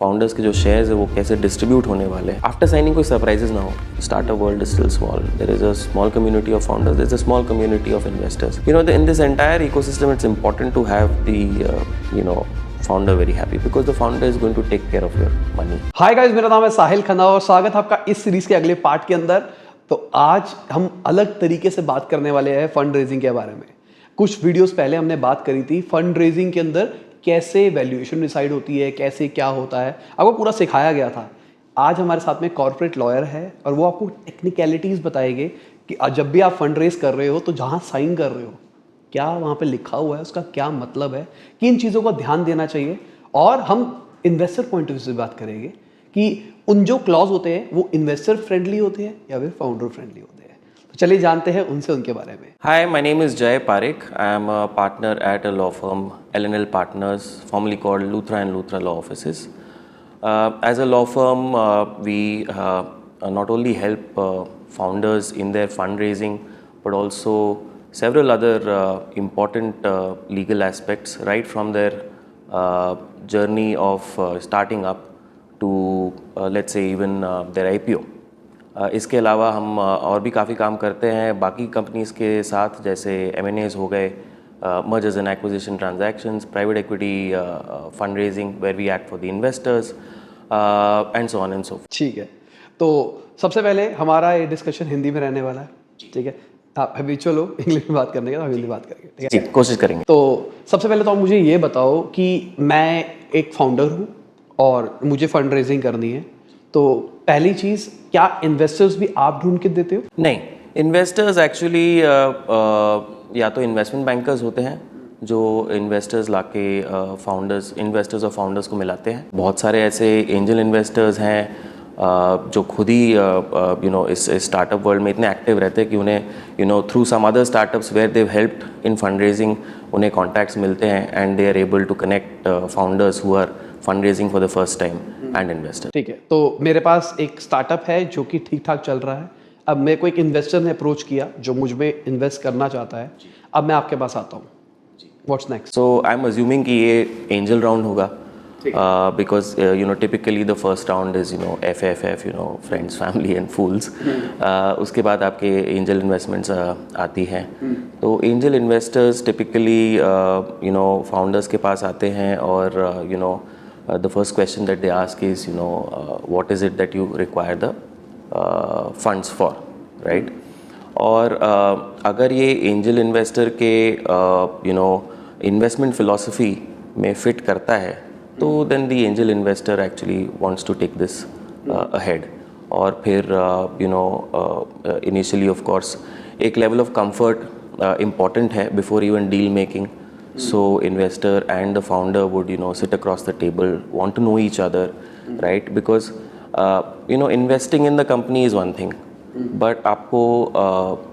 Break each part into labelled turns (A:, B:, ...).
A: Founders के जो shares है वो कैसे डिस्ट्रीब्यूट होने वाले हैं। आफ्टर साइनिंग कोई सरप्राइजेस ना हो। Startup world is still small, there is a small community of founders, there is a small community of investors. In this entire ecosystem it's important to have the founder very happy because the founder is going to take care of your money.
B: Hi guys, मेरा नाम है साहिल खन्ना और स्वागत है आपका इस series के अगले पार्ट के अंदर। तो आज हम अलग तरीके से बात करने वाले हैं फंड रेजिंग के बारे में। कुछ वीडियोस पहले हमने बात करी थी फंड रेजिंग के अंदर कैसे वैल्यूएशन डिसाइड होती है, कैसे क्या होता है, आपको पूरा सिखाया गया था। आज हमारे साथ में कॉर्पोरेट लॉयर है और वो आपको टेक्निकलिटीज़ बताएंगे कि जब भी आप फंड रेज कर रहे हो तो जहाँ साइन कर रहे हो क्या वहाँ पे लिखा हुआ है, उसका क्या मतलब है, किन चीज़ों को ध्यान देना चाहिए। और हम इन्वेस्टर पॉइंट ऑफ व्यू से बात करेंगे कि उन जो क्लॉज होते हैं वो इन्वेस्टर फ्रेंडली होते हैं या फिर फाउंडर फ्रेंडली होते हैं। तो चलिए जानते हैं उनसे उनके बारे में।
A: Hi, my name is Jay Parekh. I am a partner at a law firm, L&L Partners, formerly called Luthra and Luthra Law Offices. As a law firm, we not only help founders in their fundraising, but also several other important legal aspects, right from their journey of starting up to let's say even their IPO. इसके अलावा हम और भी काफ़ी काम करते हैं बाकी कंपनीज़ के साथ, जैसे M&As हो गए, mergers and acquisition transactions, private equity fundraising where we act for the investors and so on and so forth.
B: ठीक है, तो सबसे पहले हमारा ये डिस्कशन हिंदी में रहने वाला है, ठीक है। आप अभी चलो इंग्लिश में बात करने के तो हिंदी बात करेंगे, ठीक है
A: जी, कोशिश करेंगे।
B: तो सबसे पहले तो आप मुझे ये बताओ कि मैं एक फाउंडर हूँ और मुझे फंड रेजिंग करनी है, तो पहली चीज़, क्या इन्वेस्टर्स भी आप ढूंढ के देते हो?
A: नहीं, इन्वेस्टर्स एक्चुअली या तो इन्वेस्टमेंट बैंकर्स होते हैं जो इन्वेस्टर्स लाके इन्वेस्टर्स और फाउंडर्स को मिलाते हैं। बहुत सारे ऐसे एंजल इन्वेस्टर्स हैं जो खुद ही इस स्टार्टअप वर्ल्ड में इतने एक्टिव रहते हैं कि उन्हें through some other startups where they've helped in fund raising उन्हें कॉन्टैक्ट्स मिलते हैं and they are able to connect founders who are fund raising for the first time and investor.
B: ठीक है, तो मेरे पास एक स्टार्टअप है जो कि ठीक ठाक चल रहा है। अब मेरे को एक इन्वेस्टर ने अप्रोच किया जो मुझ में इन्वेस्ट करना चाहता है। अब मैं आपके पास आता हूँ, what's next?
A: So I am assuming कि ये एंजल राउंड होगा because typically the first round is FFF, friends, family and fools. उसके बाद आपके angel investments आती हैं। तो angel investors typically founders के पास आते हैं और the first question that they ask is what is it that you require the funds for, right? और अगर ये angel investor के investment philosophy में fit करता है तो then the angel investor actually wants to take this ahead. और फिर initially of course एक level of comfort important है before even deal making. So investor and the founder would sit across the table, want to know each other, right? Because investing in the company is one thing, but आपको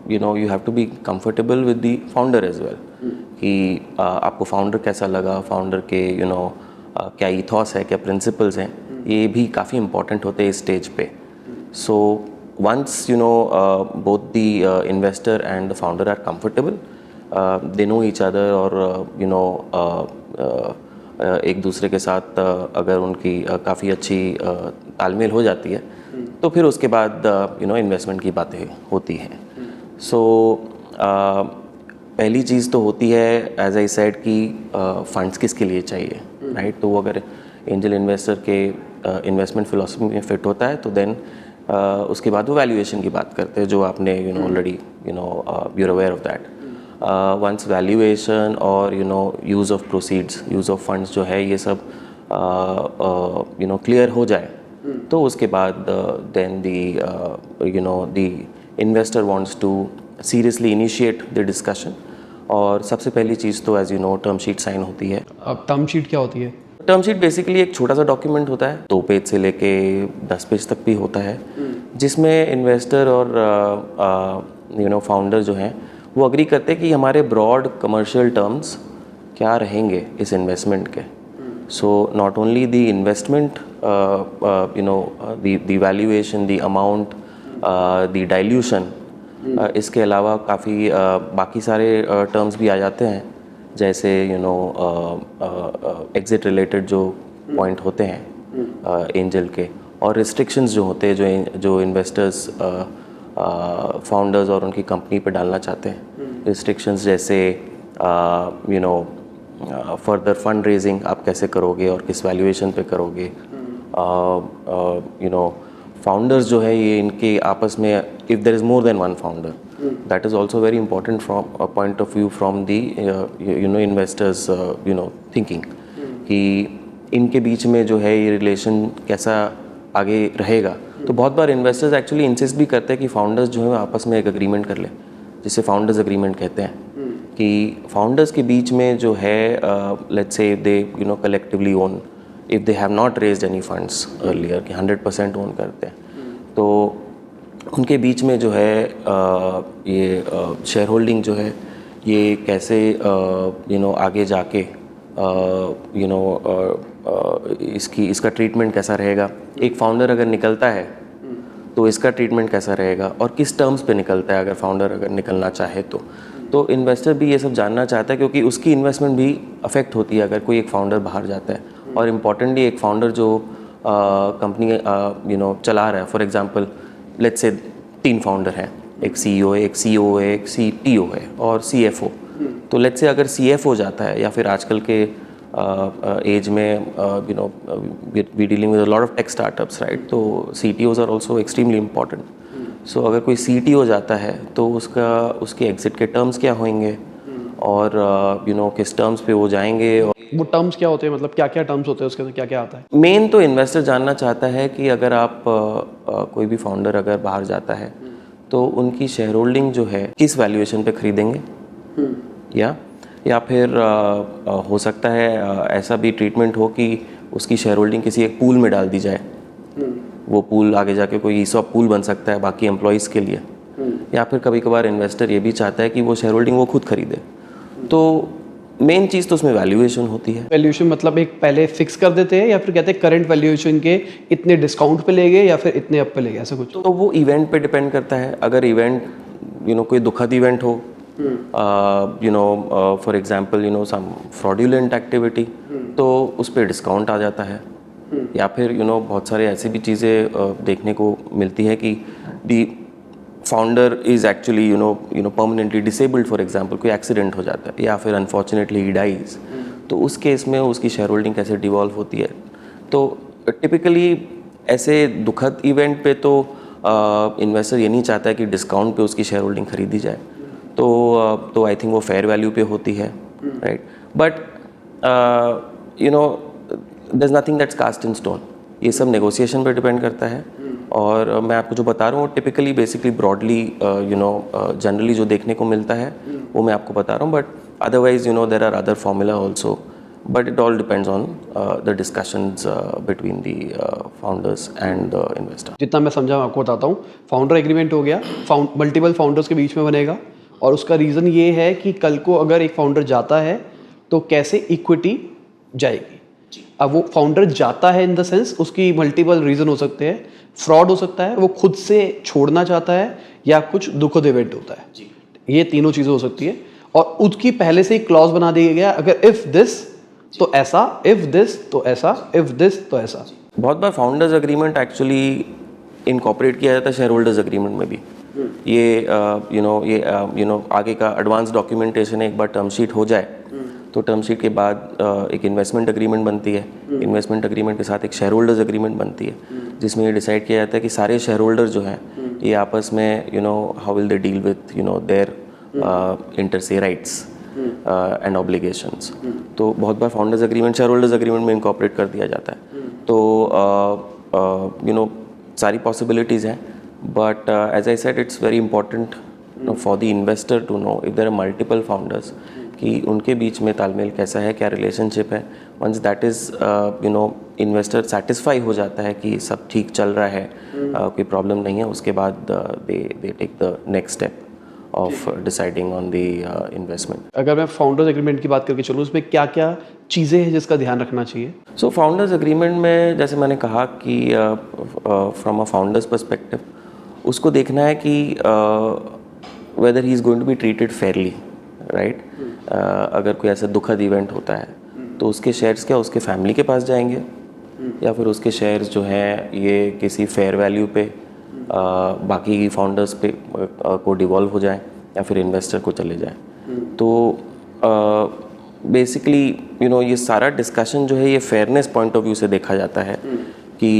A: you have to be comfortable with the founder as well. कि आपको founder कैसा लगा, founder के क्या ईथॉस है, क्या principles हैं, ये भी काफ़ी इंपॉर्टेंट होते हैं इस स्टेज पे। So once both the investor and the founder are comfortable, they know each other और एक दूसरे के साथ अगर उनकी काफ़ी अच्छी तालमेल हो जाती है तो फिर उसके बाद इन्वेस्टमेंट की बातें होती हैं। सो पहली चीज़ तो होती है एज आई सेड कि फंड्स किसके लिए चाहिए, राइट? तो वो अगर एंजल इन्वेस्टर के इन्वेस्टमेंट फिलॉसफी में फिट होता है तो देन उसके बाद वो वैल्यूएशन की बात करते हैं, जो आपने already you are aware of that. Once valuation और use of proceeds, use of funds जो है ये सब क्लियर हो जाए तो उसके बाद then the investor wants to seriously initiate the discussion. और सबसे पहली चीज़ तो एज टर्म शीट साइन होती है।
B: अब टर्म शीट क्या होती है?
A: टर्म शीट बेसिकली एक छोटा सा डॉक्यूमेंट होता है, 2 पेज से लेके 10 पेज तक भी होता है, जिसमें इन्वेस्टर और फाउंडर जो हैं वो अग्री करते हैं कि हमारे ब्रॉड कमर्शियल टर्म्स क्या रहेंगे इस इन्वेस्टमेंट के। So not only the investment, the valuation, the amount, the dilution, इसके अलावा काफ़ी बाकी सारे टर्म्स भी आ जाते हैं, जैसे एग्जिट रिलेटेड जो पॉइंट होते हैं एंजल के, और रिस्ट्रिक्शंस जो होते हैं जो इन्वेस्टर्स फाउंडर्स और उनकी कंपनी पे डालना चाहते हैं, रिस्ट्रिक्शंस जैसे फर्दर फंड रेजिंग आप कैसे करोगे और किस वैल्यूएशन पे करोगे, फाउंडर्स जो है ये इनके आपस में, if there is more than one founder, that is also very important from a point of view from the investors thinking, कि इनके बीच में जो है ये रिलेशन कैसा आगे रहेगा। तो बहुत बार इन्वेस्टर्स एक्चुअली इंसिस्ट भी करते हैं कि फाउंडर्स जो है आपस में एक अग्रीमेंट कर लें, जिसे फाउंडर्स अग्रीमेंट कहते हैं, कि फाउंडर्स के बीच में जो है let's say they collectively own, if they have not raised any funds earlier, कि 100% ओन करते हैं, तो उनके बीच में जो है ये शेयर होल्डिंग जो है ये कैसे आगे जाके इसका ट्रीटमेंट कैसा रहेगा। एक फाउंडर अगर निकलता है तो इसका ट्रीटमेंट कैसा रहेगा, और किस टर्म्स पे निकलता है अगर फाउंडर अगर निकलना चाहे तो इन्वेस्टर भी ये सब जानना चाहता है, क्योंकि उसकी इन्वेस्टमेंट भी अफेक्ट होती है अगर कोई एक फाउंडर बाहर जाता है। और इम्पॉर्टेंटली एक फाउंडर जो कंपनी चला रहा है, for example let's say 3 founder हैं, एक CEO है, एक COO है, एक CTO है और CFO। तो लेट्स से अगर CFO जाता है, या फिर आजकल के एज में we dealing with a lot of tech startups, right, तो CTOs are also extremely important. So अगर कोई CTO जाता है तो उसके एग्जिट के टर्म्स क्या होंगे, और किस टर्म्स पे वो जाएंगे, और
B: वो टर्म्स क्या होते हैं, मतलब क्या क्या टर्म्स होते हैं, उसके अंदर क्या क्या आता है?
A: मेन तो इन्वेस्टर जानना चाहता है कि अगर आप कोई भी फाउंडर अगर बाहर जाता है तो उनकी शेयर होल्डिंग जो है किस वैल्यूएशन पे खरीदेंगे, या फिर हो सकता है ऐसा भी ट्रीटमेंट हो कि उसकी शेयर होल्डिंग किसी एक पूल में डाल दी जाए, वो पूल आगे जाके कोई ESOP पूल बन सकता है बाकी एम्प्लॉयज़ के लिए, या फिर कभी कभार इन्वेस्टर ये भी चाहता है कि वो शेयर होल्डिंग वो खुद खरीदे। तो मेन चीज़ तो उसमें वैल्यूएशन होती है।
B: वैल्यूएशन मतलब एक पहले फिक्स कर देते हैं, या फिर कहते हैं करंट वैल्यूएशन के इतने डिस्काउंट पे ले गए या फिर इतने अप पे ले गए, ऐसा कुछ?
A: तो वो इवेंट पे डिपेंड करता है। अगर इवेंट कोई दुखद इवेंट हो, for example some fraudulent activity, तो उस पर डिस्काउंट आ जाता है। या फिर बहुत सारे ऐसी भी चीज़ें देखने को मिलती है कि the founder is actually permanently disabled, for example कोई एक्सीडेंट हो जाता है या फिर अनफॉर्चुनेटली ही डाइज, तो उस केस में उसकी शेयर होल्डिंग कैसे डिवॉल्व होती है। तो टिपिकली ऐसे दुखद इवेंट पे तो इन्वेस्टर ये नहीं चाहता है कि डिस्काउंट पे उसकी शेयर होल्डिंग खरीदी जाए, तो आई थिंक वो फेयर वैल्यू पे होती है, right. But there is nothing that's cast in stone, ये सब नेगोशिएशन पे डिपेंड करता है। और मैं आपको जो बता रहा हूँ टिपिकली बेसिकली ब्रॉडली जनरली जो देखने को मिलता है वो मैं आपको बता रहा हूँ, but otherwise there are other formula also, but it all depends on the discussions between the founders and the investor.
B: जितना मैं समझा मैं आपको बताता हूँ। फाउंडर एग्रीमेंट हो गया, मल्टीपल फाउंडर्स के बीच में बनेगा, और उसका रीज़न ये है कि कल को अगर एक फाउंडर जाता है तो कैसे इक्विटी जाएगी। अब वो फाउंडर जाता है इन द सेंस उसकी मल्टीपल रीज़न हो सकते हैं, फ्रॉड हो सकता है, वो खुद से छोड़ना चाहता है, या कुछ दुखद इवेंट होता है, ये तीनों चीज़ें हो सकती है। और उसकी पहले से ही क्लॉज बना दिया गया, अगर इफ दिस तो ऐसा, इफ दिस तो ऐसा, इफ दिस तो ऐसा।
A: बहुत बार फाउंडर्स एग्रीमेंट एक्चुअली इनकॉर्पोरेट किया जाता है शेयर होल्डर्स एग्रीमेंट में भी। ये आगे का एडवांस डॉक्यूमेंटेशन एक बार टर्म शीट हो जाए तो टर्म शीट के बाद एक इन्वेस्टमेंट एग्रीमेंट बनती है, इन्वेस्टमेंट एग्रीमेंट के साथ एक शेयर होल्डर्स एग्रीमेंट बनती है, जिसमें ये डिसाइड किया जाता है कि सारे शेयर होल्डर जो हैं ये आपस में how will they deal with their inter se rights and obligations. तो बहुत बार founders agreement share holders agreement में इनकॉर्पोरेट कर दिया जाता है। तो सारी पॉसिबिलिटीज़ हैं, but as I said it's very important for the investor to know if there are multiple founders कि उनके बीच में तालमेल कैसा है, क्या रिलेशनशिप है। Once that is investor satisfy हो जाता है कि सब ठीक चल रहा है, कोई प्रॉब्लम नहीं है, उसके बाद they take the next step of deciding on the investment.
B: अगर मैं फाउंडर्स एग्रीमेंट की बात करके चलूँ, उसमें क्या क्या चीज़ें हैं जिसका ध्यान रखना चाहिए?
A: सो फाउंडर्स एग्रीमेंट में जैसे मैंने कहा कि फ्रॉम अ फाउंडर्स पर्सपेक्टिव उसको देखना है कि whether he is going to be treated fairly, right. अगर कोई ऐसा दुखद इवेंट होता है तो उसके शेयर्स क्या उसके फैमिली के पास जाएंगे, या फिर उसके शेयर्स जो हैं ये किसी फेयर वैल्यू पे बाकी फाउंडर्स पे को डिवॉल्व हो जाए या फिर इन्वेस्टर को चले जाए। तो बेसिकली ये सारा डिस्कशन जो है ये फेयरनेस पॉइंट ऑफ व्यू से देखा जाता है कि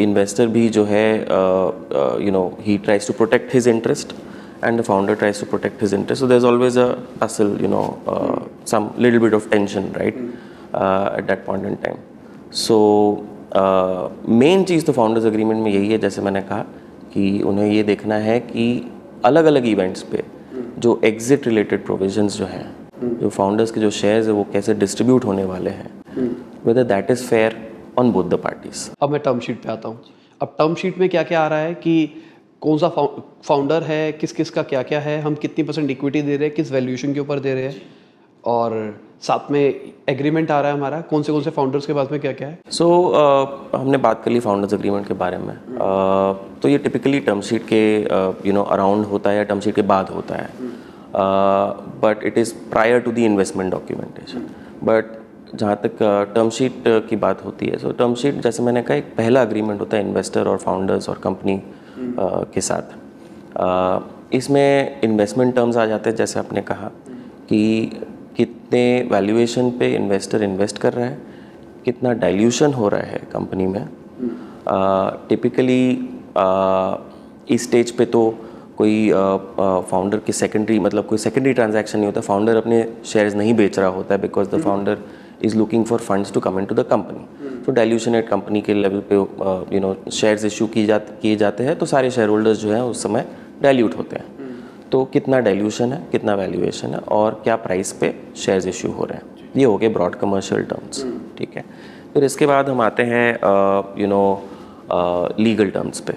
A: इन्वेस्टर भी जो है he tries to protect his interest and the founder tries to protect his interest. So there's always a tussle, some little bit of tension, right, at that point in time. So main चीज़ तो founders agreement में यही है, जैसे मैंने कहा कि उन्हें ये देखना है कि अलग अलग इवेंट्स पे जो एग्जिट रिलेटेड प्रोविजंस जो हैं, जो फाउंडर्स के जो शेयर्स है वो कैसे डिस्ट्रीब्यूट होने वाले हैं, whether that is fair on both the parties.
B: अब मैं टर्म शीट पे आता हूँ। अब टर्म शीट में क्या क्या आ रहा है कि कौन सा फाउंडर है, किस किस का क्या क्या है, हम कितनी % इक्विटी दे रहे हैं, किस वैल्यूएशन के ऊपर दे रहे हैं, और साथ में एग्रीमेंट आ रहा है हमारा कौन से फाउंडर्स के बाद में क्या क्या है।
A: सो हमने बात कर ली फाउंडर्स एग्रीमेंट के बारे में। तो ये टिपिकली टर्म शीट के अराउंड होता है या टर्म शीट के बाद होता है, but it is prior to the investment documentation. But जहाँ तक टर्म शीट की बात होती है, सो टर्म शीट जैसे मैंने कहा एक पहला एग्रीमेंट होता है इन्वेस्टर और फाउंडर्स और कंपनी के साथ। इसमें इन्वेस्टमेंट टर्म्स आ जाते हैं, जैसे आपने कहा कि कितने वैल्यूएशन पे इन्वेस्टर इन्वेस्ट कर रहा है, कितना डाइल्यूशन हो रहा है कंपनी में। टिपिकली इस स्टेज पे तो कोई फाउंडर की कोई सेकेंडरी ट्रांजैक्शन नहीं होता, फाउंडर अपने शेयर्स नहीं बेच रहा होता है because the founder is looking for funds to come in to the company. तो डाइल्यूशन एट कंपनी के लेवल पे शेयर्स इशू किए जाते हैं, तो सारे शेयर होल्डर्स जो हैं उस समय डाइल्यूट होते हैं। तो कितना डाइल्यूशन है, कितना वैल्यूएशन है और क्या प्राइस पे शेयर्स इशू हो रहे हैं, ये हो गए ब्रॉड कमर्शियल टर्म्स। ठीक है, फिर इसके बाद हम आते हैं लीगल टर्म्स पे।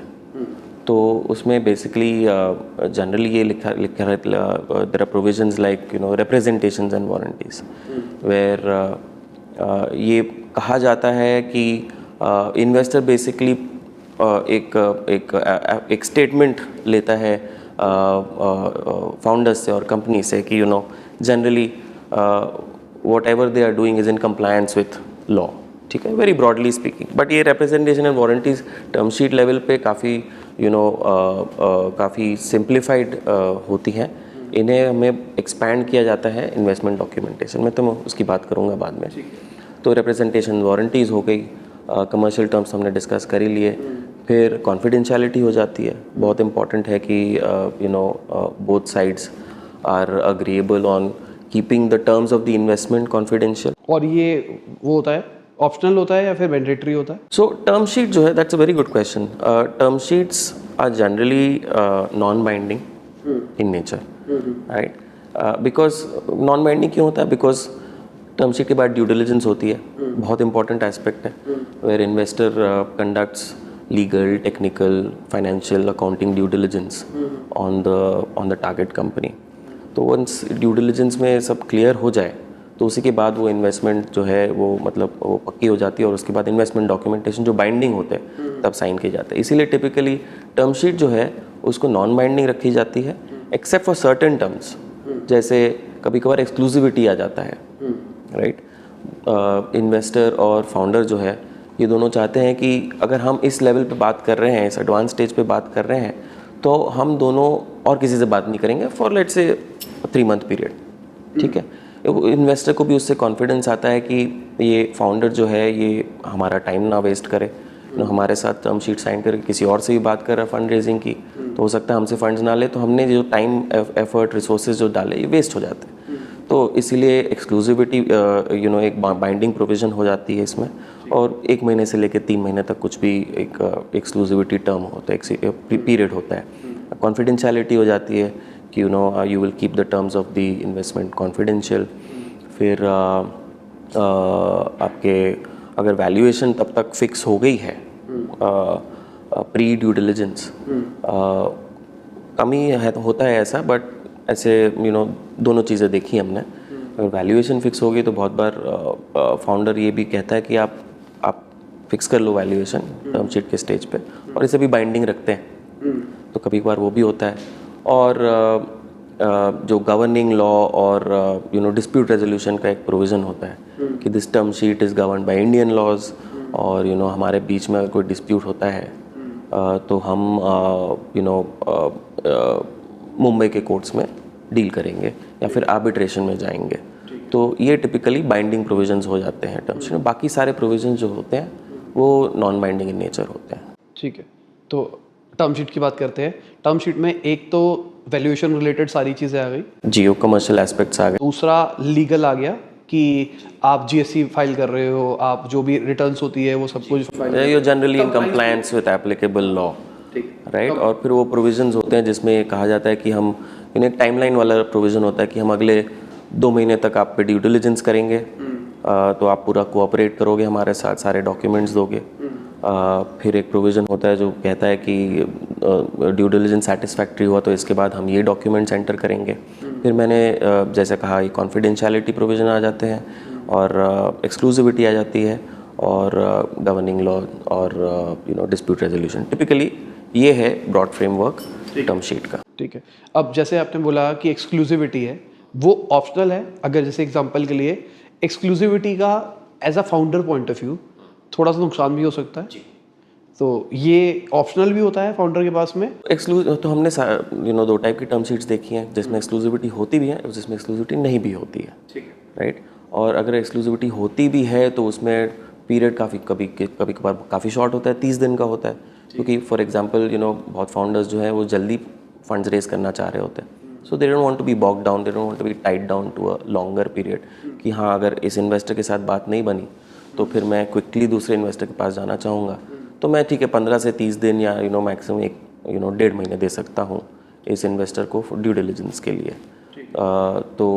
A: तो उसमें बेसिकली जनरली ये लिखा है there are provisions like representations and warranties, where ये कहा जाता है कि इन्वेस्टर बेसिकली एक स्टेटमेंट लेता है फाउंडर्स से और कंपनी से कि generally whatever they are doing is in compliance with law. ठीक है, वेरी ब्रॉडली स्पीकिंग। बट ये representation and warranties term sheet level पे काफ़ी काफ़ी सिंप्लीफाइड होती हैं। इन्हें हमें एक्सपैंड किया जाता है इन्वेस्टमेंट डॉक्यूमेंटेशन में, तो मैं उसकी बात करूँगा बाद में। तो रिप्रेजेंटेशन वारंटीज़ हो गई, कमर्शियल टर्म्स हमने डिस्कस कर ही लिए। फिर कॉन्फिडेंशियलिटी हो जाती है, बहुत इंपॉर्टेंट है कि both sides are agreeable on keeping the terms of the investment confidential.
B: और ये वो होता है ऑप्शनल होता है या फिर मैंडेटरी होता है?
A: सो टर्म शीट जो है that's a very good question. Term sheets are generally non binding in nature, right? Because non binding क्यों होता है? बिकॉज टर्म शीट के बाद ड्यू डिलिजेंस होती है, बहुत इंपॉर्टेंट एस्पेक्ट है, where investor conducts legal, technical, financial, accounting due diligence on the target company. तो वंस ड्यू डिलिजेंस में सब क्लियर हो जाए तो उसी के बाद वो इन्वेस्टमेंट जो है वो वो पक्की हो जाती है, और उसके बाद इन्वेस्टमेंट डॉक्यूमेंटेशन जो बाइंडिंग होते हैं तब साइन किए जाते हैं। इसीलिए टिपिकली टर्म शीट जो है उसको नॉन बाइंडिंग रखी जाती है एक्सेप्ट फॉर सर्टेन टर्म्स, जैसे कभी कभार एक्सक्लूसिविटी आ जाता है, राइट? इन्वेस्टर और फाउंडर जो है ये दोनों चाहते हैं कि अगर हम इस लेवल पे बात कर रहे हैं, इस एडवांस स्टेज पे बात कर रहे हैं, तो हम दोनों और किसी से बात नहीं करेंगे for let's say 3 month period. ठीक है, इन्वेस्टर को भी उससे कॉन्फिडेंस आता है कि ये फाउंडर जो है ये हमारा टाइम ना वेस्ट करे, हमारे साथ टर्म शीट साइन करके किसी और से भी बात कर रहा है फंड रेजिंग की, तो हो सकता है हमसे फंड्स ना ले, तो हमने जो टाइम, एफर्ट, रिसोर्सेज जो डाले ये वेस्ट हो जाते हैं। तो इसीलिए एक्सक्लूसिविटी एक बाइंडिंग प्रोविज़न हो जाती है इसमें, और 1 महीने से लेकर 3 महीने तक कुछ भी एक एक्सक्लूसिविटी टर्म होता है, एक पीरियड होता है। कॉन्फिडेंशियलिटी हो जाती है कि you will keep the terms of the investment confidential. फिर आपके अगर वैल्यूएशन तब तक फिक्स हो गई है प्री ड्यू डिलिजेंस, कम ही है, होता है ऐसा, बट ऐसे दोनों चीज़ें देखी हमने। अगर वैल्यूएशन फिक्स हो गई तो बहुत बार फाउंडर ये भी कहता है कि आप फिक्स कर लो वैल्यूएशन टर्म शीट के स्टेज पे, और इसे भी बाइंडिंग रखते हैं, तो कभी कभार वो भी होता है। और जो गवर्निंग लॉ और डिस्प्यूट रेजोल्यूशन का एक प्रोविज़न होता है कि this term sheet is governed by Indian laws, और हमारे बीच में अगर कोई डिस्प्यूट होता है तो हम मुंबई के कोर्ट्स में डील करेंगे या फिर आर्बिट्रेशन में जाएंगे। तो ये टिपिकली बाइंडिंग प्रोविजंस हो जाते हैं टर्म शीट में। बाकी सारे प्रोविजंस जो होते हैं वो नॉन बाइंडिंग इन नेचर होते हैं।
B: ठीक है, तो टर्म शीट की बात करते हैं। टर्म शीट में एक तो वैल्यूएशन रिलेटेड सारी चीज़ें आ गई,
A: जियो कमर्शियल एस्पेक्ट्स आ गए।
B: दूसरा लीगल आ गया कि आप जीएसटी फाइल कर रहे हो, आप जो भी रिटर्न्स होती है वो सब कुछ
A: you generally in compliance with applicable law, right. और फिर वो प्रोविजंस होते हैं जिसमें ये कहा जाता है कि हम एक टाइमलाइन वाला प्रोविजन होता है कि हम अगले 2 महीने तक आप पे ड्यू डिलिजेंस करेंगे। तो आप पूरा कोऑपरेट करोगे हमारे साथ, सारे डॉक्यूमेंट्स दोगे। फिर एक प्रोविज़न होता है जो कहता है कि ड्यू डिलिजेंस सेटिस्फैक्ट्री हुआ तो इसके बाद हम ये डॉक्यूमेंट्स एंटर करेंगे। फिर मैंने जैसे कहा ये कॉन्फिडेंशियलिटी प्रोविज़न आ जाते हैं और एक्सक्लूसिविटी आ जाती है और गवर्निंग लॉ और डिस्प्यूट रेजोल्यूशन। टिपिकली ये है ब्रॉड फ्रेमवर्क टर्म शीट का।
B: ठीक है। अब जैसे आपने बोला कि एक्सक्लूसिविटी है, वो ऑप्शनल है। अगर जैसे एग्जांपल के लिए एक्सक्लूसिविटी का as a founder point of view थोड़ा सा नुकसान भी हो सकता है, तो ये ऑप्शनल भी होता है फाउंडर के पास में।
A: तो हमने 2 टाइप की टर्म शीट्स देखी हैं जिसमें एक्सक्लूसिविटी होती भी है और जिसमें एक्सक्लूसिविटी नहीं भी होती है, ठीक है, राइट। और अगर एक्सक्लूसिविटी होती भी है तो उसमें पीरियड कभी कभार काफ़ी शॉर्ट होता है, 30 दिन का होता है। क्योंकि फॉर एग्जांपल बहुत फाउंडर्स जो हैं वो जल्दी फंड्स रेज करना चाह रहे होते हैं। So they don't want to be boxed down, they don't want to be tied down to a longer period कि हाँ अगर इस इन्वेस्टर के साथ बात नहीं बनी तो फिर मैं क्विकली दूसरे इन्वेस्टर के पास जाना चाहूँगा, तो मैं ठीक है 15 से 30 दिन या मैक्सिमम 1.5 महीने दे सकता हूँ इस इन्वेस्टर को ड्यू डिलिजेंस के लिए। तो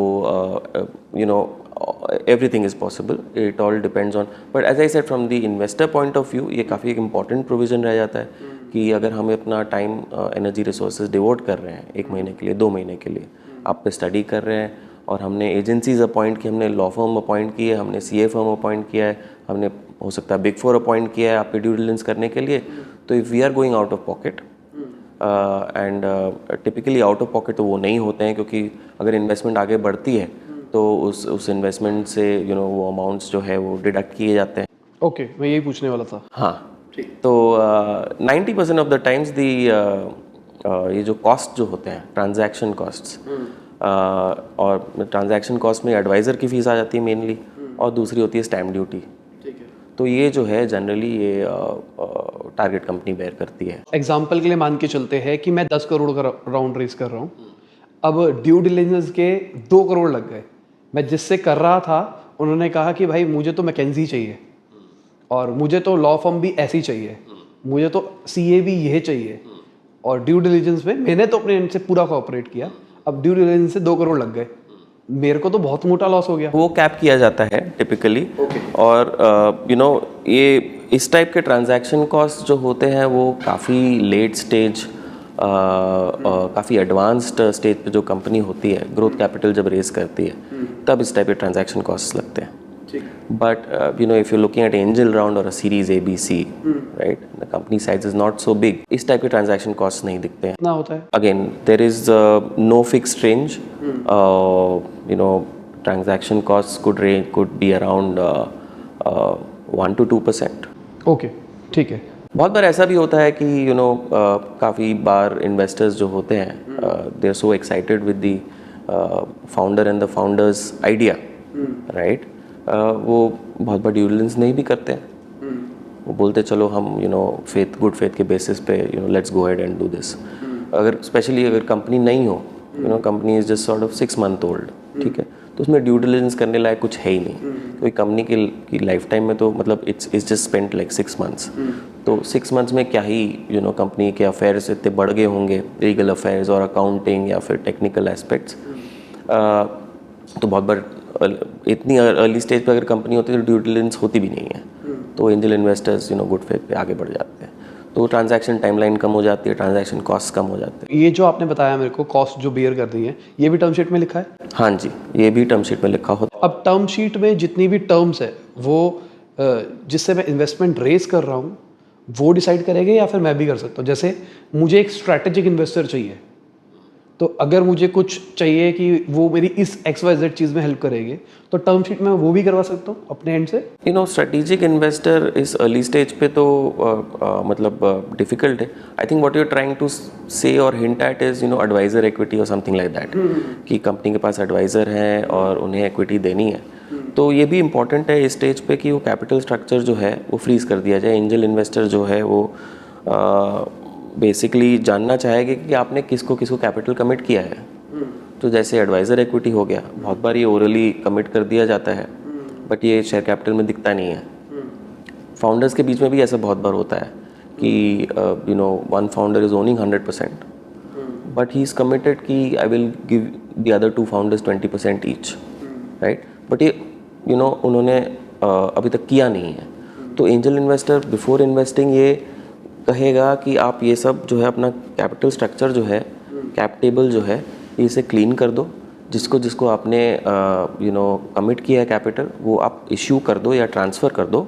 A: everything is possible, it all depends on, but as I said from the investor point of view ये काफ़ी एक important provision रह जाता है कि अगर हम अपना टाइम एनर्जी रिसोर्सेज डिवोट कर रहे हैं 1 महीने के लिए 2 महीने के लिए, आप पे स्टडी कर रहे हैं और हमने एजेंसीज अपॉइंट की, हमने लॉ फर्म अपॉइंट की है, हमने सीए फर्म अपॉइंट किया है, हमने हो सकता है बिग 4 अपॉइंट किया है आप पे ड्यू डिलिजेंस करने के लिए, तो if we are going out of pocket and typically out of pocket तो वो नहीं होते हैं क्योंकि अगर इन्वेस्टमेंट आगे बढ़ती है तो उस इन्वेस्टमेंट से वो अमाउंट्स जो है वो डिडक्ट किए जाते हैं।
B: ओके, मैं यही पूछने वाला था।
A: हाँ, तो 90% ऑफ द टाइम्स ये जो कॉस्ट जो होते हैं ट्रांजैक्शन कॉस्ट्स, और ट्रांजैक्शन कॉस्ट में एडवाइज़र की फ़ीस आ जाती है मेनली, और दूसरी होती है स्टैम्प ड्यूटी। तो ये जो है जनरली ये टारगेट कंपनी बेयर करती है।
B: एग्जाम्पल के लिए मान के चलते हैं कि मैं 10 करोड़ का राउंड रेस कर रहा हूँ, अब ड्यू डिलिजेंस के 2 करोड़ लग गए। मैं जिससे कर रहा था उन्होंने कहा कि भाई मुझे तो मैकेंजी चाहिए और मुझे तो लॉ फर्म भी ऐसी चाहिए, मुझे तो सीए भी यह चाहिए, और ड्यू डिलिजेंस में मैंने तो अपने एंड से पूरा कोऑपरेट किया, अब ड्यू डिलिजेंस से 2 करोड़ लग गए, मेरे को तो बहुत मोटा लॉस हो गया।
A: वो कैप किया जाता है टिपिकली। और ये इस टाइप के ट्रांजैक्शन कॉस्ट जो होते हैं वो काफ़ी लेट स्टेज, काफ़ी एडवांस्ड स्टेज पे जो कंपनी होती है ग्रोथ कैपिटल जब रेज करती है तब इस टाइप के ट्रांजैक्शन कॉस्ट लगते हैं। But if you looking at angel round और A series ABC, right, the company size is not so big, इस टाइप के ट्रांजैक्शन कॉस्ट नहीं दिखते हैं।
B: कितना होता है?
A: Again there is no fixed range, transaction cost could be around 1 to 2%।
B: Okay, ठीक है।
A: बहुत बार ऐसा भी होता है कि काफ़ी बार इन्वेस्टर्स जो होते हैं they are so excited with the founder and the founders idea, right, वो बहुत बार ड्यू डिलिजेंस नहीं भी करते हैं। वो बोलते चलो हम गुड फेथ के बेसिस पे let's go ahead and do this. अगर स्पेशली अगर कंपनी नहीं हो, company is just sort of 6 month old, ठीक है, तो उसमें ड्यू डिलिजेंस करने लायक कुछ है ही नहीं। कोई कंपनी की लाइफ टाइम में तो मतलब it's just spent like 6 months, तो 6 months में क्या ही कंपनी के अफेयर्स इतने बढ़ गए होंगे, लीगल अफेयर्स और अकाउंटिंग या फिर टेक्निकल एस्पेक्ट्स। तो बहुत बार इतनी अर्ली स्टेज पे अगर कंपनी होती है तो ड्यू डिलिजेंस होती भी नहीं है, तो एंजल इन्वेस्टर्स गुड फेथ पे आगे बढ़ जाते हैं, तो ट्रांजैक्शन टाइमलाइन कम हो जाती है, ट्रांजैक्शन कॉस्ट कम हो जाते हैं।
B: ये जो आपने बताया मेरे को कॉस्ट जो बेयर कर दी है, ये भी टर्म शीट में लिखा है?
A: हाँ जी, ये भी टर्म शीट में लिखा होता है।
B: अब टर्म शीट में जितनी भी टर्म्स है वो जिससे मैं इन्वेस्टमेंट रेज कर रहा हूँ वो डिसाइड करेंगे या फिर मैं भी कर सकता हूँ? जैसे मुझे एक स्ट्रैटेजिक इन्वेस्टर चाहिए, तो अगर मुझे कुछ चाहिए कि वो मेरी इस XYZ चीज़ में हेल्प करेगी तो टर्म शीट में वो भी करवा सकता हूँ अपने एंड से।
A: यू नो स्ट्रेटेजिक इन्वेस्टर इस अर्ली स्टेज पे तो मतलब डिफिकल्ट है। I think what you are trying to say और hint at is you know advisor equity और समथिंग लाइक दैट, कि कंपनी के पास एडवाइजर हैं और उन्हें इक्विटी देनी है। तो ये भी इम्पॉर्टेंट है इस स्टेज पे कि वो कैपिटल स्ट्रक्चर जो है वो फ्रीज कर दिया जाए। एंजल इन्वेस्टर जो है वो बेसिकली जानना चाहेंगे कि आपने किसको किसको कैपिटल कमिट किया है। तो जैसे एडवाइज़र इक्विटी हो गया, बहुत बार ये ओरली कमिट कर दिया जाता है बट ये शेयर कैपिटल में दिखता नहीं है। फाउंडर्स के बीच में भी ऐसा बहुत बार होता है कि you know one founder is owning 100% but he is committed कि I will give the other 2 founders 20% each, right. But ये यू नो उन्होंने अभी तक किया नहीं है। तो एंजल इन्वेस्टर बिफोर इन्वेस्टिंग ये कहेगा कि आप ये सब जो है अपना कैपिटल स्ट्रक्चर जो है, कैप टेबल जो है, इसे क्लीन कर दो। जिसको जिसको आपने यू नो कमिट किया है कैपिटल वो आप इश्यू कर दो या ट्रांसफ़र कर दो,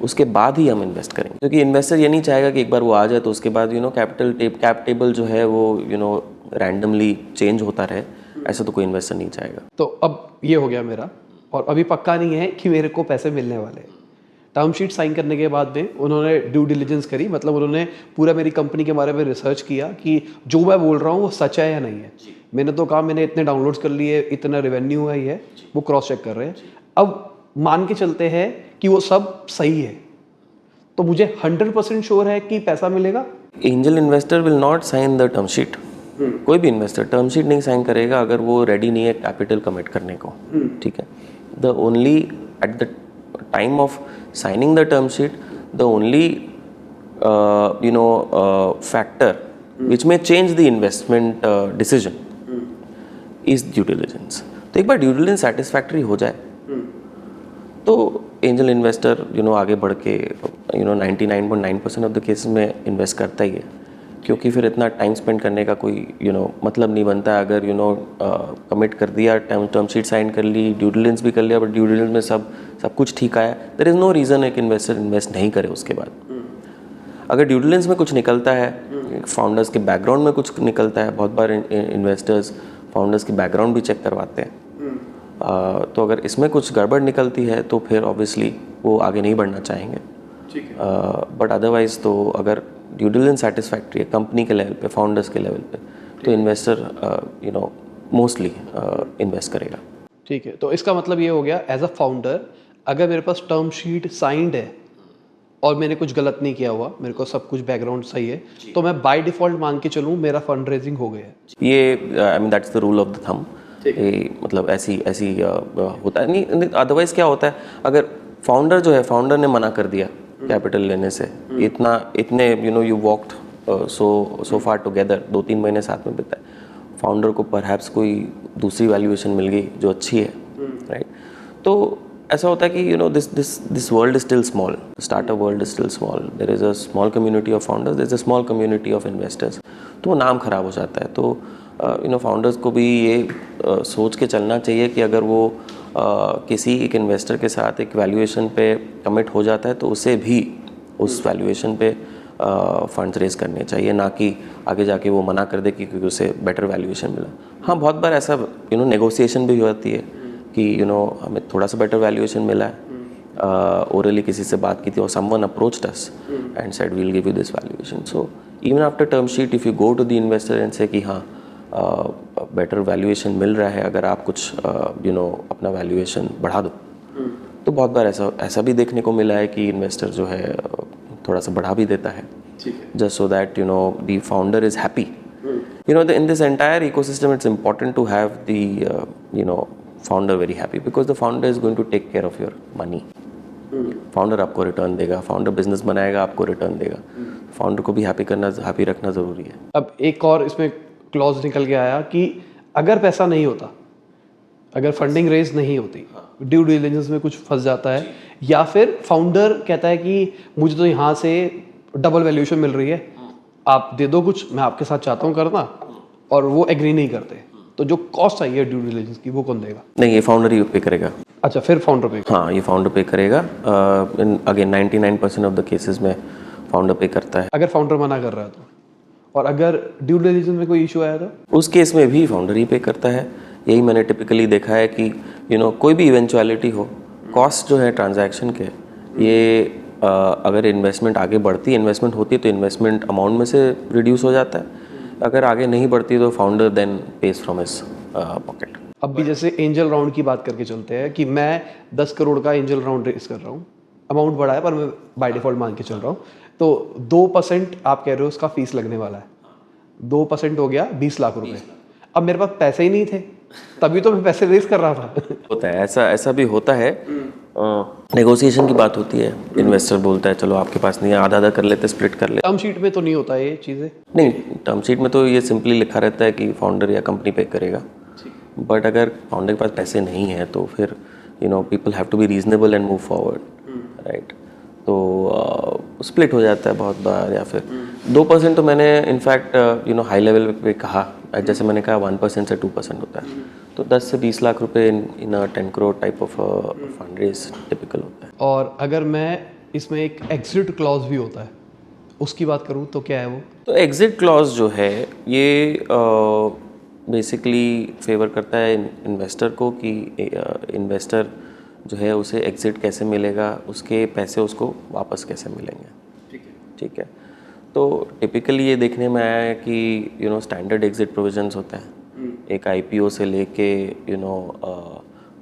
A: उसके बाद ही हम इन्वेस्ट करेंगे। क्योंकि इन्वेस्टर ये नहीं चाहेगा कि एक बार वो आ जाए तो उसके बाद यू नो कैप टेबल जो है वो यू नो रैंडमली चेंज होता रहे, ऐसा तो कोई इन्वेस्टर नहीं चाहेगा।
B: तो अब ये हो गया मेरा, और अभी पक्का नहीं है कि मेरे को पैसे मिलने वाले हैं। टर्म शीट साइन करने के बाद में उन्होंने ड्यू डिलिजेंस करी, मतलब उन्होंने पूरा मेरी कंपनी के बारे में रिसर्च किया कि जो मैं बोल रहा हूँ वो सच है या नहीं है। मैंने तो कहा मैंने इतने डाउनलोड्स कर लिए, इतना रेवेन्यू है, ये वो क्रॉस चेक कर रहे हैं। अब मान के चलते हैं कि वो सब सही है, तो मुझे 100% श्योर है कि पैसा मिलेगा।
A: Angel investor will not sign the term sheet. कोई भी इन्वेस्टर टर्म शीट नहीं साइन करेगा अगर वो रेडी नहीं है कैपिटल कमिट करने को, ठीक है। The only at the time of signing the term sheet, the only you know factor which may change the investment decision is due diligence. तो एक बार ड्यू डिलिजेंस सेटिस्फैक्ट्री हो जाए तो एंजल इन्वेस्टर यू नो आगे बढ़ के you know 99.9% of the cases में invest करता ही है, क्योंकि फिर इतना टाइम स्पेंड करने का कोई यू नो मतलब नहीं बनता है। अगर यू नो कमिट कर दिया, टर्म शीट साइन कर ली, ड्यू डिलिजेंस भी कर लिया, बट ड्यू डिलिजेंस में सब कुछ ठीक आया, देयर इज़ नो रीज़न एक इन्वेस्टर इन्वेस्ट नहीं करे उसके बाद। अगर ड्यू डिलिजेंस में कुछ निकलता है, फाउंडर्स के बैकग्राउंड में कुछ निकलता है, बहुत बार इन्वेस्टर्स फाउंडर्स की बैकग्राउंड भी चेक करवाते हैं, तो अगर इसमें कुछ गड़बड़ निकलती है तो फिर ऑब्वियसली वो आगे नहीं बढ़ना चाहेंगे। बट अदरवाइज तो अगर ड्यू डिलिजेंस सेटिस्फैक्ट्री है कंपनी के लेवल पे, फाउंडर्स के लेवल पे, तो investor you know mostly invest करेगा।
B: ठीक है, तो इसका मतलब ये हो गया एज अ फाउंडर अगर मेरे पास टर्म शीट साइंड है और मैंने कुछ गलत नहीं किया हुआ, मेरे को सब कुछ बैकग्राउंड सही है, तो मैं बाय डिफॉल्ट मान के चलूँ मेरा फंड रेजिंग हो गया है।
A: ये I mean that's the rule of the thumb. मतलब ऐसी होता है नहीं। अदरवाइज क्या होता है, अगर फाउंडर जो है, फाउंडर ने मना कर दिया कैपिटल लेने से, इतने you know you walked so far together, 2-3 महीने साथ में बिताए, फाउंडर को परहैप्स कोई दूसरी वैल्यूएशन मिल गई जो अच्छी है, राइट। तो ऐसा होता है कि you know this world is still small, startup world is still small, there is a small community of founders, there is a small community of investors, तो वो नाम खराब हो जाता है। तो यू नो फाउंडर्स को भी ये सोच के चलना चाहिए कि अगर वो किसी एक इन्वेस्टर के साथ एक वैल्यूएशन पे कमिट हो जाता है तो उसे भी उस वैल्यूएशन पे फंड्स रेज करने चाहिए, ना कि आगे जाके वो मना कर दे क्योंकि उसे बेटर वैल्यूएशन मिला। हाँ, बहुत बार ऐसा यू नो नेगोशिएशन भी होती है कि यू नो हमें थोड़ा सा बेटर वैल्यूएशन मिला है, ओरली किसी से बात की थी और someone approached us and said we will give you this valuation. So even after term sheet if you go to the investor and say कि हाँ बेटर वैल्यूएशन मिल रहा है, अगर आप कुछ यू नो अपना वैल्यूएशन बढ़ा दो, तो बहुत बार ऐसा भी देखने को मिला है कि इन्वेस्टर जो है थोड़ा सा बढ़ा भी देता है, just so that you know the founder is happy. You know in this entire ecosystem it's important to have the you know founder very happy, because the founder is going to take care of your money. Founder आपको return देगा, founder business बनाएगा, आपको return देगा। Founder को भी happy रखना ज़रूरी है।
B: अब एक और इसमें क्लॉज निकल के आया कि अगर पैसा नहीं होता, अगर फंडिंग रेज नहीं होती, ड्यू डिलिजेंस में कुछ फंस जाता है, या फिर फाउंडर कहता है कि मुझे तो यहाँ से डबल वैल्यूएशन मिल रही है, आप दे दो कुछ, मैं आपके साथ चाहता हूँ करना, और वो एग्री नहीं करते, तो जो कॉस्ट आई है ड्यू डिलिजेंस की वो कौन देगा?
A: नहीं, ये फाउंडर ही पे करेगा।
B: अच्छा, फिर फाउंडर पे?
A: हाँ, ये फाउंडर पे करेगा। अगेन 99% ऑफ द केसेस में फाउंडर पे करता है।
B: अगर फाउंडर मना कर रहा है तो, और अगर ड्यू डिलिजेंस में कोई इशू आया तो?
A: उस केस में भी फाउंडर ही पे करता है। यही मैंने टिपिकली देखा है कि कोई भी इवेंचुअलिटी हो, कॉस्ट जो है ट्रांजैक्शन के, ये अगर इन्वेस्टमेंट आगे बढ़ती है, इन्वेस्टमेंट होती है तो इन्वेस्टमेंट अमाउंट में से रिड्यूस हो जाता है। अगर आगे नहीं बढ़ती तो founder then pays from his pocket.
B: अब भी जैसे एंजल राउंड की बात करके चलते हैं कि मैं 10 करोड़ का एंजल राउंड रेस कर रहा हूँ, अमाउंट बड़ा है पर मैं बाय डिफॉल्ट मान के चल रहा हूँ, तो 2% आप कह रहे हो उसका फीस लगने वाला है, 2% हो गया 20 लाख रुपए। अब मेरे पास पैसे ही नहीं थे, तभी तो मैं पैसे रेस कर रहा था।
A: होता है, ऐसा भी होता है। नेगोशिएशन की बात होती है, इन्वेस्टर बोलता है चलो आपके पास नहीं है, आधा आधा कर लेते, स्प्लिट कर लेते।
B: टर्म शीट में तो नहीं होता ये चीज़ें?
A: नहीं, टर्म शीट में तो ये सिंपली लिखा रहता है कि फाउंडर या कंपनी पे करेगा। बट अगर फाउंडर के पास पैसे नहीं हैं तो फिर people have to be reasonable and move forward, right. तो स्प्लिट हो जाता है बहुत बार, या फिर 2% तो मैंने इनफैक्ट हाई लेवल पे कहा, जैसे मैंने कहा 1% से 2% होता है, तो 10 से 20 लाख रुपए in 10 crore type of fund raise typical होता है।
B: और अगर मैं इसमें एक एग्जिट क्लॉज भी होता है, उसकी बात करूँ तो क्या है वो?
A: तो एग्जिट क्लॉज जो है ये बेसिकली फेवर करता है इन्वेस्टर को कि इन्वेस्टर जो है उसे एग्जिट कैसे मिलेगा, उसके पैसे उसको वापस कैसे मिलेंगे। ठीक है। तो टिपिकली ये देखने में आया है कि स्टैंडर्ड एग्जिट प्रोविजंस होते हैं, एक आईपीओ से लेके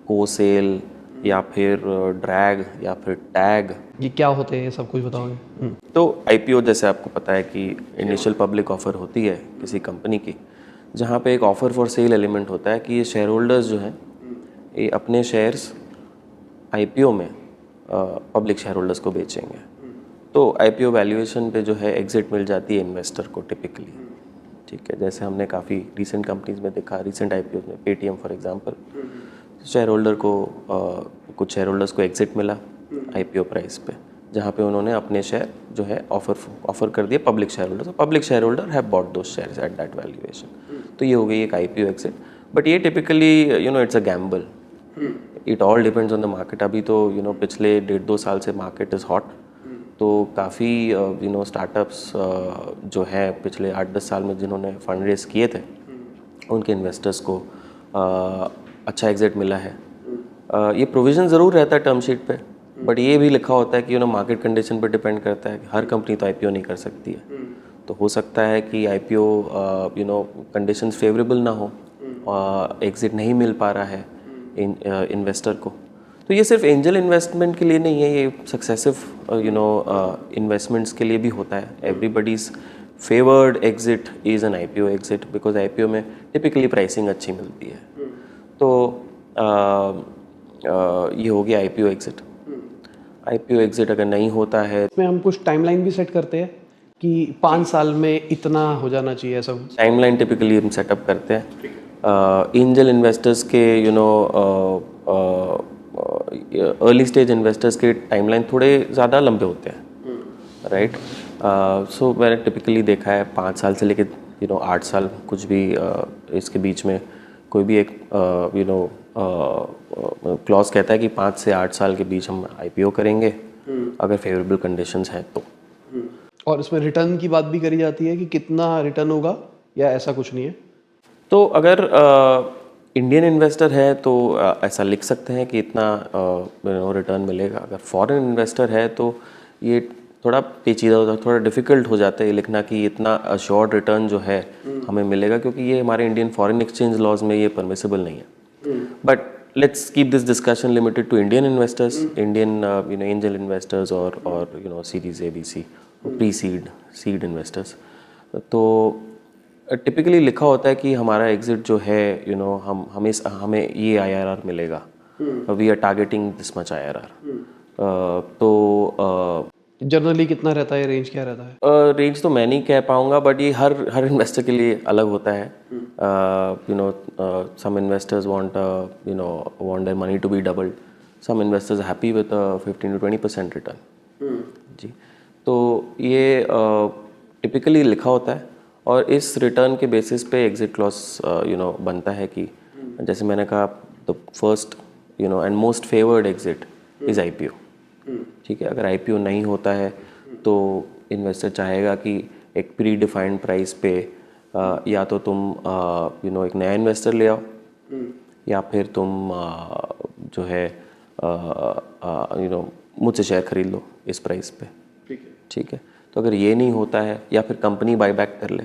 A: को सेल या फिर ड्रैग या फिर टैग।
B: ये क्या होते हैं, ये सब कुछ बताओगे?
A: तो आईपीओ जैसे आपको पता है कि इनिशियल पब्लिक ऑफर होती है किसी कंपनी की, जहाँ पे एक ऑफर फॉर सेल एलिमेंट होता है कि ये शेयर होल्डर्स जो हैं ये अपने शेयर्स आईपीओ में पब्लिक शेयर होल्डर्स को बेचेंगे। तो आईपीओ वैल्यूएशन पे जो है एग्जिट मिल जाती है इन्वेस्टर को टिपिकली। ठीक है, जैसे हमने काफ़ी रिसेंट कंपनीज में देखा, रिसेंट आईपीओ में Paytm for example, share holder को कुछ शेयर होल्डर्स को एग्जिट मिला आईपीओ प्राइस पे, जहाँ पे उन्होंने अपने शेयर जो है ऑफर कर दिए पब्लिक शेयर होल्डर। तो public share holder have bought those shares at that valuation. तो ये हो गई एक आईपीओ एग्जिट। बट ये typically it's a gamble, it all depends on the market. अभी तो पिछले 1.5-2 साल से मार्केट इज़ हॉट, तो काफ़ी स्टार्टअप्स जो है पिछले 8-10 साल में जिन्होंने फंड रेस किए थे उनके इन्वेस्टर्स को अच्छा एग्जिट मिला है। ये प्रोविज़न ज़रूर रहता है टर्म शीट पे, बट ये भी लिखा होता है कि मार्केट कंडीशन पर डिपेंड करता है कि हर कंपनी तो आईपीओ नहीं कर सकती है। तो हो सकता है कि आईपीओ कंडीशंस फेवरेबल ना हो, एग्जिट नहीं मिल पा रहा है इन्वेस्टर को। तो ये सिर्फ एंजल इन्वेस्टमेंट के लिए नहीं है, ये सक्सेसिव इन्वेस्टमेंट्स के लिए भी होता है। Everybody's favoured exit is an IPO exit, because IPO में टिपिकली प्राइसिंग अच्छी मिलती है। तो ये हो गया आईपीओ एग्जिट। आईपीओ एग्जिट अगर नहीं होता है,
B: इसमें हम कुछ टाइमलाइन भी सेट करते हैं कि 5 साल में इतना हो जाना चाहिए, ऐसा कुछ?
A: टाइमलाइन टिपिकली हम सेटअप करते हैं। एंजल इन्वेस्टर्स के अर्ली स्टेज इन्वेस्टर्स के टाइमलाइन थोड़े ज़्यादा लंबे होते हैं, राइट। सो मैंने टिपिकली देखा है 5 साल से लेके 8 साल, कुछ भी इसके बीच में कोई भी एक क्लॉज कहता है कि 5 से 8 साल के बीच हम आईपीओ करेंगे अगर फेवरेबल कंडीशंस हैं तो।
B: और इसमें रिटर्न की बात भी करी जाती है कि कितना रिटर्न होगा, या ऐसा कुछ नहीं है?
A: तो अगर इंडियन इन्वेस्टर है तो ऐसा लिख सकते हैं कि इतना रिटर्न मिलेगा। अगर फॉरेन इन्वेस्टर है तो ये थोड़ा पेचीदा होता है, थोड़ा डिफिकल्ट हो जाता है ये लिखना कि इतना अश्योर्ड रिटर्न जो है हमें मिलेगा, क्योंकि ये हमारे इंडियन फॉरेन एक्सचेंज लॉज में ये परमिसिबल नहीं है। But let's keep this discussion limited to Indian investors, Indian angel investors और series A B C, pre seed investors. तो टिपिकली लिखा होता है कि हमारा एग्जिट जो है हमें ये आईआरआर मिलेगा, we are targeting this much IRR. तो
B: जनरली कितना रहता है, रेंज क्या रहता है?
A: रेंज तो मैं नहीं कह पाऊंगा, बट ये हर इन्वेस्टर के लिए अलग होता है। Some investors want their money to be doubled, some investors happy with 15-20% return. जी, तो ये टिपिकली लिखा होता है और इस रिटर्न के बेसिस पे एग्जिट क्लॉज बनता है कि जैसे मैंने कहा, the first and most favoured exit is IPO. ठीक है, अगर आईपीओ नहीं होता है तो इन्वेस्टर चाहेगा कि एक प्री डिफाइंड प्राइस पे या तो तुम एक नया इन्वेस्टर ले आओ, या फिर तुम जो है मुझसे शेयर खरीद लो इस प्राइस पे। ठीक है, तो अगर ये नहीं होता है, या फिर कंपनी बाईबैक कर ले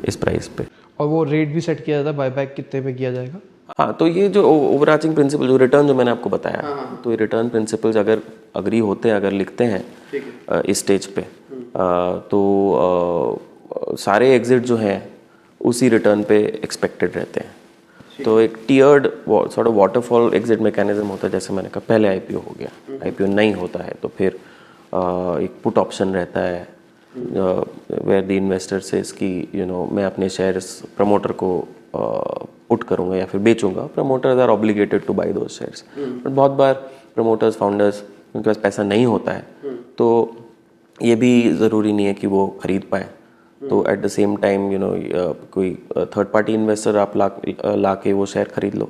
A: इस प्राइस पे।
B: और वो रेट भी सेट किया जाता है, बायबैक कितने पे किया जाएगा?
A: हाँ, तो ये जो ओवरआर्चिंग प्रिंसिपल, जो रिटर्न जो मैंने आपको बताया, तो ये रिटर्न प्रिंसिपल्स अगर अग्री होते हैं, अगर लिखते हैं इस स्टेज पे, तो सारे एग्जिट जो हैं उसी रिटर्न पे एक्सपेक्टेड रहते हैं। तो एक tiered sort of waterfall exit mechanism होता है। जैसे मैंने कहा, पहले आईपीओ हो गया, आईपीओ नहीं होता है तो फिर एक पुट ऑप्शन रहता है, वेयर द इन्वेस्टर से इसकी मैं अपने शेयर्स प्रमोटर को पुट करूँगा या फिर बेचूंगा। Promoters are obligated to buy those shares, but बहुत बार प्रमोटर्स, फाउंडर्स, उनके पास पैसा नहीं होता है, तो ये भी ज़रूरी नहीं है कि वो खरीद पाए। तो एट द सेम टाइम कोई थर्ड पार्टी इन्वेस्टर आप ला के वो शेयर खरीद लो,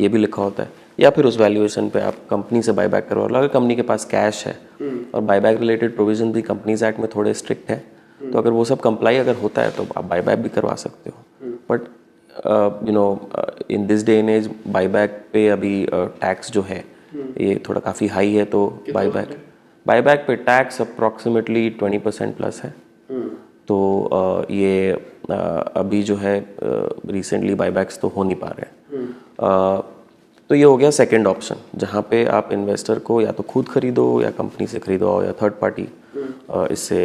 A: ये भी लिखा होता है। या फिर उस वैल्यूएशन पे आप कंपनी से बायबैक करवा लो, अगर कंपनी के पास कैश है। और बायबैक रिलेटेड प्रोविजन भी कंपनीज एक्ट में थोड़े स्ट्रिक्ट है, तो अगर वो सब कंप्लाई अगर होता है तो आप बायबैक भी करवा सकते हो। But in this day and age buyback पे अभी टैक्स जो है ये थोड़ा काफ़ी हाई है, तो बायबैक पे टैक्स अप्रॉक्सीमेटली 20% प्लस है। तो ये अभी जो है रिसेंटली बायबैक्स तो हो नहीं पा रहे। तो ये हो गया सेकंड ऑप्शन, जहाँ पे आप इन्वेस्टर को या तो खुद खरीदो या कंपनी से खरीदो, या थर्ड पार्टी इससे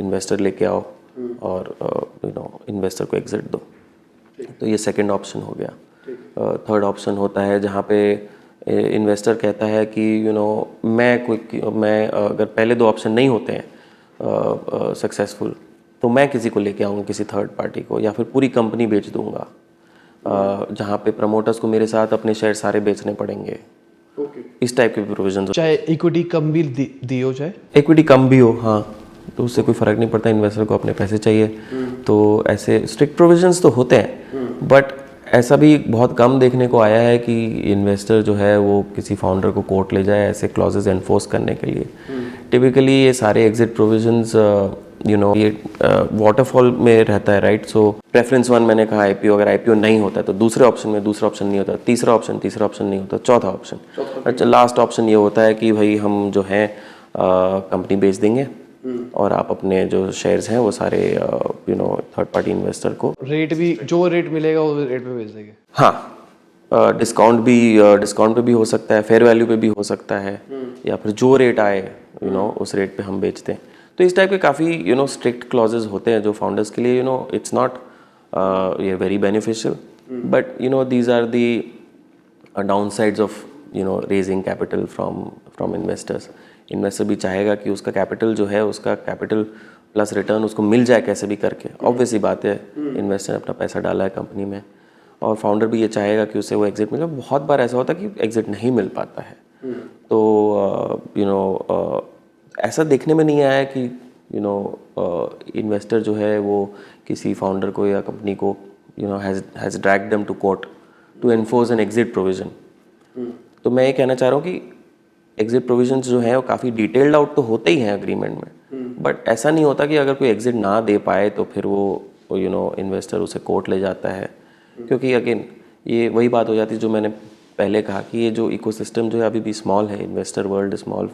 A: इन्वेस्टर लेके आओ और इन्वेस्टर को एग्जिट दो। तो ये सेकंड ऑप्शन हो गया। थर्ड ऑप्शन होता है जहाँ पे इन्वेस्टर कहता है कि मैं अगर पहले दो ऑप्शन नहीं होते हैं सक्सेसफुल, तो मैं किसी को लेके आऊँगा, किसी थर्ड पार्टी को, या फिर पूरी कंपनी बेच दूंगा, जहाँ पे प्रमोटर्स को मेरे साथ अपने शेयर सारे बेचने पड़ेंगे। इस टाइप के प्रोविजन,
B: चाहे इक्विटी कम भी दी हो, चाहे
A: इक्विटी कम भी हो, हाँ, तो उससे कोई फ़र्क नहीं पड़ता। इन्वेस्टर को अपने पैसे चाहिए, तो ऐसे स्ट्रिक्ट प्रोविजंस तो होते हैं। बट ऐसा भी बहुत कम देखने को आया है कि इन्वेस्टर जो है वो किसी फाउंडर को कोर्ट ले जाए ऐसे क्लॉजेज एनफोर्स करने के लिए। टिपिकली ये सारे एग्जिट प्रोविजंस ये वाटरफॉल में रहता है, राइट। सो प्रेफरेंस 1 मैंने कहा आईपीओ, अगर आईपीओ नहीं होता है तो दूसरे ऑप्शन में दूसरा ऑप्शन नहीं होता, तीसरा ऑप्शन नहीं होता, चौथा ऑप्शन, अच्छा लास्ट ऑप्शन ये होता है कि भाई हम जो है कंपनी बेच देंगे और आप अपने जो शेयर्स हैं वो सारे थर्ड पार्टी इन्वेस्टर को
B: रेट भी, जो रेट मिलेगा वो रेट पे बेच देंगे।
A: हाँ, डिस्काउंट पे भी हो सकता है, फेयर वैल्यू पे भी हो सकता है, या फिर जो रेट आए उस रेट पे हम बेचते हैं। तो इस टाइप के काफ़ी स्ट्रिक्ट क्लॉजेज होते हैं जो फाउंडर्स के लिए इट्स नॉट ये very beneficial, but these are the down sides of raising capital from investors. Investor भी चाहेगा कि उसका कैपिटल जो है, उसका कैपिटल प्लस रिटर्न उसको मिल जाए कैसे भी करके। ऑब्वियस ही बात है, इन्वेस्टर ने अपना पैसा डाला है कंपनी में, और फाउंडर भी ये चाहेगा कि उसे वो एग्जिट मिले। बहुत बार ऐसा होता है कि एग्जिट नहीं मिल पाता है। तो ऐसा देखने में नहीं आया कि इन्वेस्टर जो है वो किसी फाउंडर को या कंपनी को has dragged them to court to enforce an exit provision. तो मैं ये कहना चाह रहा हूँ कि एग्जिट प्रोविजंस जो हैं वो काफ़ी डिटेल्ड आउट तो होते ही हैं एग्रीमेंट में, बट ऐसा नहीं होता कि अगर कोई एग्जिट ना दे पाए तो फिर वो इन्वेस्टर उसे कोर्ट ले जाता है। क्योंकि अगेन ये वही बात हो जाती है जो मैंने पहले कहा कि ये जो इकोसिस्टम जो है अभी भी स्मॉल है, investor world is small,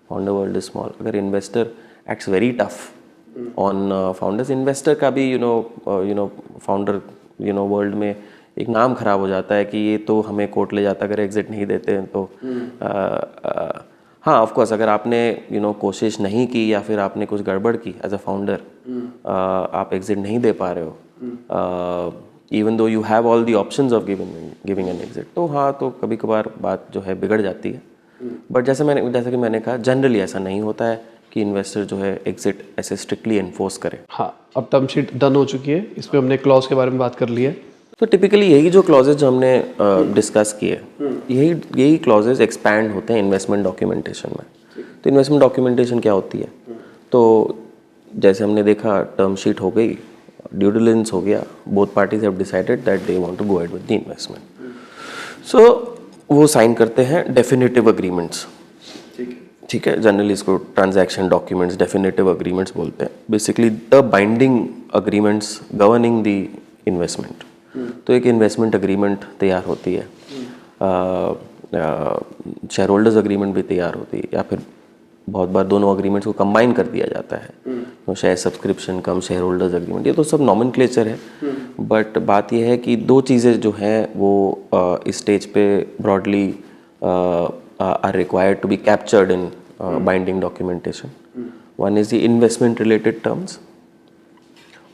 A: founder world is small. अगर investor acts very tough on founders, investor का भी फाउंडर वर्ल्ड में एक नाम खराब हो जाता है कि ये तो हमें कोर्ट ले जाता अगर एग्जिट नहीं देते हैं तो। हाँ, ऑफ कोर्स अगर आपने कोशिश नहीं की या फिर आपने कुछ गड़बड़ की एज अ फाउंडर, आप एग्जिट नहीं दे पा रहे हो, even though you have all the options of giving an exit, तो हाँ, तो कभी कभार बात जो है बिगड़ जाती है। बट जैसा कि मैंने कहा, जनरली ऐसा नहीं होता है कि इन्वेस्टर जो है एग्जिट ऐसे स्ट्रिक्टली एनफोर्स करे।
B: हाँ, अब टर्म शीट डन हो चुकी है, इस पर हमने क्लॉज के बारे में बात कर ली है।
A: तो टिपिकली यही जो क्लॉजेज जो हमने डिस्कस किए, यही क्लॉजेज एक्सपैंड होते हैं इन्वेस्टमेंट डॉक्यूमेंटेशन में। तो इन्वेस्टमेंट डॉक्यूमेंटेशन क्या होती है? तो जैसे हमने देखा, टर्म शीट हो गई, ड्यू डिलिजेंस हो गया, both parties have decided that they want to go ahead with the investment. So वो साइन करते हैं डेफिनेटिव अग्रीमेंट्स। ठीक है, जनरली इसको ट्रांजैक्शन डॉक्यूमेंट्स, डेफिनेटिव अग्रीमेंट्स बोलते हैं। Basically the binding agreements governing the investment. तो एक इन्वेस्टमेंट अग्रीमेंट तैयार होती है, शेयर होल्डर्स अग्रीमेंट भी तैयार होती है, या फिर बहुत बार दोनों अग्रीमेंट्स को कंबाइन कर दिया जाता है। तो share subscription cum share holders agreement, ये तो सब नॉमेनक्लेचर है। बट बात यह है कि दो चीज़ें जो हैं वो इस स्टेज पे broadly are required to be captured in binding documentation. One is the investment related terms,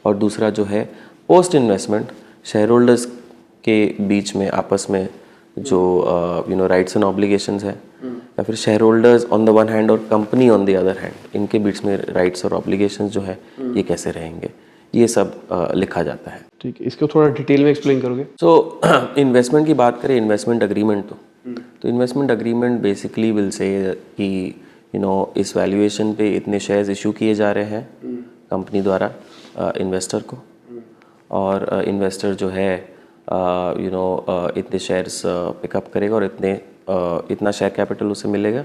A: और दूसरा जो है पोस्ट इन्वेस्टमेंट शेयर होल्डर्स के बीच में आपस में जो राइट्स एंड ऑब्लिगेशंस है, या फिर share holders on the one hand और company on the other hand, इनके बीच में राइट्स और ऑब्लिगेशंस जो है ये कैसे रहेंगे, ये सब लिखा जाता है।
B: ठीक है, इसको थोड़ा डिटेल में एक्सप्लेन करोगे?
A: सो इन्वेस्टमेंट की बात करें, इन्वेस्टमेंट अग्रीमेंट तो investment agreement basically will say कि इस वैल्यूएशन पे इतने शेयर्स इशू किए जा रहे हैं कंपनी द्वारा इन्वेस्टर को, और इन्वेस्टर जो है इतने शेयर्स पिकअप करेगा और इतना शेयर कैपिटल उसे मिलेगा,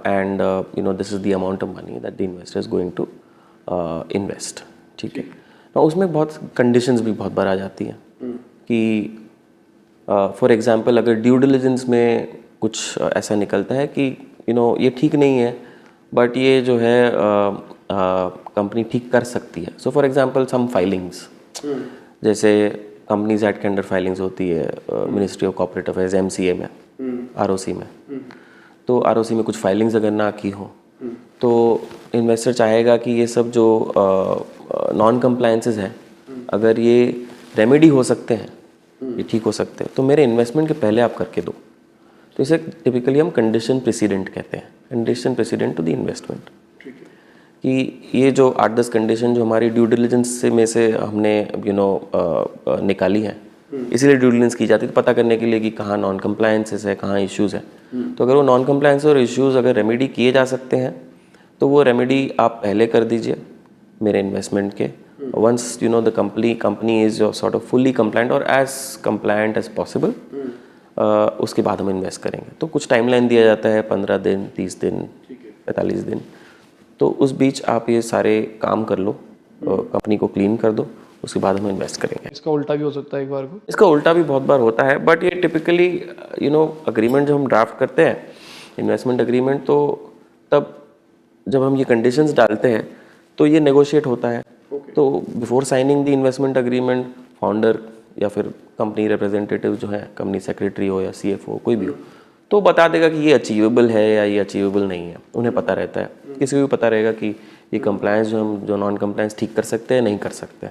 A: and this is the amount of money that the investor is going to invest. ठीक है, तो उसमें बहुत कंडीशंस भी बहुत बार आ जाती हैं कि फॉर एग्जांपल अगर ड्यू डिलिजेंस में कुछ ऐसा निकलता है कि ये ठीक नहीं है, बट ये जो है कंपनी ठीक कर सकती है। So for example some filings, जैसे कंपनीज एक्ट के अंडर फाइलिंग्स होती है ministry of corporate affairs MCA में, ROC में। तो ROC में कुछ फाइलिंग्स अगर ना की हो तो इन्वेस्टर चाहेगा कि ये सब जो नॉन कंप्लायंसेस हैं, अगर ये रेमेडी हो सकते हैं, ये ठीक हो सकते हैं, तो मेरे इन्वेस्टमेंट के पहले आप करके दो। तो इसे टिपिकली हम कंडीशन प्रेसिडेंट कहते हैं, condition precedent to the investment. कि ये जो 8-10 कंडीशन जो हमारी ड्यू डिलिजेंस से में से हमने निकाली है, इसीलिए ड्यू डिलिजेंस की जाती है, पता करने के लिए कि कहाँ नॉन कंप्लायंसेस है, कहाँ इश्यूज़ है। तो अगर वो नॉन कंप्लायंस और इश्यूज़ अगर रेमेडी किए जा सकते हैं तो वो रेमेडी आप पहले कर दीजिए मेरे इन्वेस्टमेंट के। Once the company is sort of fully compliant और एज कंप्लायंट एज पॉसिबल, उसके बाद हम इन्वेस्ट करेंगे। तो कुछ टाइमलाइन दिया जाता है, 15 दिन, 30 दिन, 45 दिन। तो उस बीच आप ये सारे काम कर लो, कंपनी को क्लीन कर दो, उसके बाद हम इन्वेस्ट करेंगे।
B: इसका उल्टा भी हो सकता है एक बार को?
A: इसका उल्टा भी बहुत बार होता है, बट ये टिपिकली अग्रीमेंट जब हम ड्राफ्ट करते हैं इन्वेस्टमेंट अग्रीमेंट, तो तब जब हम ये कंडीशंस डालते हैं तो ये नेगोशिएट होता है। तो before signing the investment agreement, founder या फिर कंपनी रिप्रेजेंटेटिव जो है, कंपनी सेक्रेटरी हो या CFO कोई भी हो, तो बता देगा कि ये अचीवेबल है या ये अचीवेबल नहीं है। उन्हें पता रहता है, किसी को भी पता रहेगा कि ये कंप्लायंस जो नॉन कंप्लायंस ठीक कर सकते हैं, नहीं कर सकते,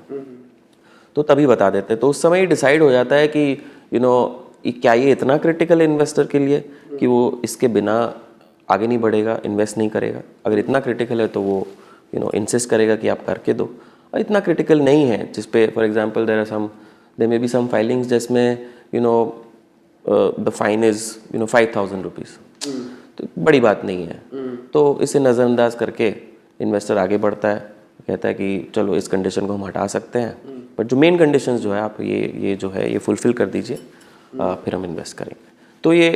A: तो तभी बता देते हैं। तो उस समय ये डिसाइड हो जाता है कि क्या ये इतना क्रिटिकल है इन्वेस्टर के लिए कि वो इसके बिना आगे नहीं बढ़ेगा, इन्वेस्ट नहीं करेगा। अगर इतना क्रिटिकल है तो वो इंसिस्ट करेगा कि आप करके दो। और इतना क्रिटिकल नहीं है जिसपे for example there may be some filings जिसमें द फाइन इज 5,000 रुपीज़, तो बड़ी बात नहीं है। तो इसे नज़रअंदाज करके इन्वेस्टर आगे बढ़ता है, कहता है कि चलो इस कंडीशन को हम हटा सकते हैं, बट जो मेन कंडीशंस जो है आप ये जो है ये फुलफिल कर दीजिए, फिर हम इन्वेस्ट करेंगे। तो ये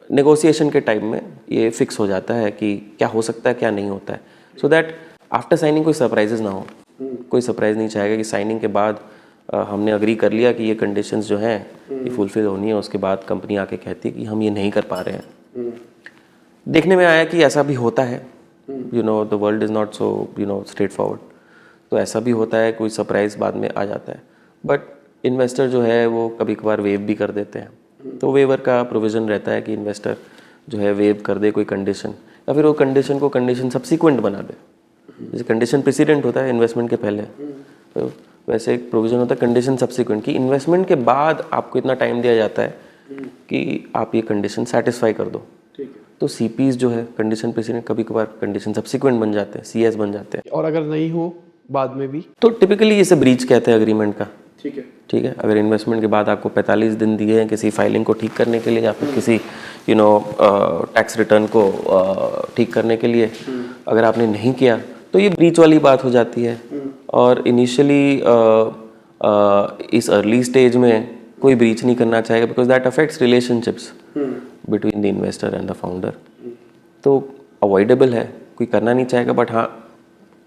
A: नेगोशिएशन के टाइम में ये फिक्स हो जाता है कि क्या हो सकता है, क्या नहीं होता है, सो दैट आफ्टर साइनिंग कोई सरप्राइजेज ना हो। कोई सरप्राइज नहीं चाहेगा कि साइनिंग के बाद हमने अग्री कर लिया कि ये कंडीशंस जो हैं ये फुलफिल होनी है, उसके बाद कंपनी आके कहती है कि हम ये नहीं कर पा रहे हैं। देखने में आया कि ऐसा भी होता है, the world is not so straight forward, तो ऐसा भी होता है, कोई सरप्राइज बाद में आ जाता है। बट इन्वेस्टर जो है वो कभी कभार वेव भी कर देते हैं, तो वेवर का प्रोविज़न रहता है कि इन्वेस्टर जो है वेव कर दे कोई कंडीशन, या फिर वो कंडीशन को कंडीशन सब्सिक्वेंट बना दे। जैसे कंडीशन प्रेसिडेंट होता है इन्वेस्टमेंट के पहले, तो वैसे एक प्रोविज़न होता है कंडीशन सब्सिक्वेंट, कि इन्वेस्टमेंट के बाद आपको इतना टाइम दिया जाता है कि आप ये कंडीशन सेटिस्फाई कर दो। तो CPs जो है कंडीशन प्रेसिडेंट कभी कभार कंडीशन सब्सिक्वेंट बन जाते हैं, CS बन जाते हैं।
B: और अगर नहीं हो बाद में भी,
A: तो टिपिकली इसे ब्रीच कहते हैं अग्रीमेंट का।
B: ठीक है।
A: अगर इन्वेस्टमेंट के बाद आपको 45 दिन दिए हैं किसी फाइलिंग को ठीक करने के लिए, या फिर किसी टैक्स रिटर्न को ठीक करने के लिए, अगर आपने नहीं किया तो ये ब्रीच वाली बात हो जाती है। और इनिशियली इस अर्ली स्टेज में कोई ब्रीच नहीं करना चाहेगा, because that affects relationships between the investor and the founder. तो अवॉइडेबल है, कोई करना नहीं चाहेगा, बट हाँ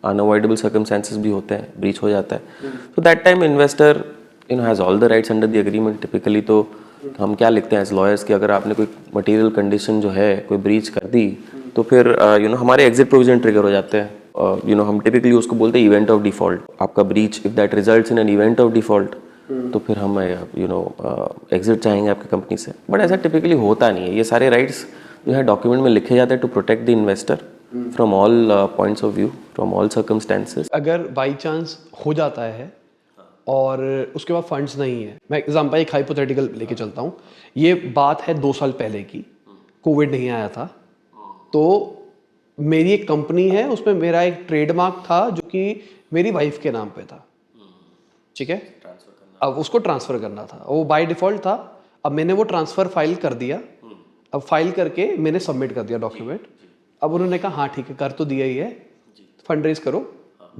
A: अनअवॉइडेबल सर्कमस्टेंसेस भी होते हैं, ब्रीच हो जाता है। तो that time investor has all the rights under the agreement. Typically तो हम क्या लिखते हैं एज लॉयर्स कि अगर आपने कोई मटेरियल कंडीशन जो है कोई ब्रीच कर दी तो फिर हमारे एग्जिट प्रोविजन ट्रिगर हो जाते हैं। हम टिपिकली उसको बोलते हैं इवेंट ऑफ डिफॉल्ट। आपका breach if that results in an event of default तो फिर हम एग्जिट चाहेंगे आपकी कंपनी से, बट ऐसा टिपिकली होता नहीं है। ये सारे राइट्स जो है डॉक्यूमेंट में लिखे जाते हैं to protect the investor from all points of view, from all circumstances.
B: अगर बाई चांस हो जाता है और उसके बाद फंड्स नहीं है, मैं एग्जांपल एक हाइपोथेटिकल लेके चलता हूँ, ये बात है 2 साल पहले की, कोविड नहीं आया था, तो मेरी एक कंपनी है, उसमें मेरा एक ट्रेडमार्क था जो कि मेरी वाइफ के नाम पे था, ठीक है, अब उसको ट्रांसफ़र करना था, वो बाय डिफ़ॉल्ट था। अब मैंने वो ट्रांसफ़र फाइल कर दिया, अब फाइल करके मैंने सबमिट कर दिया डॉक्यूमेंट। अब उन्होंने कहा हाँ ठीक है, कर तो दिया ही है, फंड रेज करो,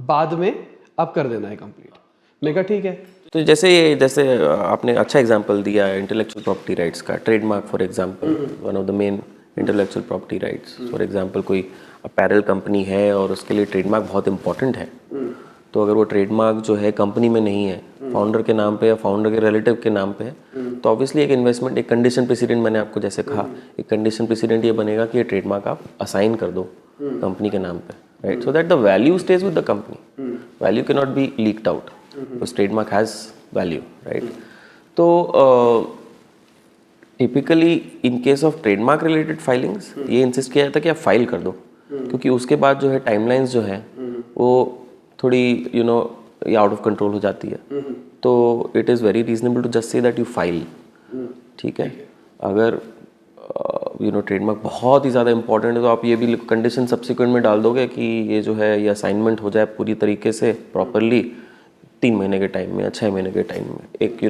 B: बाद में अब कर देना है कंप्लीट। मैं कहा ठीक है।
A: तो जैसे आपने अच्छा एग्जांपल दिया है इंटेलेक्चुअल प्रॉपर्टी राइट्स का, trademark for example, one of the main intellectual property rights. For example कोई अपैरल कंपनी है और उसके लिए ट्रेडमार्क बहुत इंपॉर्टेंट है, तो अगर वो ट्रेडमार्क जो है कंपनी में नहीं है, फाउंडर के नाम पे या फाउंडर के रिलेटिव के नाम पे है, तो ऑब्वियसली एक इन्वेस्टमेंट, एक कंडीशन प्रेसिडेंट, मैंने आपको जैसे कहा, एक कंडीशन प्रेसिडेंट ये बनेगा कि ये ट्रेडमार्क आप असाइन कर दो कंपनी के नाम पे, right, so that the value stage with the company, value can not be leaked out, because trademark has value, right. तो typically in case of trademark related filings ये इंसिस्ट किया जाता है कि आप फाइल कर दो, क्योंकि उसके बाद जो है टाइमलाइंस जो है वो थोड़ी ये आउट ऑफ कंट्रोल हो जाती है। तो it is very reasonable to just say that you file, ठीक है। अगर ट्रेडमार्क बहुत ही ज़्यादा इंपॉर्टेंट है तो आप ये भी कंडीशन सब्सिक्वेंट में डाल दोगे कि ये जो है ये असाइनमेंट हो जाए पूरी तरीके से प्रॉपरली 3 महीने के टाइम में या 6 महीने के टाइम में। एक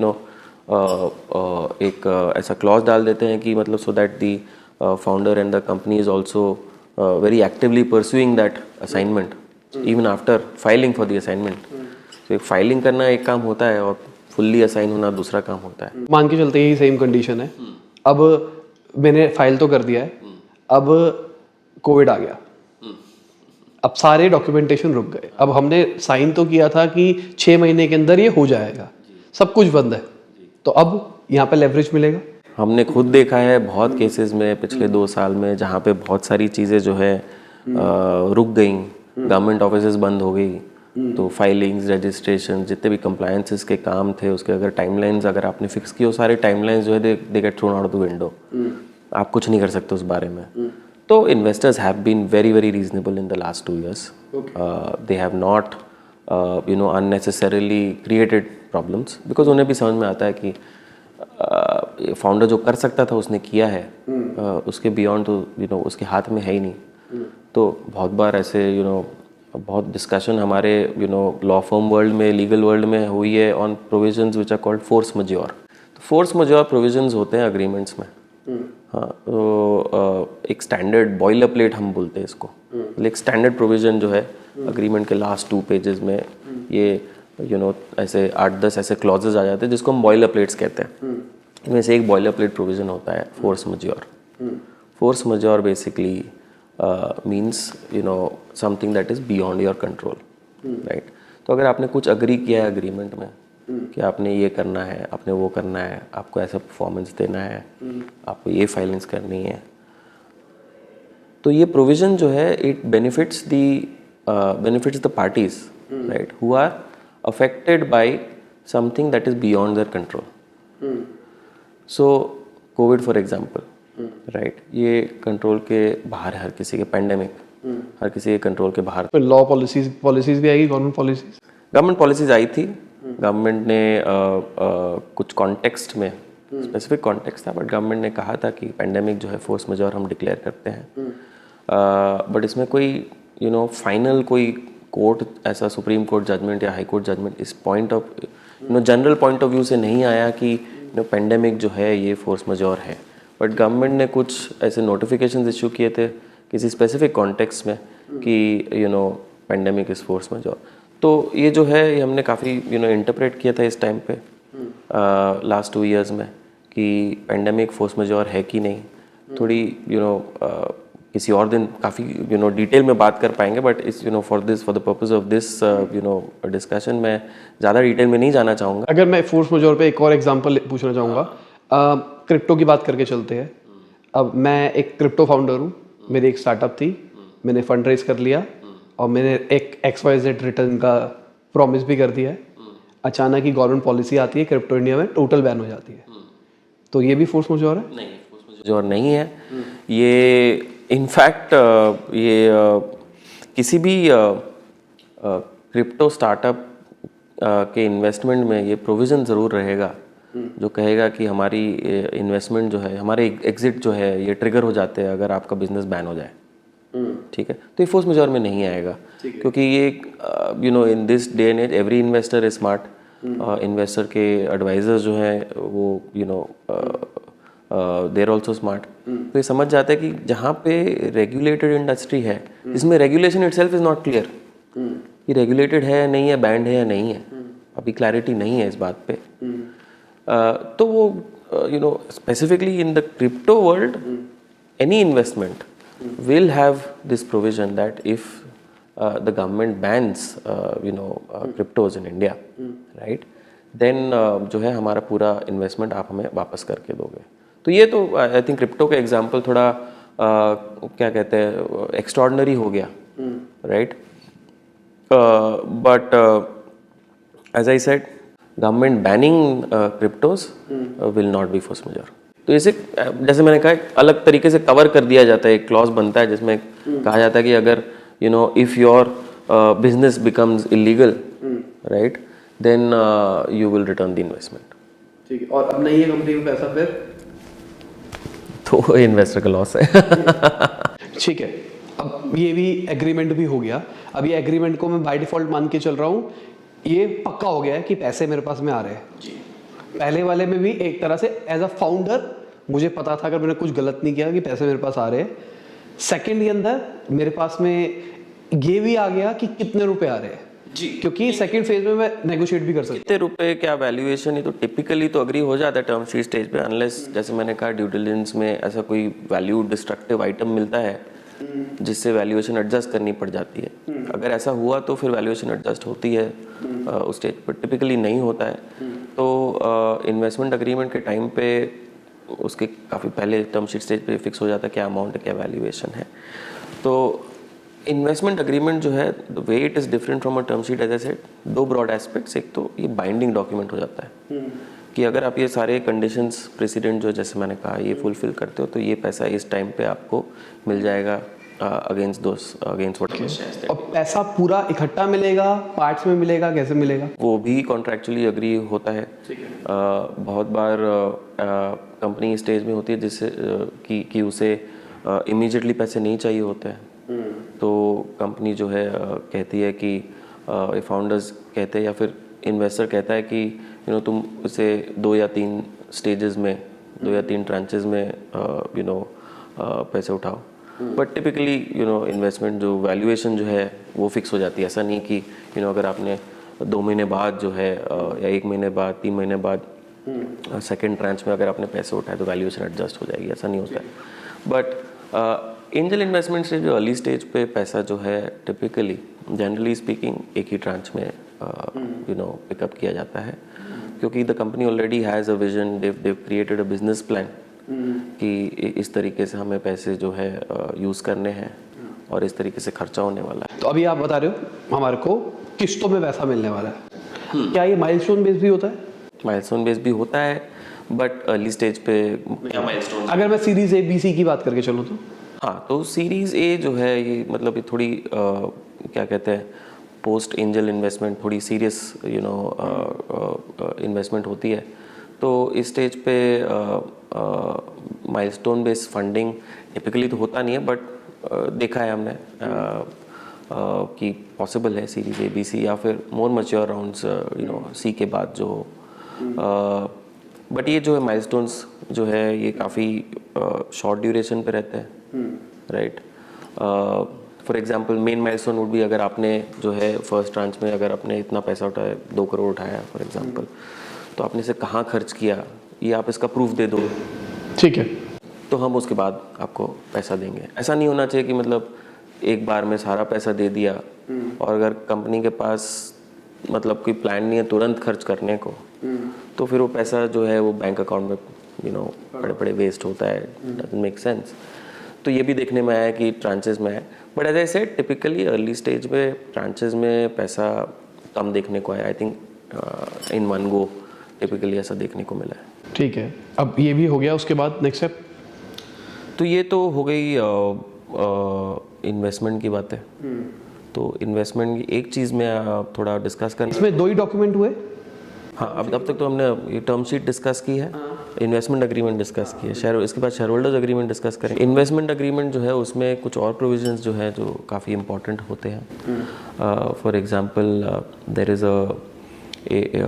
A: एक ऐसा क्लॉज डाल देते हैं कि मतलब so that the founder and the company is also very actively pursuing that assignment even after filing for the assignment. तो फाइलिंग करना एक काम होता है और फुल्ली असाइन होना दूसरा काम होता है।
B: मान के चलते ही सेम कंडीशन है, अब मैंने फाइल तो कर दिया है, अब कोविड आ गया, अब सारे डॉक्यूमेंटेशन रुक गए। अब हमने साइन तो किया था कि 6 महीने के अंदर ये हो जाएगा, सब कुछ बंद है, तो अब यहाँ पे लेवरेज मिलेगा।
A: हमने खुद देखा है बहुत केसेस में पिछले 2 साल में जहाँ पे बहुत सारी चीज़ें जो है रुक गई, गवर्नमेंट ऑफिसेज बंद हो गई, तो फाइलिंग्स, रजिस्ट्रेशन, जितने भी कंप्लायंसेस के काम थे उसके अगर टाइमलाइंस अगर आपने फिक्स किए, वो सारे टाइमलाइंस जो है they get thrown out of the window, आप कुछ नहीं कर सकते उस बारे में। तो investors have been very very reasonable in the last 2 years. They have not unnecessarily created problems, because उन्हें भी समझ में आता है कि फाउंडर जो कर सकता था उसने किया है, उसके बियॉन्ड तो उसके हाथ में है ही नहीं। तो बहुत बार ऐसे बहुत डिस्कशन हमारे लॉ फर्म वर्ल्ड में, लीगल वर्ल्ड में हुई है on provisions which are called force majeure. तो फोर्स मज्योर प्रोविजंस होते हैं अग्रीमेंट्स में, हाँ, तो एक स्टैंडर्ड बॉइलर प्लेट हम बोलते हैं इसको, एक स्टैंडर्ड प्रोविजन जो है अग्रीमेंट के लास्ट 2 पेजेस में ये ऐसे 8-10 ऐसे क्लॉजेज आ जाते हैं जिसको हम बॉइलर प्लेट्स कहते हैं। इनमें से एक बॉइलर प्लेट प्रोविजन होता है force majeure. Force majeure basically means something that is beyond your control, right. तो अगर आपने कुछ अग्री किया है अग्रीमेंट में कि आपने ये करना है, आपने वो करना है, आपको ऐसा परफॉर्मेंस देना है, आपको ये फाइलिंग्स करनी है, तो ये प्रोविजन जो है it benefits the parties, right, who are affected by something that is beyond their control. So Covid for example, right, ये कंट्रोल के बाहर है, हर किसी के पेंडेमिक हर किसी के कंट्रोल के बाहर।
B: लॉ पॉलिसीज भी आएगी, गवर्नमेंट पॉलिसीज
A: आई थी। गवर्नमेंट ने कुछ कॉन्टेक्स्ट में, स्पेसिफिक कॉन्टेक्स्ट था, बट गवर्नमेंट ने कहा था कि पेंडेमिक जो है फोर्स मज्योर हम डिक्लेयर करते हैं, बट इसमें कोई फाइनल कोई कोर्ट ऐसा सुप्रीम कोर्ट जजमेंट या हाई कोर्ट जजमेंट इस point of general point of view से नहीं आया कि पेंडेमिक जो है ये फोर्स मज्योर है। बट गवर्नमेंट ने कुछ ऐसे नोटिफिकेशंस इशू किए थे किसी स्पेसिफिक कॉन्टेक्स्ट में कि पेंडेमिक इज फोर्स मज्योर। तो ये जो है ये हमने काफ़ी इंटरप्रेट किया था इस टाइम पे लास्ट 2 years में कि पेंडेमिक फोर्स मज्योर है कि नहीं। थोड़ी किसी और दिन काफ़ी डिटेल में बात कर पाएंगे, बट इस for the purpose of this discussion मैं ज़्यादा डिटेल में नहीं जाना चाहूँगा।
B: अगर मैं फोर्स मेजोर पे एक और एग्जांपल पूछना चाहूँगा, क्रिप्टो की बात करके चलते हैं। अब मैं एक क्रिप्टो फाउंडर हूँ, मेरी एक स्टार्टअप थी, मैंने फंड रेज कर लिया और मैंने एक XYZ रिटर्न का प्रॉमिस भी कर दिया है। अचानक ही गवर्नमेंट पॉलिसी आती है, क्रिप्टो इंडिया में टोटल बैन हो जाती है, तो ये भी फोर्स मेजोर है?
A: नहीं, फोर्स मेजोर नहीं है ये। इनफैक्ट ये किसी भी क्रिप्टो स्टार्टअप के इन्वेस्टमेंट में ये प्रोविज़न ज़रूर रहेगा जो कहेगा कि हमारी इन्वेस्टमेंट जो है, हमारे एग्जिट जो है ये ट्रिगर हो जाते हैं अगर आपका बिजनेस बैन हो जाए। ठीक है, तो ये फोर्स मेजोर में नहीं आएगा, क्योंकि ये in this day and age every investor is smart. Investor के एडवाइजर्स जो हैं वो दे आर ऑल्सो स्मार्ट। तो ये समझ जाता है कि जहाँ पे रेगुलेटेड इंडस्ट्री है जिसमें regulation itself is not clear, ये रेगुलेटेड है नहीं है, बैंड है या नहीं है, अभी क्लैरिटी नहीं है इस बात पे। तो वो specifically in the crypto world any investment will have this provision that if the government bans cryptos in India, right, then जो है हमारा पूरा इन्वेस्टमेंट आप हमें वापस करके दोगे। तो ये तो आई थिंक क्रिप्टो का एग्जांपल थोड़ा क्या कहते हैं एक्स्ट्रॉर्डनरी हो गया, right, but as I said government banning cryptos will not be force majeure. तो इसे जैसे मैंने कहा एक अलग तरीके से कवर कर दिया जाता है, एक क्लॉज बनता है जिसमें कहा जाता है कि अगर if your business becomes illegal, right, then you will return the investment.
B: ठीक है, और अब नहीं है कंपनी में पैसा फिर
A: तो इन्वेस्टर का लॉस है।
B: ठीक है, अब ये भी एग्रीमेंट भी हो गया। अब ये एग्रीमेंट को मैं बाय डिफॉल्ट मान के चल रहा हूँ, ये पक्का हो गया है कि पैसे मेरे पास में आ रहे हैं। पहले वाले में भी एक तरह से एज अ फाउंडर मुझे पता था अगर मैंने कुछ गलत नहीं किया कि पैसे मेरे पास आ रहे हैं। सेकंड के अंदर मेरे पास में ये भी आ गया कि कितने रुपए आ रहे हैं जी, क्योंकि सेकंड फेज में मैं नेगोशिएट भी कर सकता हूँ।
A: कितने रुपए क्या वैल्यूएशन, ये तो टिपिकली तो अग्री हो जाता है टर्म शीट स्टेज पे, अनलेस जैसे मैंने कहा ड्यू डिलिजेंस में ऐसा कोई वैल्यू डिस्ट्रक्टिव आइटम मिलता है जिससे वैल्यूएशन एडजस्ट करनी पड़ जाती है। अगर ऐसा हुआ तो फिर वैल्यूएशन एडजस्ट होती है उस स्टेज पर, टिपिकली नहीं होता है। तो इन्वेस्टमेंट अग्रीमेंट के टाइम पे उसके काफ़ी पहले टर्म शीट स्टेज पे फिक्स हो जाता है क्या अमाउंट है, क्या वैल्यूएशन है। तो इन्वेस्टमेंट अग्रीमेंट जो है the way it is different from a term sheet as I said, दो ब्रॉड एस्पेक्ट्स। एक तो ये बाइंडिंग डॉक्यूमेंट हो जाता है कि अगर आप ये सारे कंडीशंस प्रेसिडेंट जो जैसे मैंने कहा ये फुलफिल करते हो तो ये पैसा इस टाइम पे आपको मिल जाएगा अगेंस्ट व्हाट।
B: और पैसा पूरा इकट्ठा मिलेगा, पार्ट्स में मिलेगा, कैसे मिलेगा?
A: वो भी कॉन्ट्रैक्चुअली अग्री होता है। बहुत बार कंपनी स्टेज में होती है जिससे कि उसे इमीडिएटली पैसे नहीं चाहिए होते हैं, तो कंपनी जो है कहती है कि फाउंडर्स कहते हैं या फिर इन्वेस्टर कहता है कि तुम उसे 2 या 3 स्टेजेस में, 2 या 3 ट्रांचेस में पैसे उठाओ। बट टिपिकली इन्वेस्टमेंट जो वैल्यूएशन जो है वो फिक्स हो जाती है। ऐसा नहीं कि अगर आपने 2 महीने बाद जो है या 1 महीने बाद, 3 महीने बाद सेकेंड ट्रांच में अगर आपने पैसे उठाए तो वैल्यूएशन एडजस्ट हो जाएगी, ऐसा नहीं होता है। बट एंजल इन्वेस्टमेंट से जो अर्ली स्टेज पे पैसा जो है टिपिकली जनरली स्पीकिंग एक ही ट्रांच में पिकअप किया जाता है, क्योंकि the company already has a vision, Dev created a business plan कि इस तरीके से हमें पैसे जो है यूज़ करने हैं और इस तरीके से खर्चा होने वाला है।
B: तो अभी आप बता रहे हो हमारे को किस्तों में पैसा मिलने वाला है, क्या ये माइलस्टोन बेस भी होता है?
A: माइलस्टोन बेस भी होता है, बट अर्ली स्टेज पे क्या माइलस्टोन।
B: अगर मैं सीरीज ए बी सी की बात करके चलूँ तो
A: हाँ, तो सीरीज ए जो है ये मतलब ये थोड़ी क्या कहते हैं पोस्ट एंजल इन्वेस्टमेंट, थोड़ी सीरियस इन्वेस्टमेंट होती है। तो इस स्टेज पे माइलस्टोन बेस्ड फंडिंग टिपिकली तो होता नहीं है, बट देखा है हमने कि पॉसिबल है सीरीज ए बी सी या फिर मोर मैच्योर राउंड्स सी के बाद जो बट ये जो है माइलस्टोन्स जो है ये काफ़ी शॉर्ट ड्यूरेशन पे रहते हैं, right. For example main milestone would भी अगर आपने जो है फर्स्ट ट्रांच में अगर आपने इतना पैसा उठाया, 2 करोड़ उठाया फॉर एग्जांपल, तो आपने इसे कहाँ खर्च किया ये आप इसका प्रूफ दे दो,
B: ठीक है।
A: तो हम उसके बाद आपको पैसा देंगे। ऐसा नहीं होना चाहिए कि मतलब एक बार में सारा पैसा दे दिया और अगर कंपनी के पास मतलब कोई प्लान नहीं है तुरंत खर्च करने को, तो फिर वो पैसा जो है वो बैंक अकाउंट में बड़े बड़े वेस्ट होता है, डजंट मेक सेंस। तो ये भी देखने में आया कि ट्रांचेस में है, but as I said typically early stage में ट्रांचेस में पैसा कम देखने को आया। I think in one go typically ऐसा देखने को मिला है।
B: ठीक है, अब ये भी हो गया, उसके बाद नेक्स्ट स्टेप?
A: तो ये तो हो गई इन्वेस्टमेंट की बातें। तो इन्वेस्टमेंट की एक चीज़ में थोड़ा डिस्कस करना,
B: इसमें 2 ही डॉक्यूमेंट हुए?
A: हाँ, अब तक तो हमने ये टर्म शीट डिस्कस की है, इन्वेस्टमेंट अग्रीमेंट डिस्कस की है, शेयर, इसके बाद शेयर होल्डर्स अग्रीमेंट डिस्कस करें। इन्वेस्टमेंट अग्रीमेंट जो है उसमें कुछ और प्रोविजंस जो है जो काफ़ी इंपॉर्टेंट होते हैं। For example there is a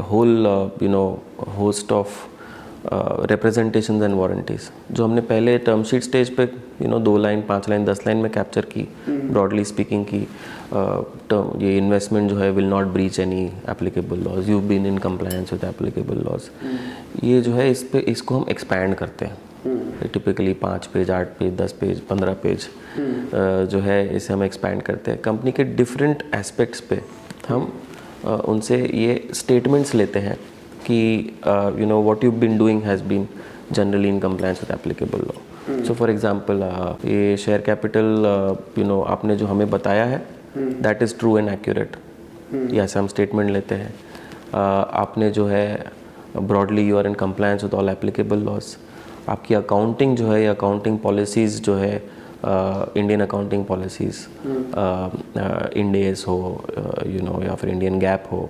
A: whole host of representations and warranties, जो हमने पहले टर्म शीट स्टेज पे 2 लाइन 5 लाइन 10 लाइन में कैप्चर की, ब्रॉडली स्पीकिंग की। ये इन्वेस्टमेंट जो है will not breach any applicable laws, you been in compliance with applicable laws. ये जो है इसको हम एक्सपैंड करते हैं। Typically 5 page 8 page 10 page 15 page जो है इसे हम एक्सपैंड करते हैं। कंपनी के डिफरेंट एस्पेक्ट्स पे हम उनसे ये स्टेटमेंट्स लेते हैं कि what you've been doing has been generally in compliance with applicable law. So for example ये शेयर कैपिटल आपने जो हमें बताया है that is true and accurate, ये ऐसा हम स्टेटमेंट लेते हैं। आपने जो है broadly you are in compliance with all applicable laws. आपकी अकाउंटिंग जो है, अकाउंटिंग पॉलिसीज़ जो है, इंडियन अकाउंटिंग पॉलिसीज़, इंडेस हो या फिर इंडियन गैप हो,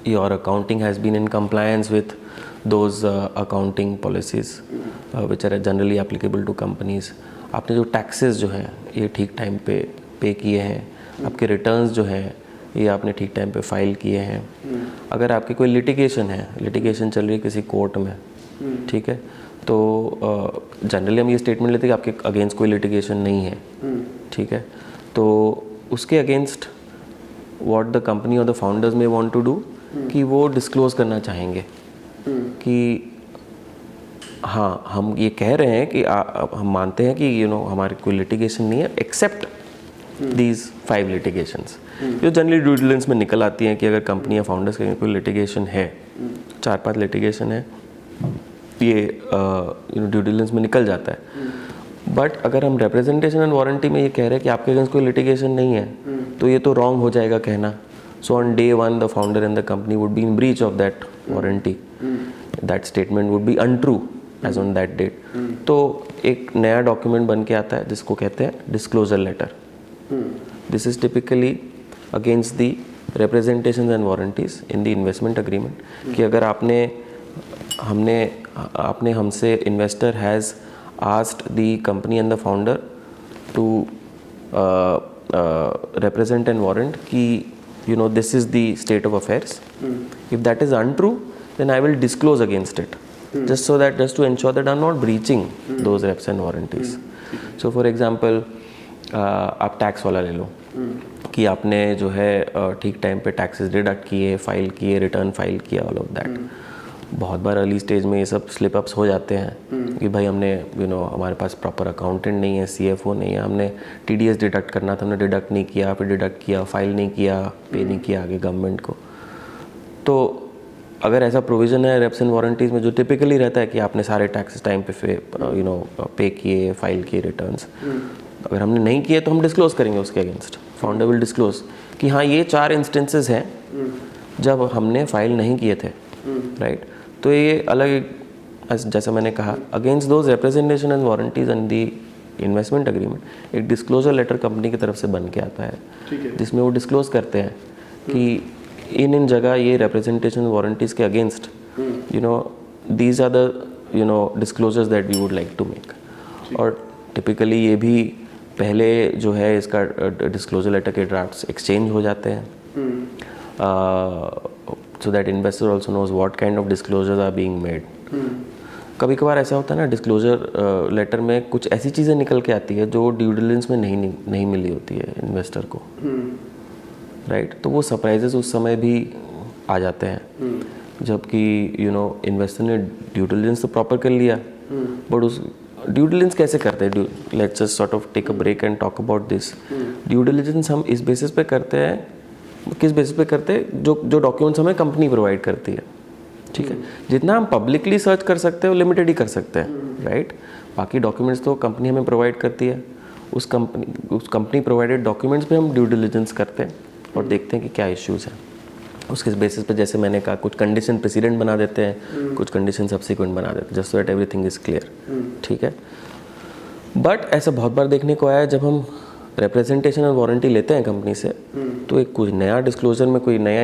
A: your accounting has been in compliance with those accounting policies which are generally applicable to companies. आपने जो टैक्सेस जो हैं ये ठीक टाइम पे किए हैं, आपके रिटर्न्स जो हैं ये आपने ठीक टाइम पे फाइल किए हैं। अगर आपकी कोई लिटिगेशन चल रही है किसी कोर्ट में, ठीक है, तो जनरली हम ये स्टेटमेंट लेते हैं कि आपके अगेंस्ट कोई लिटिगेशन नहीं है, ठीक है, तो उसके अगेंस्ट व्हाट द कंपनी और द फाउंडर्स में वांट टू डू कि वो डिस्क्लोज करना चाहेंगे कि हाँ, हम ये कह रहे हैं कि हम मानते हैं कि हमारी कोई लिटिगेशन नहीं है एक्सेप्ट दीज 5 लिटिगेशंस, जो जनरली ड्यू डिलिजेंस में निकल आती हैं कि अगर कंपनी या फाउंडर्स के कोई लिटिगेशन है, 4-5 लिटिगेशन है, ये ड्यू डिलिजेंस में निकल जाता है। बट अगर हम रिप्रेजेंटेशन एंड वारंटी में ये कह रहे हैं कि आपके अगेंस्ट कोई लिटिगेशन नहीं है, तो ये तो रॉन्ग हो जाएगा कहना। So on day 1 the founder and the company would be in breach of that warranty. That statement would be untrue as on that date. तो एक नया डॉक्यूमेंट बन के आता है जिसको कहते हैं disclosure letter. This is typically against the representations and warranties in the investment agreement कि अगर आपने हमसे investor has asked the company and the founder to represent and warrant कि this is the state of affairs. If that is untrue, then I will disclose against it, just to ensure that I'm not breaching those reps and warranties. So for example, आप tax वाला ले लो कि आपने जो है ठीक time पे taxes deduct किए, फाइल किए, रिटर्न फाइल किया, ऑल ऑफ दैट। बहुत बार अर्ली स्टेज में ये सब स्लिप अप्स हो जाते हैं कि भाई हमने हमारे पास प्रॉपर अकाउंटेंट नहीं है, CFO नहीं है, हमने TDS डिडक्ट करना था, हमने डिडक्ट नहीं किया, फिर डिडक्ट किया, फाइल नहीं किया, पे नहीं किया आगे गवर्नमेंट को। तो अगर ऐसा प्रोविज़न है रेप्स एंड वारंटीज़ में जो टिपिकली रहता है कि आपने सारे टैक्सेस टाइम पे पे किए, फाइल किए रिटर्न्स, अगर हमने नहीं किए तो हम डिस्क्लोज करेंगे उसके अगेंस्ट। फाउंडर विल डिस्क्लोज कि हाँ ये 4 इंस्टेंसेस हैं जब हमने फाइल नहीं किए थे, राइट। तो ये अलग, जैसा मैंने कहा, against those representation and warranties and the investment agreement एक डिस्क्लोजर लेटर कंपनी की तरफ से बन के आता है जिसमें वो डिस्क्लोज करते हैं कि इन जगह ये रिप्रेजेंटेशन वारंटीज़ के against these are the disclosures that we would like to make. और टिपिकली ये भी पहले जो है इसका डिस्क्लोजर लेटर के ड्राफ्ट्स एक्सचेंज हो जाते हैं so that investor also knows what kind of disclosures are being made. कभी कभार ऐसा होता है ना, डिस्क्लोजर लेटर में कुछ ऐसी चीज़ें निकल के आती है जो ड्यू डिलिजेंस में नहीं मिली होती है इन्वेस्टर को, राइट। तो वो सरप्राइजेस उस समय भी आ जाते हैं जबकि इन्वेस्टर ने ड्यू डिलिजेंस तो प्रॉपर कर लिया बट उस ड्यू डिलिजेंस कैसे करते हैं? Let's just sort of take a break and talk about this. Due diligence हम इस बेसिस पे करते हैं, किस बेसिस पे करते हैं? जो डॉक्यूमेंट्स हमें कंपनी प्रोवाइड करती है, ठीक है। जितना हम पब्लिकली सर्च कर सकते हैं वो लिमिटेड ही कर सकते हैं, राइट। बाकी डॉक्यूमेंट्स तो कंपनी हमें प्रोवाइड करती है, उस कंपनी प्रोवाइडेड डॉक्यूमेंट्स पे हम ड्यू डिलिजेंस करते हैं और देखते हैं कि क्या इश्यूज़ हैं। उसके बेसिस पे जैसे मैंने कहा, कुछ कंडीशन प्रेसिडेंट बना देते हैं, कुछ कंडीशन सब्सिक्वेंट बना देते हैं, just so that everything is clear, ठीक है। बट ऐसा बहुत बार देखने को आया है, जब हम रिप्रेजेंटेशन और वारंटी लेते हैं कंपनी से, तो एक कुछ नया डिस्क्लोजर में कोई नया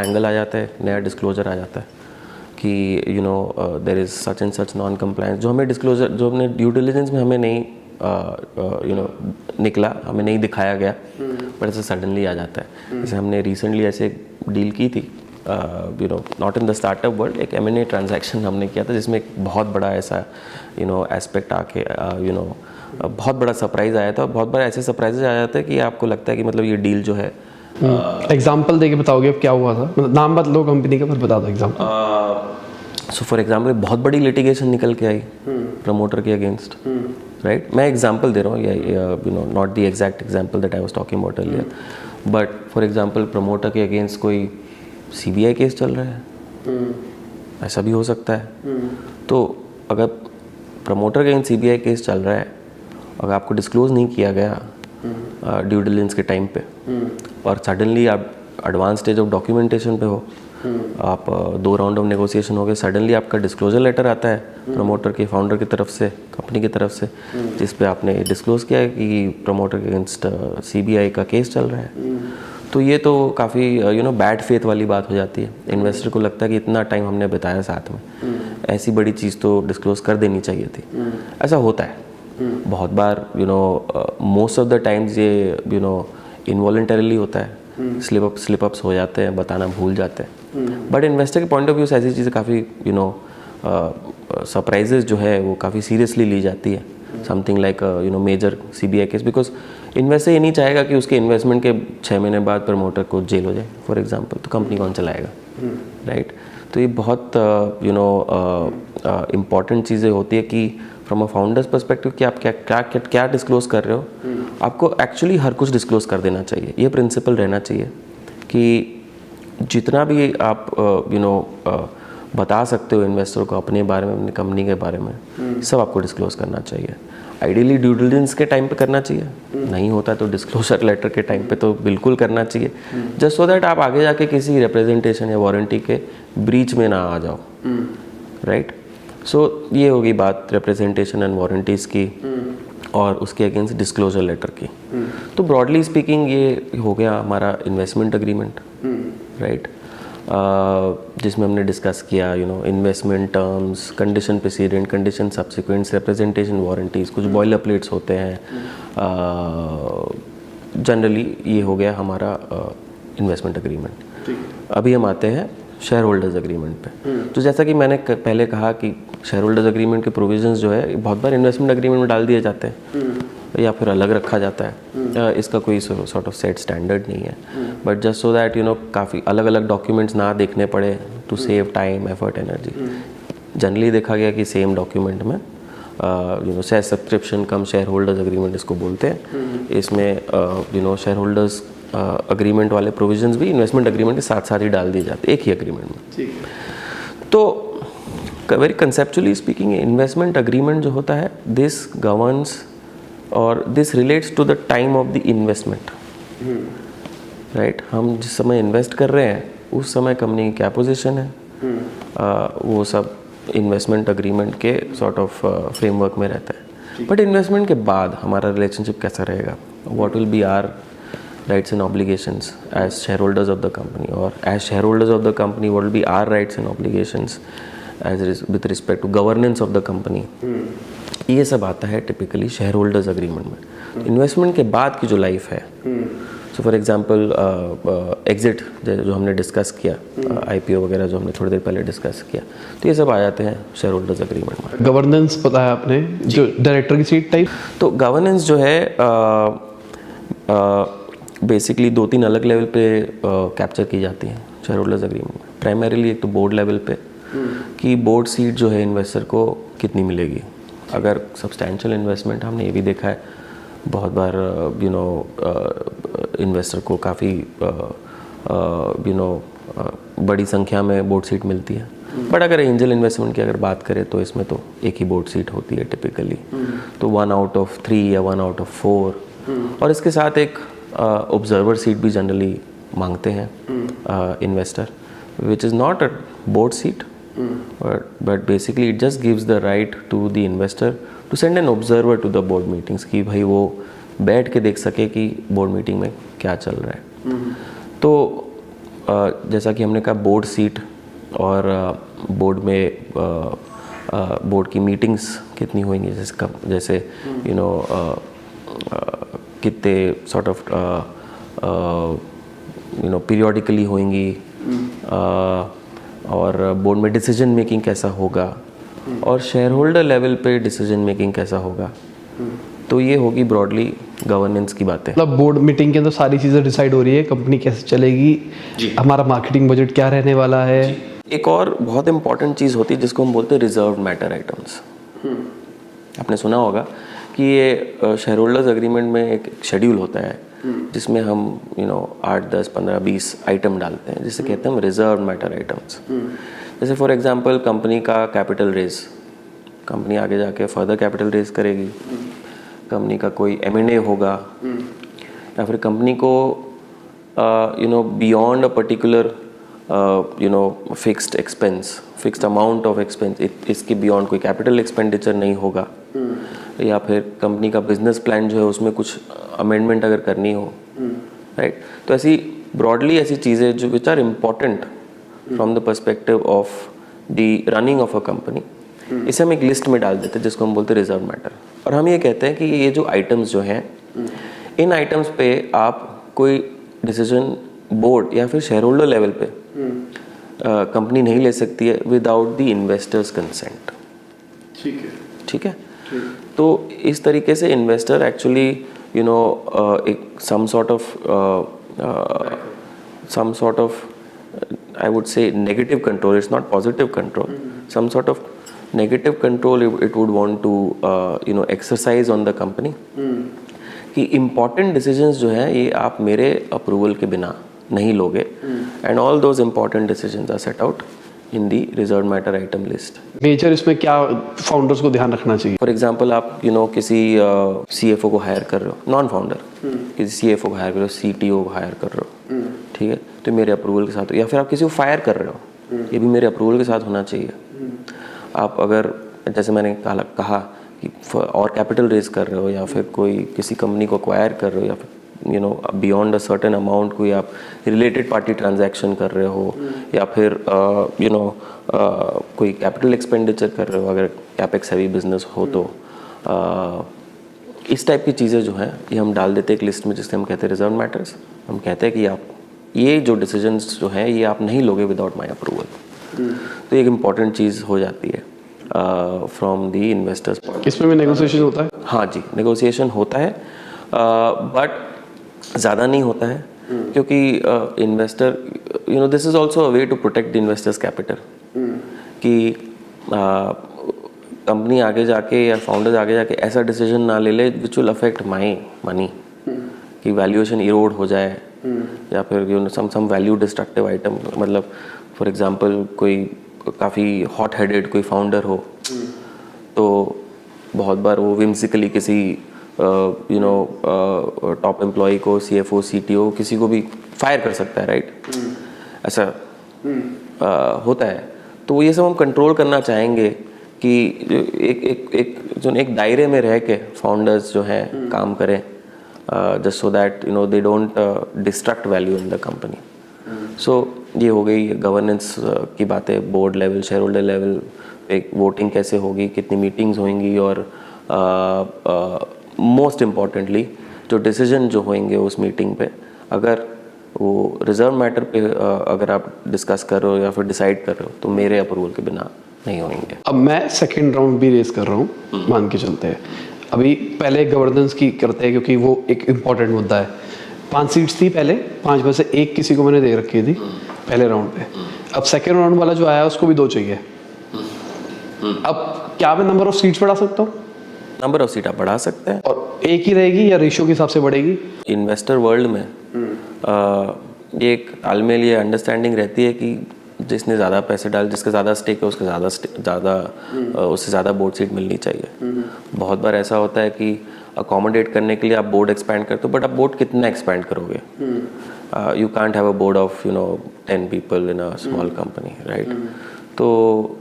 A: एंगल आ जाता है, नया डिस्क्लोजर आ जाता है कि you know there is such and such non compliance, जो हमें डिस्क्लोजर, जो हमने ड्यू डिलिजेंस में हमें नहीं निकला, हमें नहीं दिखाया गया, बट ऐसे सडनली आ जाता है। जैसे हमने रिसेंटली ऐसे डील की थी, not in the startup world, एक M&A ट्रांजैक्शन हमने किया था, जिसमें एक बहुत बड़ा ऐसा एस्पेक्ट आके बहुत बड़ा सरप्राइज़ आया था। बहुत बार ऐसे सरप्राइजेज आ जाते हैं कि आपको लगता है कि मतलब ये डील जो है।
B: एग्जाम्पल दे के बताओगे अब क्या हुआ था? मतलब नाम बता लो कंपनी का, पर बता दो एग्जाम्पल।
A: सो फॉर एग्जाम्पल, बहुत बड़ी लिटिगेशन निकल के आई प्रमोटर के अगेंस्ट, राइट। मैं एग्जाम्पल दे रहा हूँ, not the exact example that I was talking about earlier, but for example promoter के अगेंस्ट कोई CBI केस चल रहा है, ऐसा भी हो सकता है। तो अगर प्रमोटर के अगेंस्ट CBI केस चल रहा है, अगर आपको डिस्क्लोज नहीं किया गया ड्यू डिलिजेंस के टाइम पे, और सडनली आप एडवांस स्टेज ऑफ डॉक्यूमेंटेशन पे हो, आप 2 राउंड ऑफ नेगोशिएशन हो गए, सडनली आपका डिस्क्लोजर लेटर आता है प्रमोटर के फाउंडर की तरफ से, कंपनी की तरफ से, जिस पे आपने डिस्क्लोज किया है कि प्रमोटर के अगेंस्ट CBI का केस चल रहा है। तो ये तो काफ़ी बैड फेथ वाली बात हो जाती है। इन्वेस्टर को लगता है कि इतना टाइम हमने बिताया साथ में, ऐसी बड़ी चीज़ तो डिस्क्लोज कर देनी चाहिए थी। ऐसा होता है बहुत बार, मोस्ट ऑफ द टाइम्स ये इनवॉलंटरीली होता है, स्लिप अप्स हो जाते हैं, बताना भूल जाते हैं। बट इन्वेस्टर के पॉइंट ऑफ व्यू से ऐसी चीज़ें काफ़ी सरप्राइजेज जो है वो काफ़ी सीरियसली ली जाती है। Something like major CBI case, because investor ये नहीं चाहेगा कि उसके इन्वेस्टमेंट के 6 महीने बाद प्रमोटर को जेल हो जाए फॉर एग्जांपल, तो कंपनी कौन चलाएगा, राइट। तो ये बहुत इम्पॉर्टेंट चीज़ें होती है कि फ्रॉम अ फाउंडर्स पर्सपेक्टिव कि आप क्या डिस्क्लोज कर रहे हो, आपको एक्चुअली हर कुछ डिस्क्लोज कर देना चाहिए। ये प्रिंसिपल रहना चाहिए कि जितना भी आप बता सकते हो इन्वेस्टर को अपने बारे में, अपनी कंपनी के बारे में, सब आपको डिस्क्लोज करना चाहिए। आइडियली ड्यू डिलिजेंस के टाइम पे करना चाहिए, नहीं होता तो डिस्क्लोजर लेटर के टाइम पे तो बिल्कुल करना चाहिए, जस्ट सो दैट आप आगे जाके किसी रिप्रेजेंटेशन या वारंटी के ब्रीच में ना आ जाओ, राइट। सो ये होगी बात रिप्रेजेंटेशन एंड वारंटीज़ की और उसके अगेंस्ट डिस्क्लोजर लेटर की। तो ब्रॉडली स्पीकिंग ये हो गया हमारा इन्वेस्टमेंट अग्रीमेंट, राइट, जिसमें हमने डिस्कस किया investment terms, condition precedent, condition subsequents, representation warranties, कुछ बॉयलर प्लेट्स होते हैं। जनरली ये हो गया हमारा इन्वेस्टमेंट अग्रीमेंट। अभी हम आते हैं शेयर होल्डर्स अग्रीमेंट पे। तो जैसा कि मैंने पहले कहा कि शेयर होल्डर्स अग्रीमेंट के प्रोविजंस जो है बहुत बार इन्वेस्टमेंट अग्रीमेंट में डाल दिए जाते हैं या फिर अलग रखा जाता है। इसका कोई सॉर्ट ऑफ सेट स्टैंडर्ड नहीं है, बट जस्ट सो दैट काफ़ी अलग अलग डॉक्यूमेंट्स ना देखने पड़े, to save time, effort, energy. Generally देखा गया कि सेम डॉक्यूमेंट में share subscription cum share holders agreement इसको बोलते हैं। इसमें शेयर होल्डर्स अग्रीमेंट वाले प्रोविजंस भी इन्वेस्टमेंट अग्रीमेंट के साथ साथ ही डाल दिए जाते हैं एक ही अग्रीमेंट में। तो very conceptually speaking, investment agreement जो होता है, दिस गवर्न्स और this relates to the time of the investment, right. हम जिस समय इन्वेस्ट कर रहे हैं उस समय कंपनी की क्या पोजीशन है, वो सब इन्वेस्टमेंट अग्रीमेंट के सॉर्ट ऑफ फ्रेमवर्क में रहता है। बट इन्वेस्टमेंट के बाद हमारा रिलेशनशिप कैसा रहेगा, what will be our rights and obligations as shareholders of the company, or as shareholders of the company what will be our rights and obligations with respect to governance of the company, ये सब आता है typically share holders agreement में। Investment के बाद की जो life है, सो फॉर एग्जांपल एग्जिट जो हमने डिस्कस किया, IPO वगैरह जो हमने थोड़ी देर पहले डिस्कस किया, तो ये सब आ जाते हैं शेयर होल्डर्स अग्रीमेंट में।
B: गवर्नेंस पता है आपने, जो डायरेक्टर की सीट टाइप,
A: तो गवर्नेंस जो है बेसिकली 2-3 अलग लेवल पे कैप्चर की जाती है शेयर होल्डर्स अग्रीमेंट में। प्राइमरीली एक तो बोर्ड लेवल पे, कि बोर्ड सीट जो है इन्वेस्टर को कितनी मिलेगी। अगर सब्सटैंशियल इन्वेस्टमेंट, हमने ये भी देखा है बहुत बार इन्वेस्टर को काफ़ी बड़ी संख्या में बोर्ड सीट मिलती है। बट अगर एंजल इन्वेस्टमेंट की अगर बात करें तो इसमें तो एक ही बोर्ड सीट होती है टिपिकली, तो 1 out of 3 या 1 out of 4, और इसके साथ एक ऑब्जर्वर सीट भी जनरली मांगते हैं investor, which is not a board seat, but basically it just gives the right to the investor to send an observer to the board meetings, कि भाई वो बैठ के देख सके कि बोर्ड मीटिंग में क्या चल रहा है। तो जैसा कि हमने कहा बोर्ड सीट और बोर्ड में बोर्ड की मीटिंग्स कितनी होंगी, जैसे कितने सॉर्ट ऑफ पीरियोडिकली होंगी, और बोर्ड में डिसीजन मेकिंग कैसा होगा, और शेयर होल्डर लेवल पे डिसीजन मेकिंग कैसा होगा। तो ये होगी ब्रॉडली गवर्नेंस की बातें।
B: मतलब बोर्ड मीटिंग के अंदर सारी चीज़ें डिसाइड हो रही है, कंपनी कैसे चलेगी, हमारा मार्केटिंग बजट क्या रहने वाला है।
A: एक और बहुत इंपॉर्टेंट चीज़ होती है जिसको हम बोलते हैं रिजर्व मैटर आइटम्स। आपने सुना होगा कि ये शेयर होल्डर्स एग्रीमेंट में एक शेड्यूल होता है जिसमें हम 8, 10, 15, 20 आइटम डालते हैं, जिसे कहते हैं हम रिजर्व मैटर आइटम्स। जैसे फॉर एग्जांपल कंपनी का कैपिटल रेज, कंपनी आगे जाके फर्दर कैपिटल रेज करेगी, कंपनी का कोई M&A होगा, या फिर कंपनी को beyond a particular fixed expense, fixed amount of expense, इसके बियॉन्ड कोई कैपिटल एक्सपेंडिचर नहीं होगा, या फिर कंपनी का बिजनेस प्लान जो है उसमें कुछ अमेंडमेंट अगर करनी हो, राइट। तो ऐसी ब्रॉडली ऐसी चीज़ें जो which are important from the perspective of the running of a company, इसे हम एक लिस्ट में डाल देते हैं जिसको हम बोलते हैं रिजर्व मैटर। और हम ये कहते हैं कि ये जो आइटम्स जो हैं, इन आइटम्स पे आप कोई डिसीजन बोर्ड या फिर शेयर होल्डर लेवल पे कंपनी नहीं ले सकती है विदाउट द इन्वेस्टर्स कंसेंट। ठीक है। तो इस तरीके से इन्वेस्टर एक्चुअली एक some sort of I would say negative control, it's not positive control, some sort of negative control it would want to exercise on the company, कि important decisions जो हैं ये आप मेरे approval के बिना नहीं लोगे, and all those important decisions are set out in the reserved matter item list.
B: Major इसमें क्या फाउंडर्स को ध्यान रखना चाहिए?
A: फॉर एग्जाम्पल आप किसी CFO को हायर कर रहे हो, नॉन फाउंडर किसी CFO को हायर कर रहे हो, CTO को हायर कर रहे हो, ठीक है, तो मेरे अप्रूवल के साथ हो, या फिर आप किसी को फायर कर रहे हो, ये भी मेरे अप्रूवल के साथ होना चाहिए। आप अगर जैसे मैंने कहा कि और कैपिटल रेज कर रहे हो, या फिर कोई किसी कंपनी को एक्वायर कर रहे हो, या फिर बियॉन्ड अ सर्टेन अमाउंट कोई आप रिलेटेड पार्टी ट्रांजैक्शन कर रहे हो, या फिर कोई कैपिटल एक्सपेंडिचर कर रहे हो, अगर कैपेक्स हैवी बिजनेस हो तो इस टाइप की चीज़ें जो हैं ये हम डाल देते हैं एक लिस्ट में, जिससे हम कहते हैं रिजर्व मैटर्स। हम कहते हैं कि आप ये जो डिसीजंस जो हैं ये आप नहीं लोगे विदाउट माय अप्रूवल। तो एक इम्पॉर्टेंट चीज़ हो जाती है फ्रॉम द इन्वेस्टर्स पॉइंट।
B: इसमें भी नेगोशिएशन होता है?
A: हाँ जी, नेगोशिएशन होता है, बट ज़्यादा नहीं होता है, क्योंकि investor this is also a way to protect the investors capital, कि कंपनी आगे जाके या फाउंडर्स आगे जाके ऐसा डिसीजन ना ले ले which will affect my money, कि वैल्यूएशन इरोड हो जाए, या फिर सम वैल्यू डिस्ट्रक्टिव आइटम, मतलब फॉर एग्जांपल कोई काफ़ी हॉट हेडेड कोई फाउंडर हो, तो बहुत बार वो विम्सिकली किसी टॉप एम्प्लॉय को, CFO, CTO किसी को भी फायर कर सकता है, राइट। ऐसा होता है। तो ये सब हम कंट्रोल करना चाहेंगे कि एक दायरे में रह के फाउंडर्स जो हैं काम करें, just so that they don't distract value in the company. So ये हो गई गवर्नेंस की बातें, board level, share holder level, एक वोटिंग कैसे होगी, कितनी मीटिंग्स होंगी, और मोस्ट इम्पॉर्टेंटली जो डिसीजन जो होंगे उस मीटिंग पे, अगर वो रिजर्व मैटर पे अगर आप डिस्कस कर रहे हो या फिर डिसाइड कर रहे हो, तो मेरे अप्रूवल के बिना नहीं होंगे।
B: अब मैं सेकंड राउंड भी रेस कर रहा हूँ, मान के चलते हैं। अभी पहले गवर्नेंस की करते हैं क्योंकि वो एक इम्पॉर्टेंट मुद्दा है। 5 सीट्स थी पहले, 5 में से एक किसी को मैंने दे रखी थी पहले राउंड पे। अब सेकेंड राउंड वाला जो आया उसको भी 2 चाहिए। अब क्या मैं नंबर ऑफ सीट्स बढ़ा सकता हूँ?
A: नंबर ऑफ सीट आप बढ़ा सकते हैं।
B: और एक ही रहेगी या रेशियो के हिसाब से बढ़ेगी?
A: इन्वेस्टर वर्ल्ड में ये एक तालमेल, ये अंडरस्टैंडिंग रहती है कि जिसने ज़्यादा पैसे डाल, जिसका ज़्यादा स्टेक है उसके उससे ज़्यादा बोर्ड सीट मिलनी चाहिए। बहुत बार ऐसा होता है कि अकोमोडेट करने के लिए आप बोर्ड एक्सपैंड करते हो, बट आप बोर्ड कितना एक्सपैंड करोगे? You can't have a board of 10 people in a small company, right? तो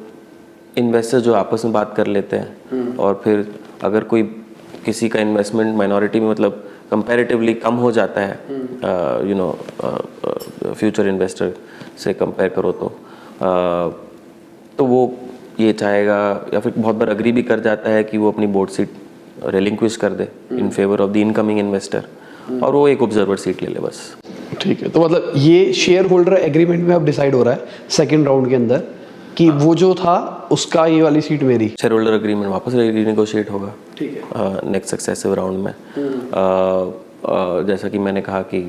A: इन्वेस्टर जो आपस में बात कर लेते हैं और फिर अगर कोई किसी का इन्वेस्टमेंट माइनॉरिटी में मतलब कंपैरेटिवली कम हो जाता है फ्यूचर इन्वेस्टर से कंपेयर करो तो वो ये चाहेगा या फिर बहुत बार अग्री भी कर जाता है कि वो अपनी बोर्ड सीट रेलिंक्विश कर दे in favour of the incoming investor और वो एक ऑब्जर्वर सीट ले ले बस।
B: ठीक है, तो मतलब ये शेयर होल्डर एग्रीमेंट में अब डिसाइड हो रहा है सेकेंड राउंड के अंदर कि वो जो था उसका ये वाली सीट मेरी।
A: शेयर होल्डर एग्रीमेंट वापस रीनेगोशिएट होगा,
B: ठीक है,
A: नेक्स्ट सक्सेसिव राउंड में। जैसा कि मैंने कहा कि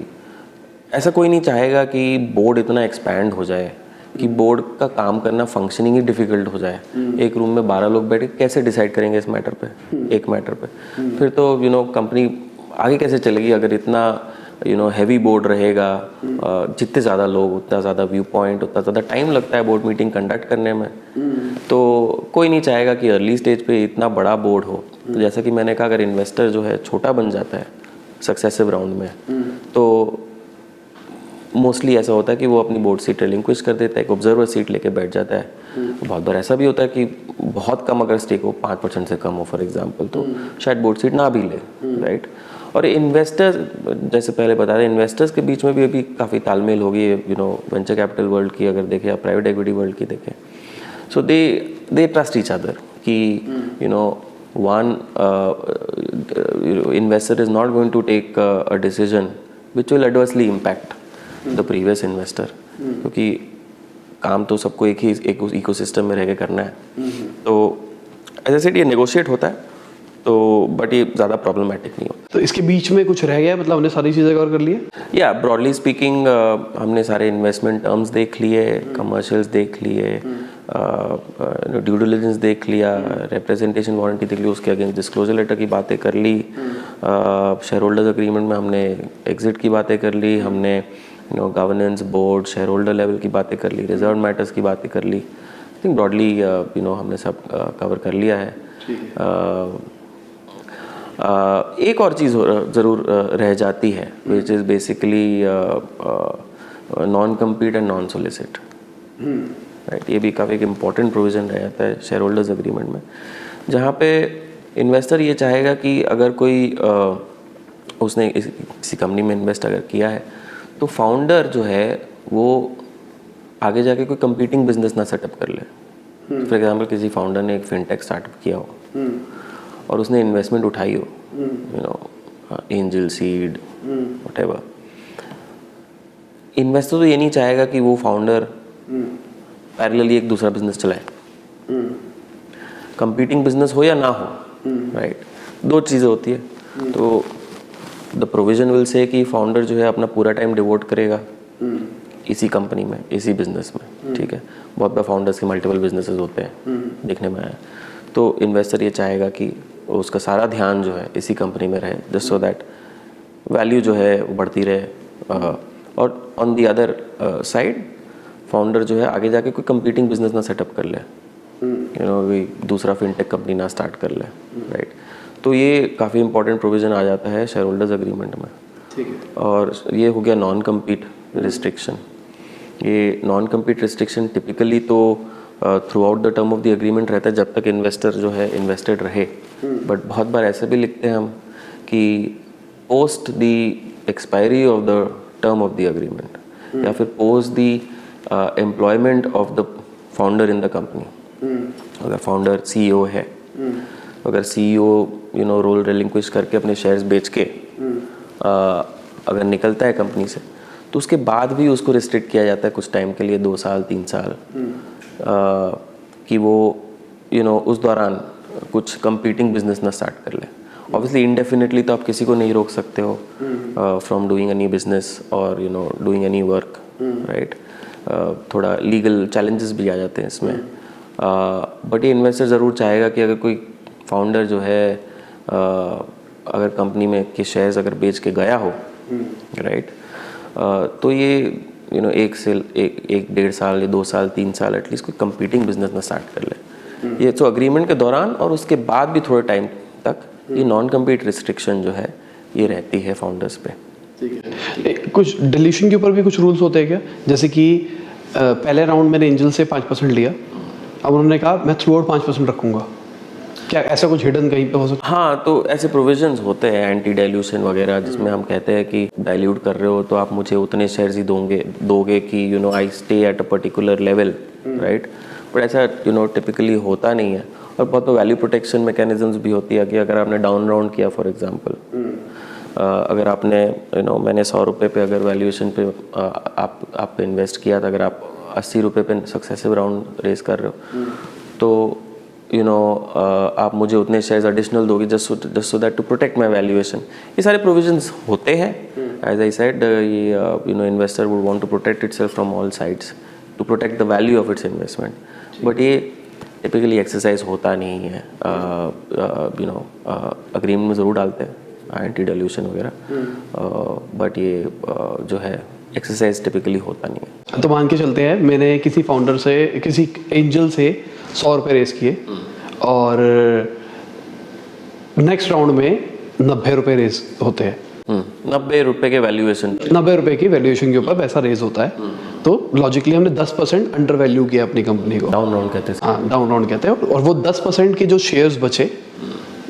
A: ऐसा कोई नहीं चाहेगा कि बोर्ड इतना एक्सपैंड हो जाए कि बोर्ड का काम करना, फंक्शनिंग ही डिफिकल्ट हो जाए। एक रूम में 12 लोग बैठे कैसे डिसाइड करेंगे इस मैटर पे, एक मैटर पे? फिर तो कंपनी आगे कैसे चलेगी अगर इतना हैवी बोर्ड रहेगा? जितने ज़्यादा लोग उतना ज़्यादा व्यू पॉइंट, उतना ज़्यादा टाइम लगता है बोर्ड मीटिंग कंडक्ट करने में। तो कोई नहीं चाहेगा कि अर्ली स्टेज पे इतना बड़ा बोर्ड हो। तो जैसा कि मैंने कहा, अगर इन्वेस्टर जो है छोटा बन जाता है सक्सेसिव राउंड में, तो मोस्टली ऐसा होता है कि वो अपनी बोर्ड सीट रिलिंक्विश कर देता है, एक ऑब्जर्वर सीट लेके बैठ जाता है। बहुत बार ऐसा भी होता है कि बहुत कम अगर स्टेक हो, 5% से कम हो फॉर एग्जांपल, तो शायद बोर्ड सीट ना भी ले, राइट? और इन्वेस्टर्स, जैसे पहले बता रहे, इन्वेस्टर्स के बीच में भी अभी काफ़ी तालमेल होगी। वेंचर कैपिटल वर्ल्ड की अगर देखें या प्राइवेट इक्विटी वर्ल्ड की देखें, सो दे ट्रस्ट ईच अदर कि one investor is not going to take a decision which will adversely impact the previous investor, क्योंकि काम तो सबको एक इकोसिस्टम में रह के करना है। तो एज आई सेड ये नेगोशिएट होता है, तो बट ये ज़्यादा प्रॉब्लमेटिक नहीं होता।
B: तो इसके बीच में कुछ रह गया, मतलब हमने सारी चीज़ें कवर कर ली है?
A: या ब्रॉडली स्पीकिंग हमने सारे इन्वेस्टमेंट टर्म्स देख लिए, कमर्शियल्स देख लिए, ड्यू डिलिजेंस देख लिया, रिप्रेजेंटेशन वारंटी देख ली, उसके अगेंस्ट डिस्क्लोजर लेटर की बातें कर ली, शेयर होल्डर्स एग्रीमेंट में हमने एग्जिट की बातें कर ली, हमने governance, board, share holder level की बातें कर ली, रिजर्व मैटर्स की बातें कर ली। आई थिंक ब्रॉडली हमने सब कवर कर लिया है। एक और चीज़ ज़रूर रह जाती है, which is basically non compete and non solicit, right? ये भी काफ़ी एक इम्पॉर्टेंट प्रोविज़न रह जाता है शेयर होल्डर्स एग्रीमेंट में, जहाँ पे इन्वेस्टर ये चाहेगा कि अगर कोई उसने किसी कंपनी में इन्वेस्ट अगर किया है, तो फाउंडर जो है वो आगे जाके कोई कंपीटिंग बिजनेस ना सेटअप कर ले। फॉर एग्जांपल, किसी फाउंडर ने एक फिनटेक स्टार्टअप किया हो और उसने इन्वेस्टमेंट उठाई हो, एंजल सीड व्हाटएवर, इन्वेस्टर तो ये नहीं चाहेगा कि वो फाउंडर पैरेलली एक दूसरा बिजनेस चलाए, कंपीटिंग बिजनेस हो या ना हो, राइट? दो चीज़ें होती है। तो द प्रोविजन विल से कि फाउंडर जो है अपना पूरा टाइम डिवोट करेगा इसी कंपनी में, इसी बिजनेस में, ठीक है? बहुत बार फाउंडर्स के मल्टीपल बिजनेसेस होते हैं, देखने में आया। तो इन्वेस्टर ये चाहेगा कि उसका सारा ध्यान जो है इसी कंपनी में रहे, जस्ट सो दैट वैल्यू जो है वो बढ़ती रहे। और on the other side, founder जो है आगे जाके कोई कंपीटिंग बिजनेस ना सेटअप कर ले, कोई दूसरा फिनटेक कंपनी ना स्टार्ट कर ले, राइट? तो ये काफ़ी इंपॉर्टेंट प्रोविज़न आ जाता है शेयर होल्डर्स एग्रीमेंट में।
B: ठीक है।
A: और ये हो गया नॉन कम्पीट रिस्ट्रिक्शन। ये नॉन कम्पीट रिस्ट्रिक्शन टिपिकली तो through out the term of the agreement रहता है, जब तक इन्वेस्टर जो है इन्वेस्टेड रहे। बट बहुत बार ऐसे भी लिखते हैं हम कि post the expiry of the term of the agreement या फिर post the employment of the founder in the company. अगर फाउंडर CEO है, अगर CEO रोल रिलिंक्विश करके अपने शेयर्स बेच के अगर निकलता है कंपनी से, तो उसके बाद भी उसको रिस्ट्रिक्ट किया जाता है कुछ टाइम के लिए, 2 साल 3 साल, कि वो उस दौरान कुछ कंपीटिंग बिजनेस ना स्टार्ट कर ले। ऑब्वियसली इंडेफिनेटली तो आप किसी को नहीं रोक सकते हो फ्रॉम डूइंग एनी बिजनेस और डूइंग एनी वर्क, राइट। थोड़ा लीगल चैलेंजेस भी आ जाते हैं इसमें, बट ये इन्वेस्टर ज़रूर चाहेगा कि अगर कोई फाउंडर जो है अगर कंपनी में के शेयर्स अगर बेच के गया हो, राइट, तो ये एक से एक 1.5 साल या 2 साल 3 साल एटलीस्ट कोई कंपीटिंग बिजनेस में स्टार्ट कर ले। ये तो अग्रीमेंट के दौरान और उसके बाद भी थोड़े टाइम तक ये नॉन कम्पीट रिस्ट्रिक्शन जो है ये रहती है फाउंडर्स पे।
B: कुछ डिलीशन के ऊपर भी कुछ रूल्स होते हैं क्या? जैसे कि पहले राउंड मैंने एंजल से 5% लिया, अब उन्होंने कहा मैं थ्रू आउट 5% रखूंगा, क्या ऐसा कुछ हिडन कहीं पे हो सकता है?
A: हाँ, तो ऐसे प्रोविजंस होते हैं एंटी डाइल्यूशन वगैरह, जिसमें हम कहते हैं कि डाइल्यूट कर रहे हो तो आप मुझे उतने शेयर्स ही दोगे कि I stay at a particular level, right. But ऐसा टिपिकली होता नहीं है। और बहुत वैल्यू प्रोटेक्शन मैकेनिज्म्स भी होती है कि अगर आपने डाउन राउंड किया, फॉर एग्जांपल अगर आपने मैंने 100 रुपये पे अगर वैल्यूएशन पे आप पे इन्वेस्ट किया था, अगर आप 80 रुपये पे सक्सेसिव राउंड रेस कर रहे हो तो आप मुझे उतने शेयर्स एडिशनल दोगे just so that to protect my valuation. ये सारे प्रोविजंस होते हैं। एज आई सेड, ये investor would want to protect itself from all sides to protect the value of its investment, but ये टिपिकली एक्सरसाइज होता नहीं है। अग्रीमेंट में ज़रूर डालते हैं एंटी डाइल्यूशन वगैरह, बट ये जो है एक्सरसाइज टिपिकली होता नहीं है।
B: तो मान के चलते हैं मैंने किसी फाउंडर से, किसी एंजल से 100 रुपये रेस किए और नेक्स्ट राउंड में 90 रुपये रेस होते हैं।
A: 90 रुपये के वैल्यूएशन,
B: 90 रुपये की वैल्यूएशन के ऊपर पैसा रेज होता है, तो लॉजिकली हमने 10% अंडर वैल्यू किया अपनी कंपनी को।
A: डाउन राउंड कहते हैं।
B: हाँ, डाउन राउंड कहते हैं। और वो 10% के जो शेयर्स बचे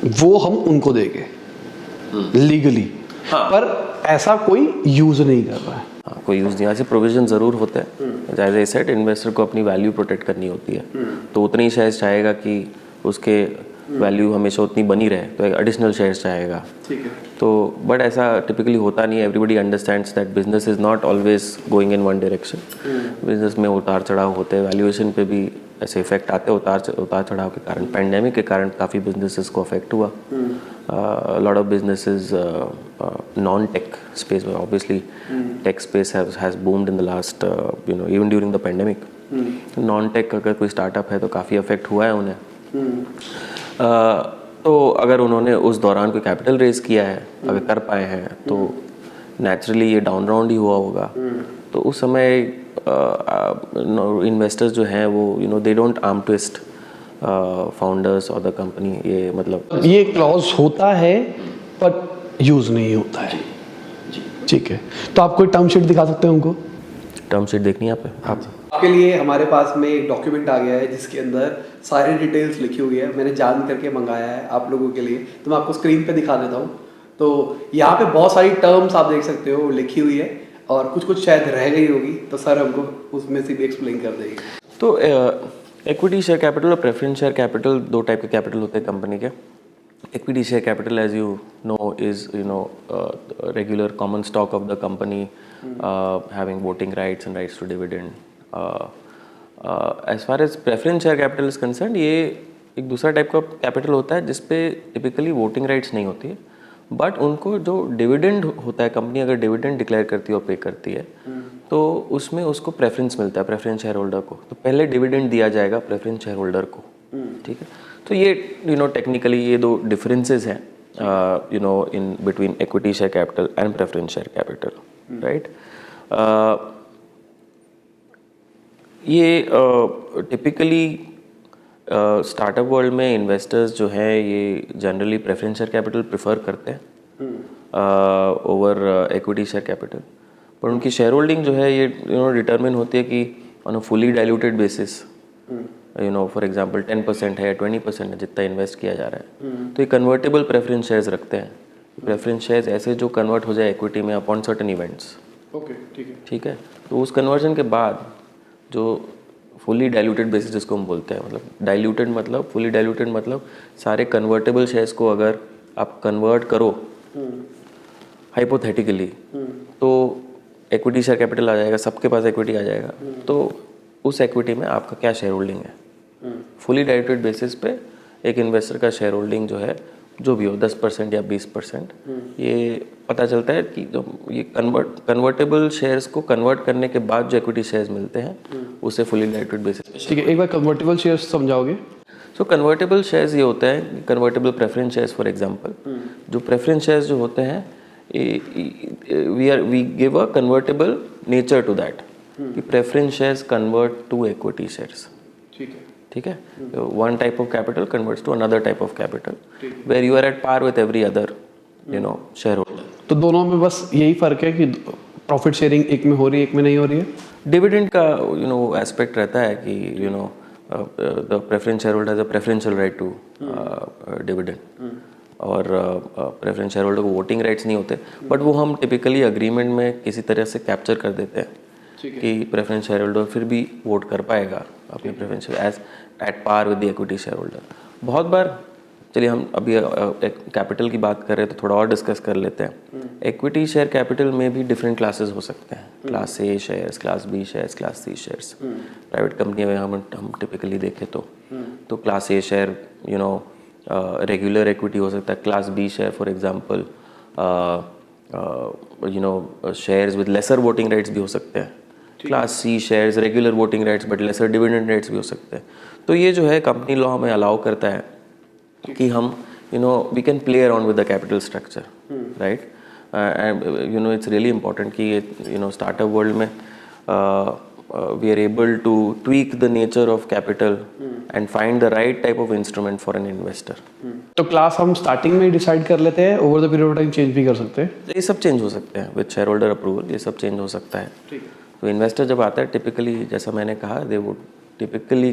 B: वो हम उनको देंगे लीगली। हाँ। पर ऐसा कोई यूज नहीं कर रहा है।
A: हाँ, कोई यूज़ नहीं। ऐसे प्रोविजन ज़रूर होते हैं। एज आई सेड, इन्वेस्टर को अपनी वैल्यू प्रोटेक्ट करनी होती है, तो उतनी शेयर्स चाहेगा कि उसके वैल्यू हमेशा उतनी बनी रहे, तो एडिशनल शेयर्स चाहेगा।
B: ठीक है।
A: तो बट ऐसा टिपिकली होता नहीं है। Everybody understands that business is not always going in one direction. Business में उतार चढ़ाव होते हैं, वैल्यूएशन पे भी ऐसे इफेक्ट आते हैं उतार चढ़ाव के कारण। पैंडेमिक के कारण काफ़ी बिजनेसेस को अफेक्ट हुआ। Lot of businesses non tech space में, obviously tech space has boomed in the last even during the pandemic. Non tech अगर कोई स्टार्टअप है तो काफ़ी अफेक्ट हुआ है उन्हें। तो अगर उन्होंने उस दौरान कोई कैपिटल रेज किया है, अगर कर पाए हैं, तो नेचुरली ये डाउन राउंड ही हुआ होगा। तो उस समय इन्वेस्टर्स जो हैं वो they don't arm twist founders और द कंपनी। ये मतलब
B: ये क्लॉज होता है पर यूज नहीं होता है। ठीक है, तो आप कोई टर्म शीट दिखा सकते हैं उनको?
A: टर्म शीट देखनी है आप?
B: आपके लिए हमारे पास में एक डॉक्यूमेंट आ गया है जिसके अंदर सारी डिटेल्स लिखी हुई है। मैंने जान करके मंगाया है आप लोगों के लिए, तो मैं आपको स्क्रीन पे दिखा देता हूँ। तो यहाँ पे बहुत सारी टर्म्स आप देख सकते हो लिखी हुई है, और कुछ कुछ शायद रह गई होगी, तो सर हमको उसमें से भी एक्सप्लेन कर देंगे।
A: तो इक्विटी शेयर कैपिटल और प्रेफरेंस शेयर कैपिटल, दो टाइप के कैपिटल होते हैं कंपनी के। Equity share capital, as you know, is regular common stock of the company, having voting rights and rights to dividend. As far as preference share capital is concerned, ये एक दूसरा type का capital होता है जिसपे typically voting rights नहीं होती है, बट उनको जो डिविडेंड होता है, कंपनी अगर डिविडेंड डिक्लेयर करती है और पे करती है तो उसमें उसको प्रेफरेंस मिलता है प्रेफरेंस शेयर होल्डर को। तो पहले डिविडेंड दिया जाएगा प्रेफरेंस शेयर होल्डर को, ठीक है। तो ये टेक्निकली ये दो डिफरेंसेस हैं in between equity share capital and preference share capital, right. ये टिपिकली स्टार्टअप वर्ल्ड में इन्वेस्टर्स जो हैं ये generally preference share capital prefer करते हैं ओवर इक्विटी शेयर कैपिटल, पर उनकी शेयर होल्डिंग जो है ये डिटरमिन होती है कि on a fully diluted basis, for example 10% है, 20% है, जितना इन्वेस्ट किया जा रहा है। तो ये कन्वर्टेबल प्रेफरेंस शेयर्स रखते हैं। प्रेफरेंस शेयर्स ऐसे जो कन्वर्ट हो जाए इक्विटी में अपॉन सर्टेन इवेंट्स।
B: ओके, ठीक है।
A: तो उस कन्वर्जन के बाद जो फुली डाइल्यूटेड बेसिस जिसको हम बोलते हैं, मतलब डाइल्यूटेड मतलब फुली डाइल्यूटेड मतलब सारे कन्वर्टेबल शेयर्स को अगर आप कन्वर्ट करो हाइपोथेटिकली तो इक्विटी शेयर कैपिटल आ जाएगा, सबके पास इक्विटी आ जाएगा। तो उस इक्विटी में आपका क्या शेयर होल्डिंग है, फुली डाइल्यूटेड बेसिस पे एक इन्वेस्टर का शेयर होल्डिंग जो है जो भी हो 10% या 20%, ये पता चलता है कि जो ये कन्वर्टेबल शेयर्स को कन्वर्ट करने के बाद जो इक्विटी शेयर्स मिलते हैं उसे फुली डाइल्यूटेड बेसिस।
B: ठीक है, एक बार कन्वर्टेबल शेयर्स समझाओगे?
A: सो कन्वर्टेबल शेयर्स ये होता है, convertible preference shares for example, जो प्रेफरेंस शेयर्स जो होते हैं we give a convertible nature to that, कि preference shares convert to equity shares. ठीक है, one type of capital converts to another type of capital where you are at par with every other share holder.
B: तो दोनों में बस यही फर्क है कि प्रॉफिट शेयरिंग एक में हो रही है, एक में नहीं हो रही है।
A: डिविडेंड का एस्पेक्ट रहता है कि the preference share holder has a preferential right to dividend, और प्रेफरेंस शेयर होल्डर को वोटिंग राइट्स नहीं होते, बट वो हम टिपिकली अग्रीमेंट में किसी तरह से कैप्चर कर देते हैं कि प्रेफरेंस शेयर होल्डर फिर भी वोट कर पाएगा अपनी preference as at par with the equity share holder. बहुत बार, चलिए हम अभी कैपिटल की बात कर रहे हैं तो थोड़ा और डिस्कस कर लेते हैं। इक्विटी शेयर कैपिटल में भी डिफरेंट क्लासेस हो सकते हैं, class A shares, class B shares, class C shares. Private company में हम टिपिकली देखें तो class A share regular equity हो सकता है, class B share for example shares with lesser voting rights भी हो सकते हैं, class C shares regular voting rights but lesser dividend rights भी हो सकते हैं। तो ये जो है कंपनी लॉ हमें अलाउ करता है कि हम we can play around with the capital structure, right. And it's really important कि स्टार्टअप वर्ल्ड में we are able to tweak the nature of capital and find the right type of instrument for an investor.
B: तो class हम starting में ही decide कर लेते हैं, over the period of time change भी कर सकते हैं।
A: ये सब चेंज हो सकते हैं विद शेयर होल्डर अप्रूवल, ये सब चेंज हो सकता है। तो इन्वेस्टर जब आता है टिपिकली, जैसा मैंने कहा, they would typically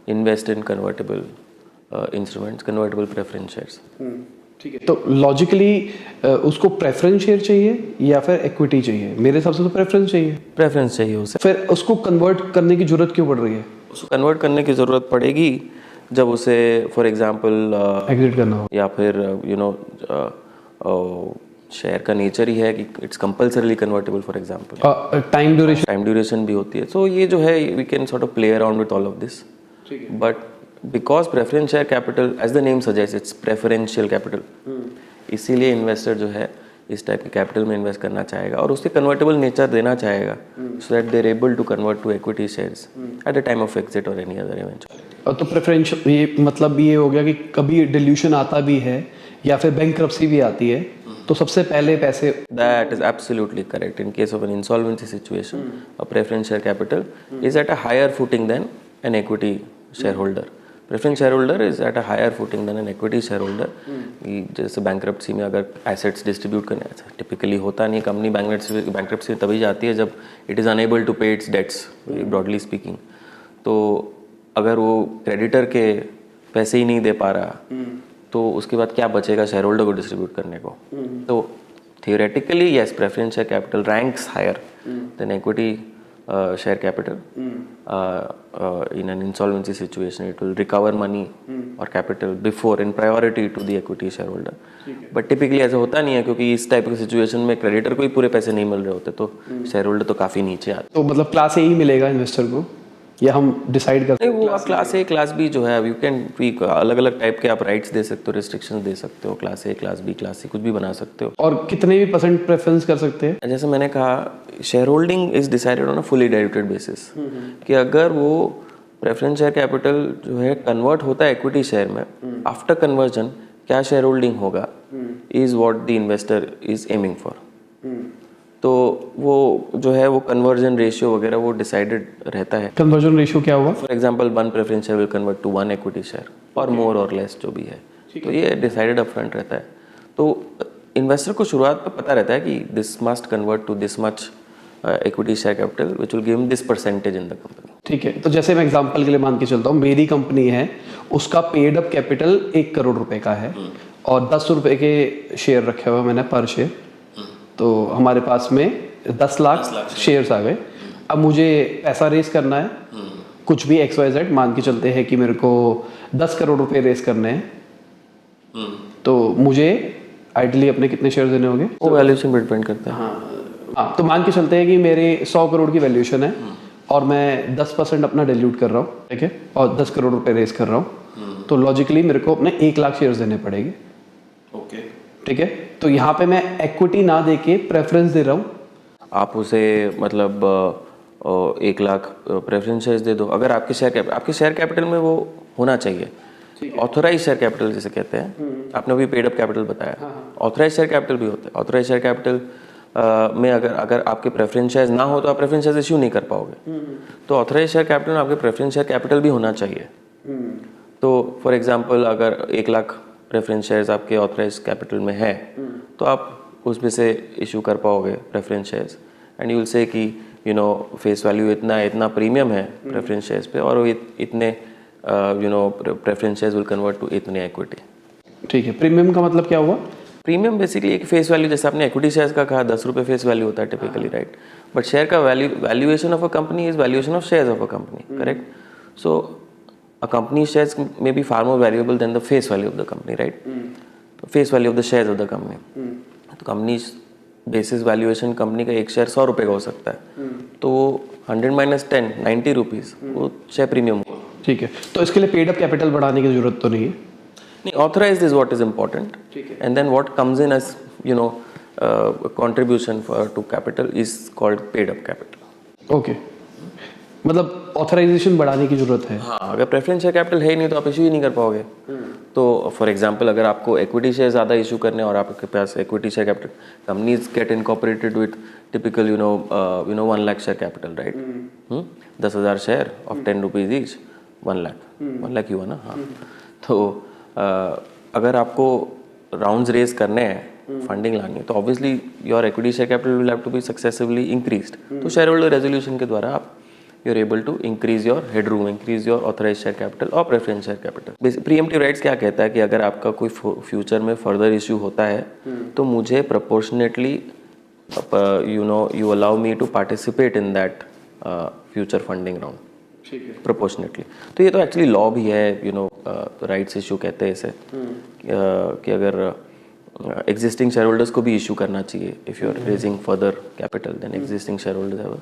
A: invest in convertible instruments, convertible preference shares.
B: ठीक है, तो लॉजिकली उसको प्रेफरेंस शेयर चाहिए या फिर इक्विटी चाहिए? मेरे हिसाब से तो प्रेफरेंस चाहिए।
A: प्रेफरेंस चाहिए उसे।
B: फिर उसको कन्वर्ट करने की जरूरत क्यों पड़ रही है?
A: उसको कन्वर्ट करने की ज़रूरत पड़ेगी जब उसे फॉर एग्जांपल
B: एग्जिट करना हो,
A: या फिर शेयर का नेचर ही है कि it's compulsorily convertible for example.
B: Time
A: duration भी होती है। सो ये जो है we can sort of play around with all of this, but because preference share capital as the name suggest it's preferential capital, इसीलिए इन्वेस्टर जो है इस टाइप के कैपिटल में इन्वेस्ट करना चाहेगा और उसके कन्वर्टेबल नेचर देना चाहेगा, so that they are able to convert to equity shares at the time of exit और एनी अदर इवेंचुअली।
B: तो प्रेफरेंशियल ये मतलब ये हो गया कि कभी डिल्यूशन आता भी है या फिर बैंकरप्सी भी आती है, तो सबसे पहले पैसे।
A: That is absolutely correct. In case of an insolvency situation, a preference share capital is at a higher footing than an equity shareholder. Preference shareholder is at a higher footing than an equity shareholder. जैसे bankruptcy में अगर assets distribute करने, typically होता नहीं, company bankruptcy तभी जाती है जब it is unable to pay its debts, broadly speaking. तो अगर वो creditor के पैसे ही नहीं दे पा रहा, तो उसके बाद क्या बचेगा शेयर होल्डर को डिस्ट्रीब्यूट करने को? तो theoretically yes, preference share capital ranks higher than equity share capital. In an insolvency situation it will recover money और capital before in priority to the equity share holder. But typically ऐसा होता नहीं है, क्योंकि इस टाइप की situation में creditor को ही पूरे पैसे नहीं मिल रहे होते, तो शेयर होल्डर तो काफ़ी नीचे आते।
B: तो मतलब क्लास ए ही मिलेगा इन्वेस्टर को, या हम डिसाइड कर?
A: नहीं, वो आप क्लास ए क्लास बी जो है यू कैन ट्वीक, अलग अलग टाइप के आप राइट्स दे सकते हो, रिस्ट्रिक्शंस दे सकते हो, class A class B class C कुछ भी बना सकते हो।
B: और कितने भी परसेंट प्रेफरेंस कर सकते हैं?
A: जैसे मैंने कहा, share holding is decided on a fully diluted basis, कि अगर वो प्रेफरेंस शेयर कैपिटल जो है कन्वर्ट होता है इक्विटी शेयर में, आफ्टर कन्वर्जन क्या शेयर होल्डिंग होगा is what the investor is aiming for. तो वो जो है वो कन्वर्जन रेशियो वगैरह वो डिसाइडेड रहता है।
B: कन्वर्जन रेशियो क्या हुआ?
A: For example 1 preference share will convert to 1 equity share और मोर और लेस जो भी है, तो ये डिसाइडेड अपफ्रंट रहता है। तो इन्वेस्टर को शुरुआत में पता रहता है कि this must convert to this much equity share capital which will give him this percentage in the company.
B: ठीक है, तो जैसे मैं एग्जांपल के लिए मान के चलता हूँ, मेरी कंपनी है, उसका पेड अप कैपिटल 1 करोड़ रुपए का है और 10 रुपए के शेयर रखे हुए मैंने पर शेयर, तो हमारे पास में 10 लाख शेयर्स आ गए। अब मुझे पैसा रेस करना है, कुछ भी XYZ मान के चलते हैं कि मेरे को 10 करोड़ रुपए रेस करने हैं, तो मुझे आइडियली अपने कितने शेयर देने होंगे?
A: वो वैल्यूएशन पे डिपेंड करता है।
B: हाँ, तो मान के चलते हैं कि मेरे 100 करोड़ की वैल्यूएशन है और मैं 10% अपना डिल्यूट कर रहा हूँ, ठीक है, और 10 करोड़ रुपए रेस कर रहा हूँ, तो लॉजिकली मेरे को अपने 1 लाख शेयर्स देने पड़ेंगे।
A: ओके।
B: ठीक है, तो यहाँ पे मैं इक्विटी ना दे के प्रेफरेंस दे रहा हूँ।
A: आप उसे मतलब 1 लाख प्रेफरेंस शेयर्स दे दो। अगर आपके शेयर कैपिटल में वो होना चाहिए, ऑथोराइज शेयर कैपिटल जिसे कहते हैं। आपने अभी पेड अप कैपिटल बताया, ऑथोराइज शेयर कैपिटल भी होता है। ऑथोराइज शेयर कैपिटल में अगर आपके प्रेफरेंस शेयर्स ना हो तो आप प्रेफरेंस शेयर्स इश्यू नहीं कर पाओगे। तो ऑथोराइज शेयर कैपिटल में आपके प्रेफरेंस शेयर कैपिटल भी होना चाहिए। तो फॉर एग्जांपल अगर 1 लाख प्रेफरेंस शेयर्स आपके ऑथोराइज कैपिटल में है तो आप उसमें से इशू कर पाओगे preference shares, and you will say कि फेस वैल्यू इतना प्रीमियम है प्रेफरेंस शेयर्स पे, और वो इतने preference shares will convert to इतने इक्विटी।
B: ठीक है, प्रीमियम का मतलब क्या हुआ?
A: प्रीमियम बेसिकली एक फेस वैल्यू, जैसे आपने इक्विटी शेयर्स का कहा 10 रुपये फेस वैल्यू होता है टिपिकली, राइट? बट शेयर का valuation of a company is valuation of shares of a company, correct? So a company shares may be far more valuable than the face value of the company, right? Face value of the shares of the company. तो company basis valuation company का 1 share 100 रुपये का हो सकता है, तो वो 100 - 10 90 rupees वो शेयर प्रीमियम हो।
B: ठीक है, तो इसके लिए पेड अप कैपिटल बढ़ाने की जरूरत तो नहीं है?
A: नहीं, authorised is what is important, and then what comes in as contribution to capital is called paid up capital.
B: Okay, मतलब ऑथराइजेशन बढ़ाने की जरूरत है।
A: हाँ, अगर प्रेफरेंस शेयर कैपिटल है ही नहीं तो आप इशू ही नहीं कर पाओगे। तो फॉर एग्जांपल अगर आपको इक्विटी शेयर ज़्यादा इशू करने और आपके पास equity share capital, companies get incorporated with typical 1 lakh share capital, right? 10,000 share of 10 rupees each, 1 lakh ही हुआ ना। हाँ, तो अगर आपको राउंड्स रेज करने हैं, फंडिंग लानी है, तो obviously your equity share capital will have to be successively increased. तो शेयर होल्डर रेजोल्यूशन के द्वारा आप you are able to increase your headroom, increase your authorise share capital और preference share capital. Preemptive rights क्या कहता है कि अगर आपका कोई फ्यूचर में फर्दर इशू होता है तो मुझे proportionately you allow me to participate in that future funding round, proportionately. तो ये तो एक्चुअली लॉ भी है, राइट्स इशू कहते हैं इसे, कि अगर एग्जिस्टिंग शेयर होल्डर्स को भी इशू करना चाहिए if you are raising further capital then existing share holders have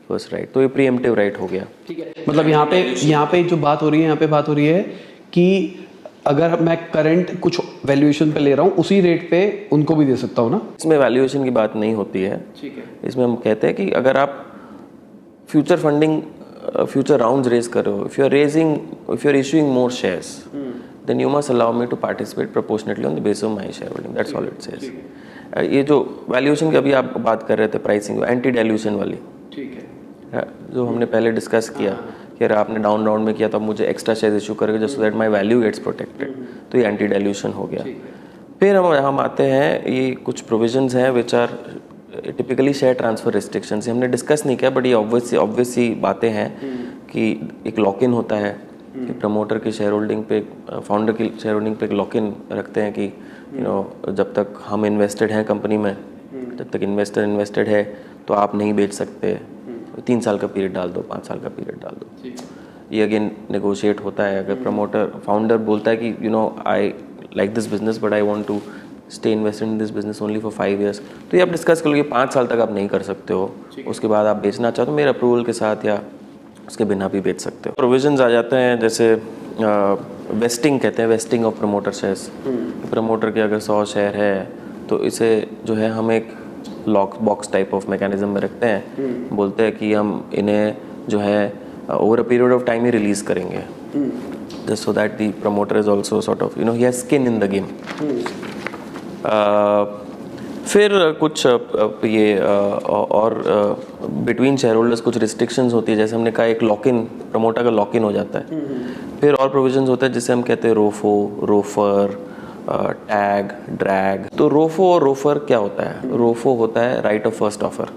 A: first right. तो ये प्रीएम्प्टिव राइट हो गया। ठीक है,
B: मतलब यहाँ पे जो बात हो रही है, यहाँ पे बात हो रही है कि अगर मैं करंट कुछ वैल्यूएशन पे ले रहा हूँ उसी रेट पे उनको भी दे सकता हूँ ना?
A: इसमें वैल्यूएशन की बात नहीं होती है।
B: ठीक है,
A: इसमें हम कहते हैं कि अगर आप future funding, future rounds raise कर रहे हो, if you are issuing more shares then you must allow me to participate proportionately on the basis of my share holding, that's all it says. ये जो वैल्यूएशन की अभी आप बात कर रहे थे, प्राइसिंग एंटी डाइल्यूशन वाली,
B: ठीक है,
A: जो हमने पहले डिस्कस किया कि अगर आपने डाउन राउंड में किया तो अब मुझे एक्स्ट्रा शेयर इशू करेंगे just so that my value gets protected, तो ये एंटी डाइल्यूशन हो गया। फिर हम आते हैं, ये कुछ प्रोविजंस हैं which are typically share transfer restrictions, हमने डिस्कस नहीं किया बट ये ऑब्वियस सी बातें हैं कि एक लॉक इन होता है कि प्रमोटर की शेयर होल्डिंग पे, फाउंडर की शेयर होल्डिंग पे एक लॉक इन रखते हैं कि जब तक हम इन्वेस्टेड हैं कंपनी में, जब तक इन्वेस्टर इन्वेस्टेड है तो आप नहीं बेच सकते, 3 साल का पीरियड डाल दो, 5 साल का पीरियड डाल दो। ये अगेन नेगोशिएट होता है। अगर प्रमोटर फाउंडर बोलता है कि I like this business but I want to stay invested in this business only for 5 years, तो ये आप डिस्कस कर लो कि 5 साल तक आप नहीं कर सकते हो, उसके बाद आप बेचना चाहो तो मेरे अप्रूवल के साथ या उसके बिना भी बेच सकते हो। प्रोविजंस आ जाते हैं जैसे वेस्टिंग कहते हैं, wasting of promoter shares. Promoter के अगर 100 शेयर है तो इसे जो है हम एक lock box type of mechanism में रखते हैं, बोलते हैं कि हम इन्हें जो है over a period of time ही रिलीज करेंगे, just so that the promoter is also sort of he has skin in the game. फिर कुछ ये और बिटवीन शेयर होल्डर्स कुछ रिस्ट्रिक्शंस होती है, जैसे हमने कहा एक लॉक इन, प्रमोटर का लॉक इन हो जाता है। फिर और प्रोविजंस होते हैं जिसे हम कहते हैं रोफो, रोफर, टैग, ड्रैग। तो रोफो और रोफर क्या होता है? रोफो होता है right of first offer.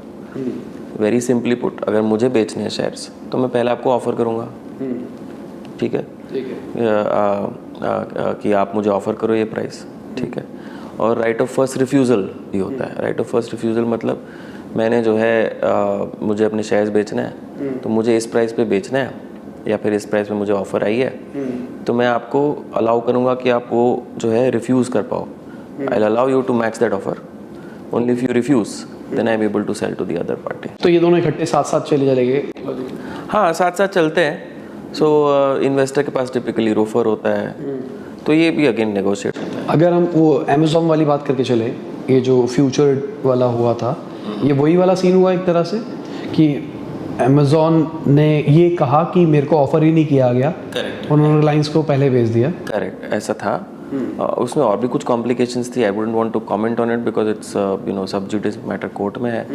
A: Very simply put, अगर मुझे बेचने हैं शेयर्स तो मैं पहले आपको ऑफर करूंगा, ठीक है, कि आप मुझे ऑफर करो ये प्राइस, ठीक है। और राइट ऑफ फर्स्ट रिफ्यूज़ल भी होता है। राइट ऑफ फर्स्ट रिफ्यूज़ल मतलब मैंने जो है मुझे अपने शेयर्स बेचना है तो मुझे इस प्राइस पे बेचना है या फिर इस प्राइस पे मुझे ऑफर आई है, तो मैं आपको अलाउ करूंगा कि आप वो जो है रिफ्यूज़ कर पाओ। I will allow you to match that offer, only if you refuse then I am able to sell to the other party.
B: तो ये दोनों इकट्ठे साथ साथ चले जाएंगे?
A: हाँ, साथ साथ चलते हैं, सो इन्वेस्टर के पास टिपिकली रोफर होता है, तो ये भी अगेन नेगोशिएट होता है।
B: अगर हम वो अमेजोन वाली बात करके चले, ये जो फ्यूचर वाला हुआ था, ये वही वाला सीन हुआ एक तरह से कि अमेजोन ने ये कहा कि मेरे को ऑफर ही नहीं किया गया,
A: करेक्ट,
B: उन्होंने रिलायंस को पहले भेज दिया।
A: करेक्ट, ऐसा था। उसमें और भी कुछ कॉम्प्लिकेशंस थी, I wouldn't want to comment on it because it's sub judice matter, court में है,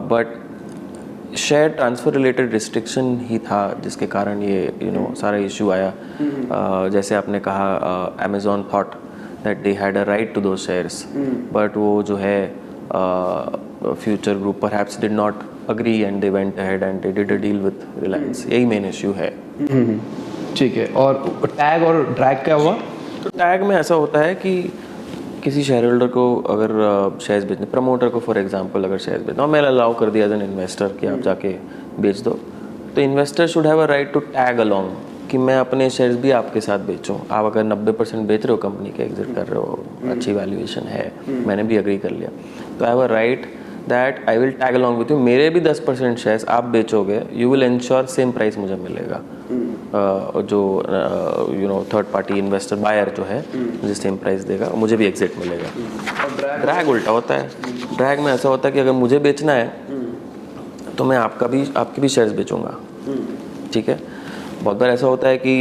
A: but share transfer related restriction ही था जिसके कारण ये सारा इशू आया। जैसे आपने कहा, Amazon thought that they had a right to those shares, but वो जो है future group perhaps did not agree and they went ahead and they did a deal with Reliance. यही मेन इशू है।
B: ठीक है, और टैग और ड्रैग क्या हुआ?
A: तो टैग में ऐसा होता है कि किसी शेयर होल्डर को अगर शेयर्स बेचने, प्रमोटर को फॉर एग्जांपल अगर शेयर्स बेचना, और मैंने अलाउ कर दिया एज एन इन्वेस्टर कि आप जाके बेच दो, तो investor should have a right to tag along कि मैं अपने शेयर्स भी आपके साथ बेचूं। आप अगर 90% बेच रहे हो कंपनी के, एग्जिट कर रहे हो, अच्छी वैल्यूएशन है, मैंने भी अग्री कर लिया, तो I have a right that I will tag along with you. मेरे भी 10% शेयर्स आप बेचोगे, you will ensure same price मुझे मिलेगा। जो थर्ड पार्टी इन्वेस्टर बायर जो है मुझे सेम प्राइस देगा, मुझे भी एग्जिट मिलेगा। ड्रैग उल्टा होता है। ड्रैग में ऐसा होता है कि अगर मुझे बेचना है तो मैं आपके भी शेयर्स बेचूंगा, ठीक है। बहुत बार ऐसा होता है कि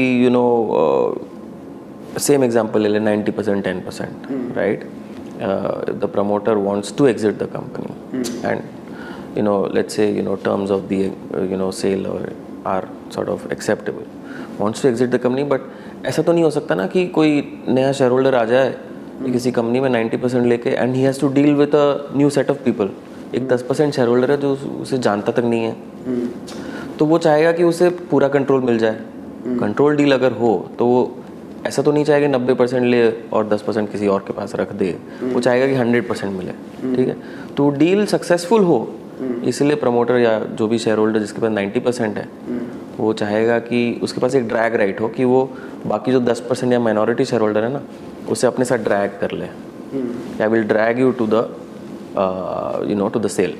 A: सेम एग्जांपल ले ले, 90% 10%, right. The promoter wants to exit the company and let's say terms of the sale are sort of acceptable, wants to exit the company, but ऐसा तो नहीं हो सकता ना कि कोई नया शेयर होल्डर आ जाए किसी कंपनी में 90% लेके and he has to deal with a new set of people. एक 10% शेयर होल्डर है जो उसे जानता तक नहीं है, तो वो चाहेगा कि उसे पूरा कंट्रोल मिल जाए। कंट्रोल डील अगर हो तो वो ऐसा तो नहीं चाहेगा 90% ले और 10% किसी और के पास रख दे, वो चाहेगा कि 100% मिले, ठीक है। तो डील सक्सेसफुल हो, इसलिए प्रमोटर या जो भी शेयर होल्डर जिसके पास 90% है, वो चाहेगा कि उसके पास एक ड्रैग राइट हो कि वो बाकी जो 10% या माइनॉरिटी शेयर होल्डर है ना, उसे अपने साथ ड्रैग कर ले। I will drag you to the sale.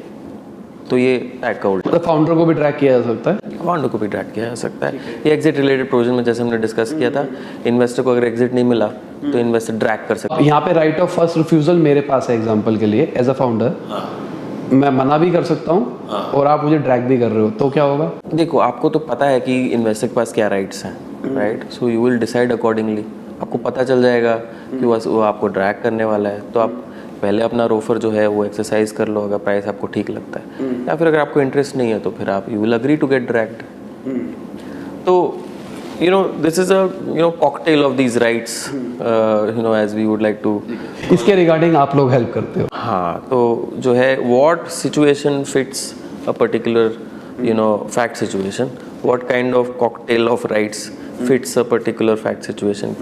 A: तो ये टैग का उल्टा।
B: तो फाउंडर को भी ट्रैक किया जा सकता है?
A: फाउंडर को भी ट्रैक किया जा सकता है। ये एग्जिट रिलेटेड प्रोविजन में जैसे हमने डिस्कस किया था, इन्वेस्टर को अगर एग्जिट नहीं मिला तो इन्वेस्टर ड्रैग कर सकता है।
B: यहाँ पे राइट ऑफ फर्स्ट रिफ्यूजल मेरे पास है एग्जांपल के लिए, एज अ फाउंडर मैं मना भी कर सकता हूँ और आप मुझे ड्रैग भी कर रहे हो, तो क्या होगा?
A: देखो, आपको तो पता है कि इन्वेस्टर के पास क्या राइट्स हैं, right. So you will decide accordingly. आपको पता चल जाएगा कि वो आपको ड्रैग करने वाला है, तो आप पहले अपना रोफर जो है वो एक्सरसाइज कर लो अगर प्राइस आपको ठीक लगता है, या फिर अगर आपको इंटरेस्ट नहीं है तो फिर आप you will agree to get dragged. तो this is a cocktail of these rights as we would like to.
B: इसके रिगार्डिंग आप लोग हेल्प करते हो?
A: हाँ, तो जो है what situation fits a particular fact situation, what kind of cocktail of rights fits a particular fact situation,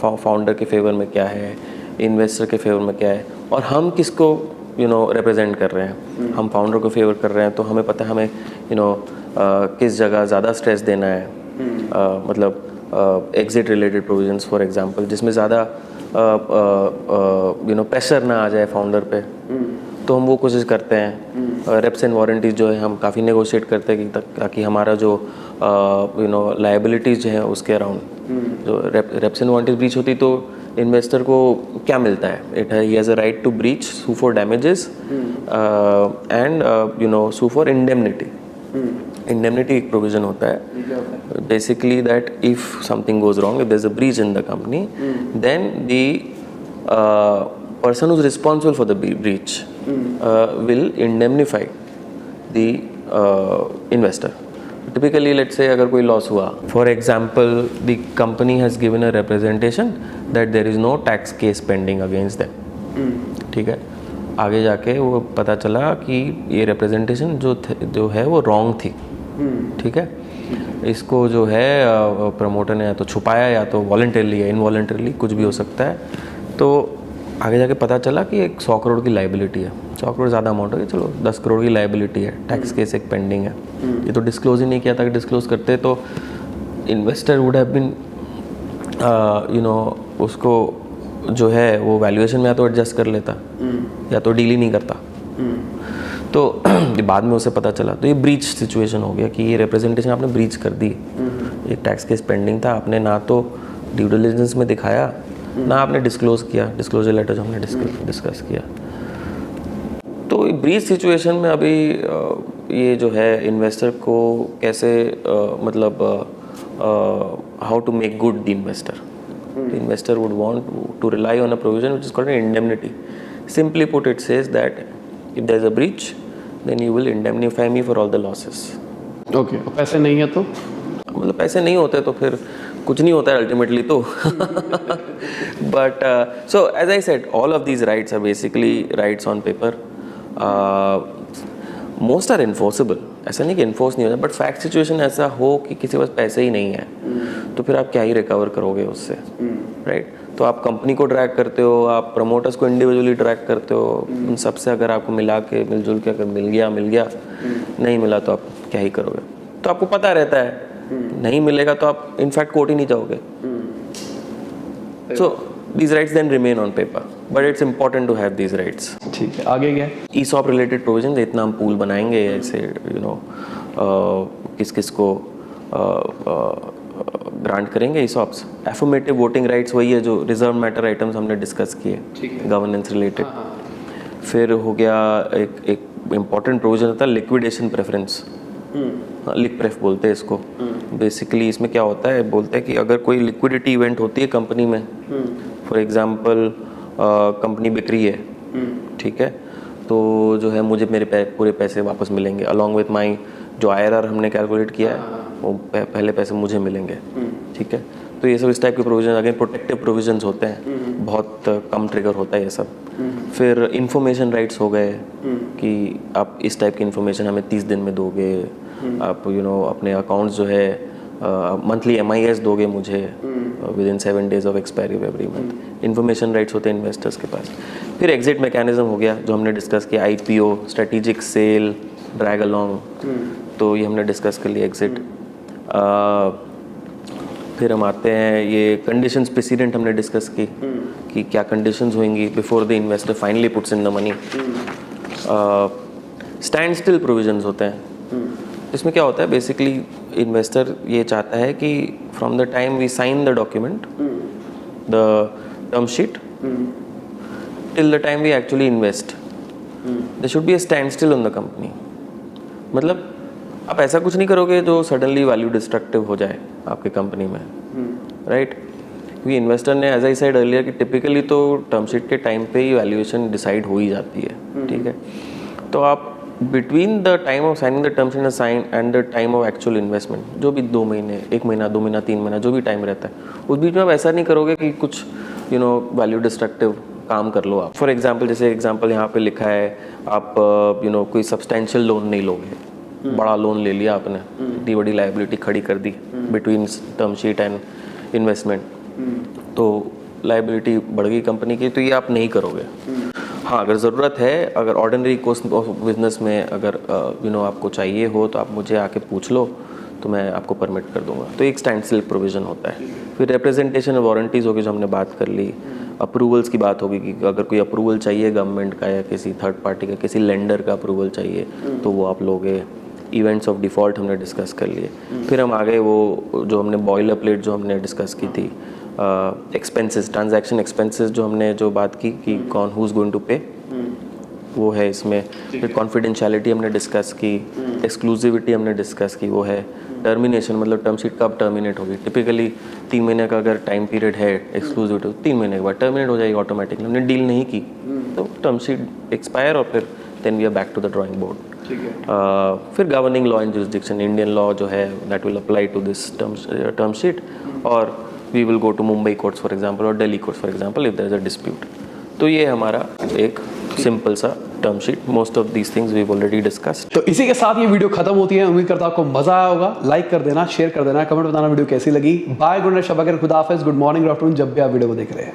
A: founder के फेवर में क्या है, इन्वेस्टर के फेवर में क्या है, और हम किसको रिप्रेजेंट कर रहे हैं। हम फाउंडर को फेवर कर रहे हैं तो हमें पता है हमें किस जगह ज़्यादा स्ट्रेस देना है, मतलब exit related provisions for example, जिसमें ज़्यादा प्रेशर ना आ जाए फाउंडर पे, तो हम वो कोशिश करते हैं। रेप्स एंड वारंटीज जो है हम काफ़ी नेगोशिएट करते हैं ताकि हमारा जो लायबिलिटीज़ जो है उसके अराउंड जो रेप्स एंड वारंटीज ब्रीच होती तो इन्वेस्टर को क्या मिलता है, it he has a right to breach, sue for damages and sue for indemnity. Indemnity एक प्रोविजन होता है basically that if something goes wrong, if there is a breach in the company, then the person who's responsible for the breach will indemnify the investor. Typically, let's say अगर कोई loss हुआ, for example, the company has given a representation that there is no tax case pending against them. ठीक है, आगे जाके वो पता चला कि ये representation जो है वो wrong थी, ठीक है। इसको जो है प्रमोटर ने या तो छुपाया या तो वॉलंटरली या इनवॉलंटरली, कुछ भी हो सकता है। तो आगे जाके पता चला कि एक 100 करोड़ की लाइबिलिटी है। 100 करोड़ ज़्यादा अमाउंट है, चलो 10 करोड़ की लाइबिलिटी है, टैक्स केस एक पेंडिंग है। ये तो डिस्क्लोज ही नहीं किया था, कि डिस्क्लोज करते तो इन्वेस्टर वुड हैव बीन उसको जो है वो वैल्यूएशन में या तो एडजस्ट कर लेता या तो डील ही नहीं करता। तो ये बाद में उसे पता चला, तो ये ब्रीच सिचुएशन हो गया कि ये रिप्रेजेंटेशन आपने ब्रीच कर दी। एक टैक्स केस पेंडिंग था, आपने ना तो ड्यू डिलिजेंस में दिखाया, ना आपने डिस्क्लोज किया, डिस्क्लोजर लेटर जो हमने डिस्कस किया। तो ब्रीच सिचुएशन में अभी ये जो है इन्वेस्टर को कैसे मतलब how to make good the investor. The investor would want to rely on a provision which is called an indemnity. Simply put, it says that if there is a breach, then you will indemnify me for all the losses.
B: Okay, पैसे नहीं है तो
A: मतलब पैसे नहीं होते तो फिर कुछ नहीं होता है अल्टीमेटली तो। But so as I said, all of these rights are basically rights on paper. Most are enforceable, ऐसा नहीं कि इन्फोर्स नहीं होता, बट फैक्ट सिचुएशन ऐसा हो कि किसी के पास पैसे ही नहीं है तो फिर आप क्या ही रिकवर करोगे उससे, राइट? तो आप कंपनी को ट्रैक करते हो, आप प्रमोटर्स को इंडिविजुअली ट्रैक करते हो, उन सबसे अगर आपको मिला के मिलजुल के अगर मिल गया नहीं मिला तो आप क्या ही करोगे? तो आपको पता रहता है नहीं मिलेगा तो आप इनफैक्ट कोर्ट ही नहीं जाओगे। सो these rights then remain on paper, but it's important to have these rights.
B: ठीक है, आगे क्या?
A: ESOP related provisions, इतना हम पूल बनाएंगे ऐसे किस किस को ग्रांट करेंगे ESOPs। एफर्मेटिव वोटिंग राइट्स वही है जो रिजर्व मैटर आइटम्स हमने डिस्कस किए, गवर्नेंस रिलेटेड। फिर हो गया एक इम्पॉर्टेंट प्रोविजन होता है लिक्विडेशन प्रेफरेंस, लिक प्रेफ बोलते हैं इसको। बेसिकली इसमें क्या होता है, बोलते हैं कि अगर कोई लिक्विडिटी इवेंट होती है कंपनी में, फॉर एग्जांपल कंपनी बिक रही है, ठीक है, तो जो है मुझे मेरे पूरे पैसे वापस मिलेंगे अलॉन्ग विथ माई जो IRR हमने कैलकुलेट किया है वो पहले पैसे मुझे मिलेंगे, ठीक है। तो ये सब इस टाइप के प्रोविजन, अगेन प्रोटेक्टिव प्रोविजन्स होते हैं, बहुत कम ट्रिगर होता है ये सब। फिर इंफॉर्मेशन राइट्स हो गए कि आप इस टाइप की इन्फॉर्मेशन हमें 30 दिन में दोगे, आप अपने अकाउंट्स जो है मंथली MIS दोगे मुझे within 7 days of expiry every month. Information rights होते हैं इन्वेस्टर्स के पास। फिर एग्जिट मैकेनिज्म हो गया जो हमने डिस्कस किया, IPO, strategic cell, drag along, तो ये हमने डिस्कस कर लिया एग्जिट। फिर हम आते हैं ये कंडीशंस प्रेसिडेंट हमने डिस्कस की कि क्या कंडीशंस होंगी before the investor finally puts in the money. Stand still provisions होते हैं, इसमें क्या होता है बेसिकली इन्वेस्टर ये चाहता है कि from the time we sign the document, the term sheet, till the time we actually invest, there should be a standstill on the company. मतलब आप ऐसा कुछ नहीं करोगे जो सडनली वैल्यू डिस्ट्रक्टिव हो जाए आपके कंपनी में, राइट? क्योंकि इन्वेस्टर ने, एज आई सेड अर्लियर, कि टिपिकली तो टर्म शीट के टाइम पे ही वैल्यूएशन डिसाइड हो ही जाती है, ठीक है। तो आप between the time of signing the term sheet sign and the time of actual investment, जो भी 2 महीने, 1 महीना, 2 महीना, 3 महीना, जो भी टाइम रहता है, उस बीच में आप ऐसा नहीं करोगे कि कुछ वैल्यू डिस्ट्रक्टिव काम कर लो आप। फॉर एग्जाम्पल, जैसे एग्जाम्पल यहाँ पे लिखा है, आप कोई सब्सटेंशियल लोन नहीं लोगे, बड़ा लोन ले लिया आपने, इतनी बड़ी लाइबिलिटी खड़ी कर दी between term sheet and investment, तो लाइबिलिटी बढ़ गई कंपनी की, तो ये आप नहीं करोगे। हाँ, अगर ज़रूरत है, अगर ऑर्डिनरी कोर्स ऑफ बिजनेस में अगर आपको चाहिए हो तो आप मुझे आके पूछ लो, तो मैं आपको परमिट कर दूंगा। तो एक स्टैंड स्टिल प्रोविज़न होता है। फिर रिप्रेजेंटेशन वारंटीज़ होगी जो हमने बात कर ली। अप्रूवल्स की बात होगी कि अगर कोई अप्रूवल चाहिए गवर्नमेंट का या किसी थर्ड पार्टी का, किसी लेंडर का अप्रूवल चाहिए तो वो आप लोगे। इवेंट्स ऑफ डिफ़ॉल्ट हमने डिस्कस कर लिए। फिर हम आ गए वो जो हमने बॉयलर प्लेट जो हमने डिस्कस की थी, एक्सपेंसेस, ट्रांजैक्शन एक्सपेंसेस जो हमने जो बात की कि कौन हु इज़ गोइंग टू पे, वो है इसमें। फिर कॉन्फिडेंशियलिटी हमने डिस्कस की, एक्सक्लूसिविटी हमने डिस्कस की, वो है। टर्मिनेशन, मतलब टर्म शीट कब टर्मिनेट होगी, टिपिकली 3 महीने का अगर टाइम पीरियड है एक्सक्लूसिविटी, 3 महीने के बाद टर्मिनेट हो जाएगी ऑटोमेटिकली। हमने डील नहीं की तो टर्म शीट एक्सपायर और फिर then we are back to the drawing board. फिर governing law and jurisdiction, Indian law जो है that will apply to this term sheet, और we will go to Mumbai courts for example और Delhi courts for example if there is a dispute. तो ये हमारा एक simple सा term sheet. Most of these things we have already discussed.
B: तो इसी के साथ ये वीडियो खत्म होती है। उम्मीद करता हूं आपको मजा आया होगा। लाइक कर देना, शेयर कर देना, कमेंट बताना वीडियो कैसी लगी। बाय, गुड नाइट, शब, खुदा हाफिज़, गुड मॉर्निंग, गुड आफ्टरनून, जब भी आप वीडियो को देख रहे हैं।